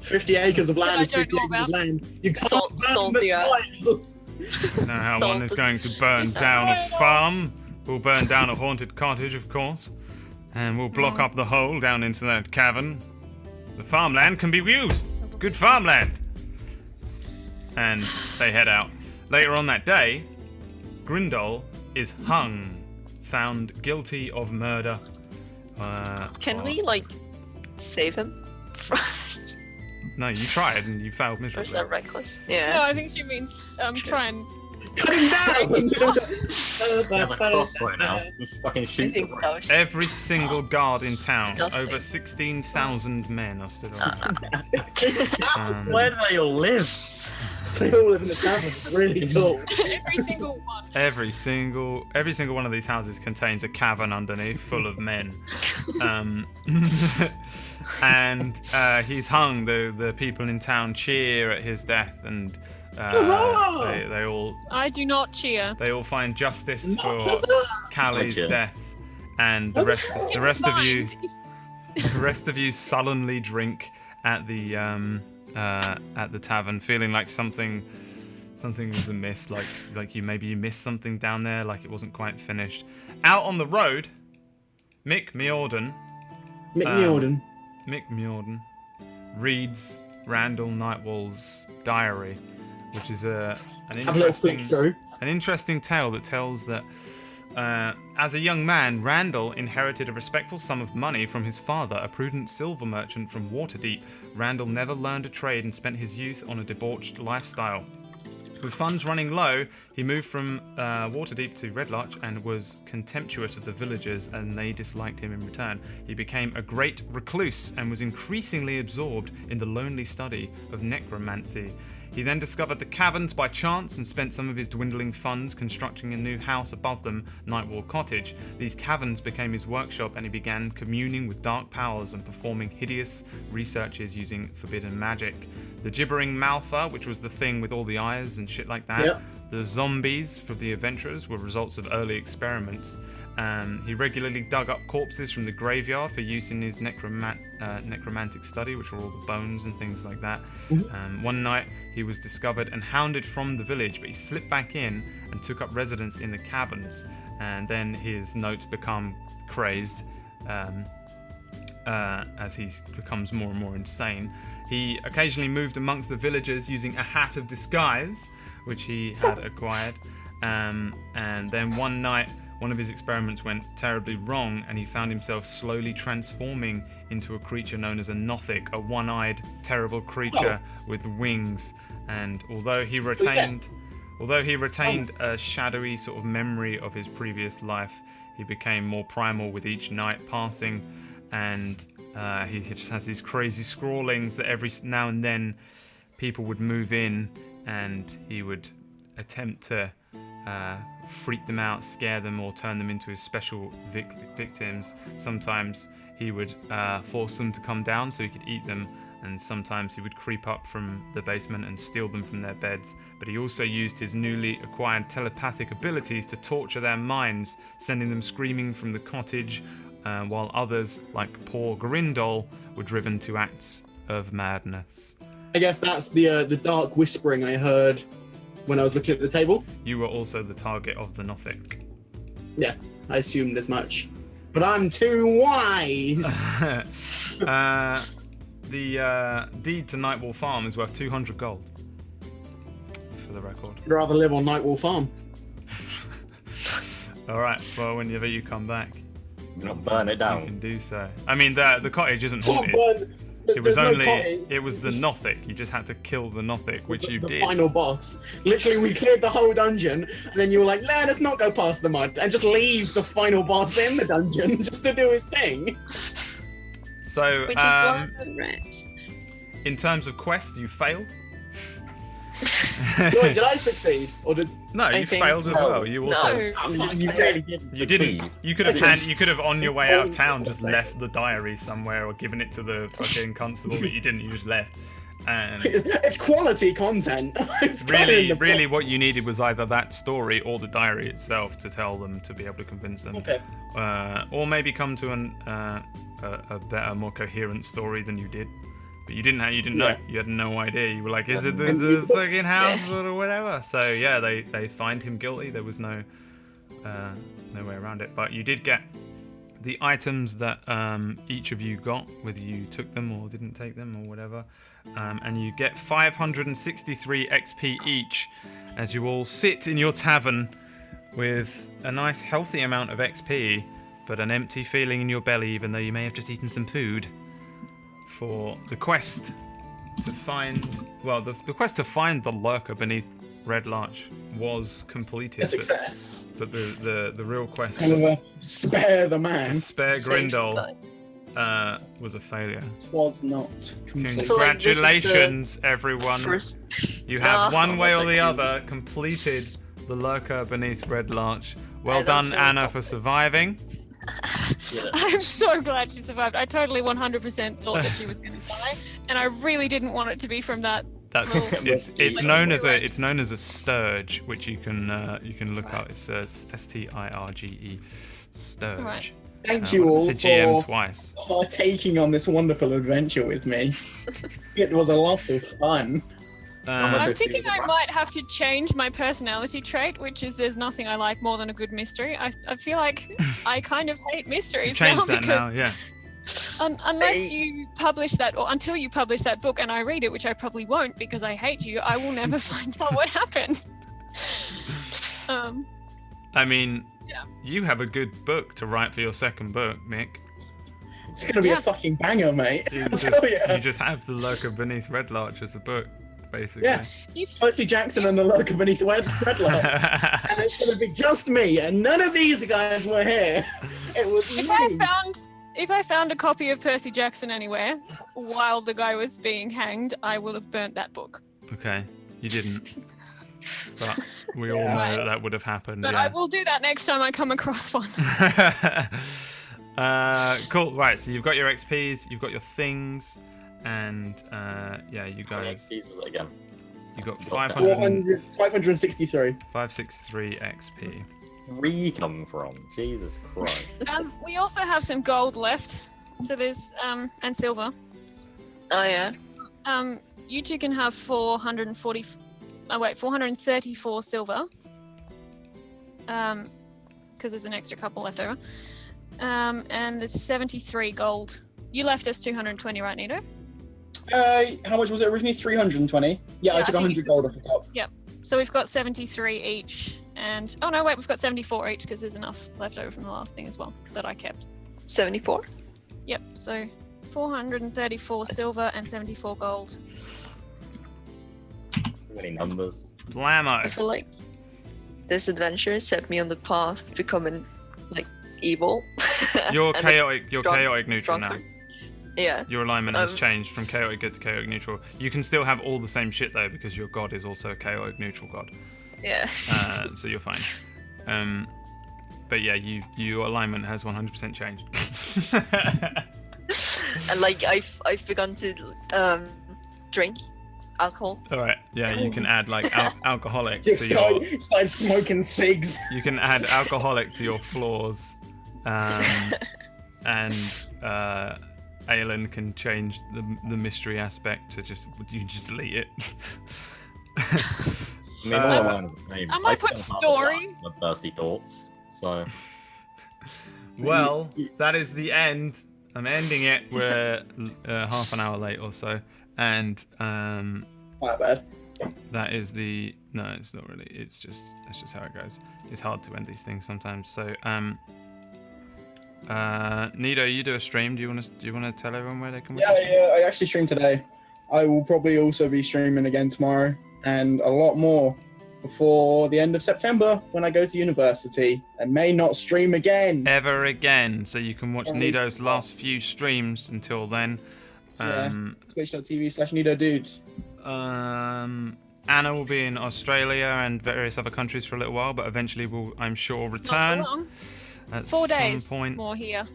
50 acres of land I is don't 50 know acres of about. land. You can't Salt- burn salt the the earth. soil. know how Salt one is the- going to burn down a farm. We'll burn down a haunted cottage, of course, and we'll block up the hole down into that cavern. The farmland can be used. It's good farmland. And they head out. Later on that day, Grindol is hung, found guilty of murder. Can well, we like save him? No, you tried and you failed Or is miserably. that reckless? No, Yeah. I think she means try and. Cut him down! He has a crossbow now. Just fucking I shoot think them. that was. Every single guard in town, Stealth over thing. 16,000 men are stood on. Where do they all live? They all live in the tavern. It's really tall. Every single one. Every single one of these houses contains a cavern underneath full of men. And he's hung. The people in town cheer at his death, and Huzzah! they all I do not cheer. find justice for Huzzah! Callie's Gotcha. death, and the rest of you sullenly drink at the tavern, feeling like something was amiss, like you missed something down there, like it wasn't quite finished. Out on the road, Mick Mjordan reads Randall Nightwall's diary, which is an Have a little flick through. interesting tale that tells that as a young man, Randall inherited a respectful sum of money from his father, a prudent silver merchant from Waterdeep. Randall never learned a trade and spent his youth on a debauched lifestyle. With funds running low, he moved from Waterdeep to Larch and was contemptuous of the villagers, and they disliked him in return. He became a great recluse and was increasingly absorbed in the lonely study of necromancy. He then discovered the caverns by chance and spent some of his dwindling funds constructing a new house above them, Nightwall Cottage. These caverns became his workshop, and he began communing with dark powers and performing hideous researches using forbidden magic. The gibbering mouther, which was the thing with all the eyes and shit like that. Yep. The zombies for the adventurers were results of early experiments. He regularly dug up corpses from the graveyard for use in his necromantic study, which were all the bones and things like that. One night, he was discovered and hounded from the village, but he slipped back in and took up residence in the caverns. And then his notes become crazed as he becomes more and more insane. He occasionally moved amongst the villagers using a hat of disguise, which he had acquired. And then one night, one of his experiments went terribly wrong, and he found himself slowly transforming into a creature known as a Nothic, a one-eyed, terrible creature with wings. And although he retained a shadowy sort of memory of his previous life, he became more primal with each night passing, and he just has these crazy scrawlings that every now and then people would move in, and he would attempt to freak them out, scare them, or turn them into his special victims. Sometimes he would force them to come down so he could eat them, and sometimes he would creep up from the basement and steal them from their beds. But he also used his newly acquired telepathic abilities to torture their minds, sending them screaming from the cottage, while others, like poor Grindol, were driven to acts of madness. I guess that's the dark whispering I heard when I was looking at the table. You were also the target of the Nothic. Yeah, I assumed as much. But I'm too wise! The deed to Nightwall Farm is worth 200 gold, for the record. I'd rather live on Nightwall Farm. Alright, well, whenever you come back, Not burn it you down. can do so. I mean, the cottage isn't Not haunted. burn. It was There's no only, cottage. it was the Nothic. You just had to kill the Nothic, which you the did. final boss. Literally, we cleared the whole dungeon, and then you were like, "Nah, let's not go past the mud," and just leave the final boss in the dungeon just to do his thing. So, Which is one of the rest. in terms of quest, you failed. Wait, did I succeed? Or did... No, you think- failed as well. You also. No. You really You didn't. You could have You could have on your way out of town just left the diary somewhere or given it to the fucking constable, but you didn't. You just left. And It's quality content. It's kinda in really, the really, book. what you needed was either that story or the diary itself to tell them to be able to convince them. Okay. Or maybe come to a better, more coherent story than you did. But you didn't know. Yeah. You had no idea. You were like, "Is it the fucking house or whatever?" So yeah, they find him guilty. There was no way around it. But you did get the items that each of you got, whether you took them or didn't take them or whatever. And you get 563 XP each as you all sit in your tavern with a nice healthy amount of XP, but an empty feeling in your belly, even though you may have just eaten some food. For the quest to find, the quest to find the lurker beneath Red Larch was completed. A success. But the real quest Kind of a spare the man. to spare Grindel was a failure. Was not complete. feel like this is the Congratulations, everyone. First, You have one way or the thank you. other completed the lurker beneath Red Larch. Well I don't done, feel Anna, for confident. surviving. Yeah. I'm so glad she survived. I totally 100% thought that she was going to die, and I really didn't want it to be from that. That's it's known as a sturge, which you can look up. It's STIRGE, sturge. Right. Thank you all It's a GM for twice. partaking on this wonderful adventure with me. It was a lot of fun. much I'm XP thinking was it, I Brian? might have to change my personality trait, which is there's nothing I like more than a good mystery. I feel like I kind of hate mysteries now Change that now, because yeah. unless you publish that, or until you publish that book and I read it, which I probably won't because I hate you, I will never find out what happened. I mean, Yeah. you have a good book to write for your second book, Nick. It's gonna be Yeah. a fucking banger, mate. You I'll just, tell you. you just have the lurker beneath Red Larch as a book, basically. Yeah. You Percy Jackson and the Lurker beneath Red Light. And it's gonna be just me, and none of these guys were here. It was If me. I found a copy of Percy Jackson anywhere while the guy was being hanged, I will have burnt that book. Okay, you didn't. But we all Yeah. know that would have happened. But yeah. I will do that next time I come across one. Cool. Right. So you've got your XPs, you've got your things, and yeah, you How many guys, XPs was it again? you got Got that. 563. 563 XP. 3 come from? Jesus Christ. We also have some gold left, so there's and silver. oh yeah. You two can have 434 silver. Because there's an extra couple left over. And there's 73 gold. You left us 220, right, Nito? How much was it originally? 320. Yeah, I Yeah, took I think 100 gold off the top. So we've got 73 each, and oh no, wait, we've got 74 each because there's enough left over from the last thing as well that I kept. 74. Yep. So 434 silver and 74 gold. Too many numbers. I Blammo. feel like this adventure set me on the path of becoming like evil. You're And chaotic. You're drunk- chaotic neutral now. drunkard. Yeah. Your alignment has Um, changed from chaotic good to chaotic neutral. You can still have all the same shit though, because your god is also a chaotic neutral god. Yeah. So you're fine. But yeah, your alignment has 100% changed. And like I've begun to drink alcohol. All right. Yeah, you can add like alcoholic You to your. started smoking cigs. You can add alcoholic to your flaws, and Aelin can change the mystery aspect to just delete it. I mean, all of mine are the same. I might put spent half of story. that on thirsty thoughts, so Well, that is the end. I'm ending it. We're half an hour late or so, and My bad. that is the no. It's not really. It's just that's just how it goes. It's hard to end these things sometimes. So Nido, you do a stream. Do you want to tell everyone where they can watch? Yeah, I actually streamed today. I will probably also be streaming again tomorrow, and a lot more before the end of September when I go to university. I may not stream again. Ever again. So you can watch At Nido's least- last few streams until then. Twitch.tv/NidoDudes. Anna will be in Australia and various other countries for a little while, but eventually will, I'm sure, Not return for long. at 4 some days point. more here.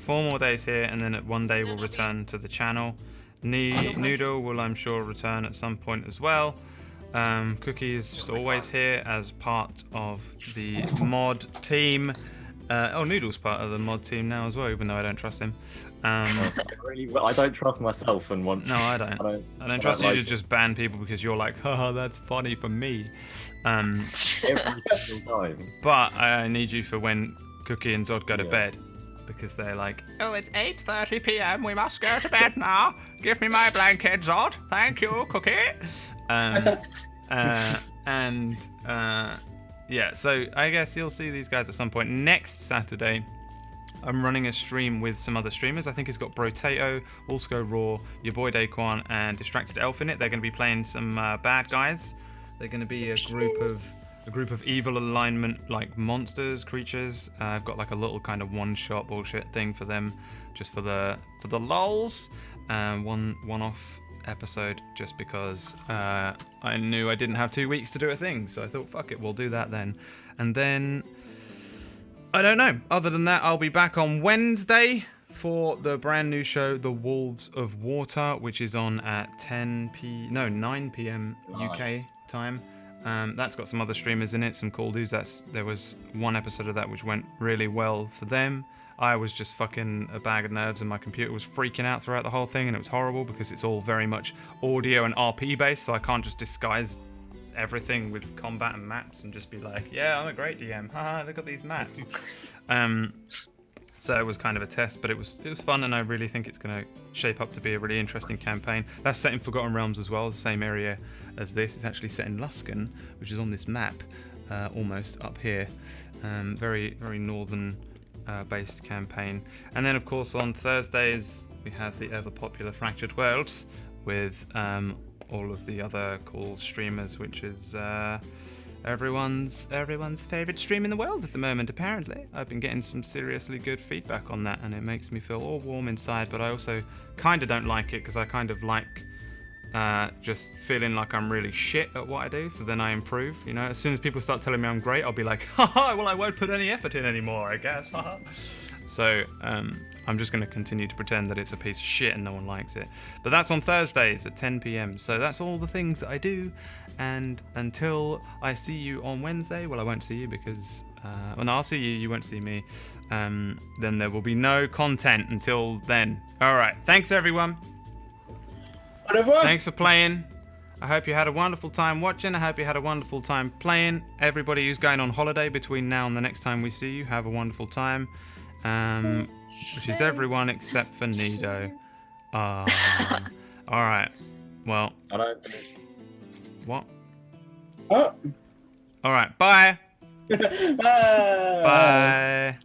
4 more days here, and then at one day we'll That'll be- return to the channel. Noodle will, I'm sure, return at some point as well. Cookie is just always here as part of the mod team. Noodle's part of the mod team now as well, even though I don't trust him. I don't trust myself and want. No, I don't. I don't trust you to just ban people because you're like, haha, that's funny for me. Every single time. But I need you for when Cookie and Zod go to Yeah. bed, because they're like, oh, it's 8:30 p.m. We must go to bed now. Give me my blanket, Zod. Thank you, Cookie. Yeah. So I guess you'll see these guys at some point next Saturday. I'm running a stream with some other streamers. I think it's got Brotato, Also Raw, your boy Daquan, and Distracted Elf in it. They're going to be playing some bad guys. They're going to be a group of evil alignment, like monsters, creatures. I've got like a little kind of one-shot bullshit thing for them, just for the lulz. One-off episode, just because I knew I didn't have 2 weeks to do a thing, so I thought, fuck it, we'll do that then. And then I don't know. Other than that, I'll be back on Wednesday for the brand new show, The Wolves of Water, which is on at 9 p.m. UK time. That's got some other streamers in it, some cool dudes. There was one episode of that which went really well for them. I was just fucking a bag of nerves, and my computer was freaking out throughout the whole thing, and it was horrible because it's all very much audio and RP based, so I can't just disguise everything with combat and maps and just be like, yeah, I'm a great DM. Haha, look at these maps. So it was kind of a test, but it was fun, and I really think it's going to shape up to be a really interesting campaign. That's set in Forgotten Realms as well, the same area as this. It's actually set in Luskan, which is on this map, almost up here. Very, very northern based campaign. And then, of course, on Thursdays we have the ever popular Fractured Worlds with all of the other cool streamers, which is everyone's favorite stream in the world at the moment. Apparently, I've been getting some seriously good feedback on that, and it makes me feel all warm inside. But I also kind of don't like it, because I kind of like just feeling like I'm really shit at what I do, so then I improve. You know, as soon as people start telling me I'm great, I'll be like, haha, well, I won't put any effort in anymore, I guess. Haha. So I'm just going to continue to pretend that it's a piece of shit and no one likes it. But that's on Thursdays at 10 p.m. So that's all the things that I do. And until I see you on Wednesday, well, I won't see you because, no, I'll see you, you won't see me. Then there will be no content until then. All right. Thanks, everyone. Whatever. Thanks for playing. I hope you had a wonderful time watching. I hope you had a wonderful time playing. Everybody who's going on holiday between now and the next time we see you, have a wonderful time. Which is everyone except for Nido. Alright. Well. I don't. What? Oh. Alright, bye. Bye. Bye.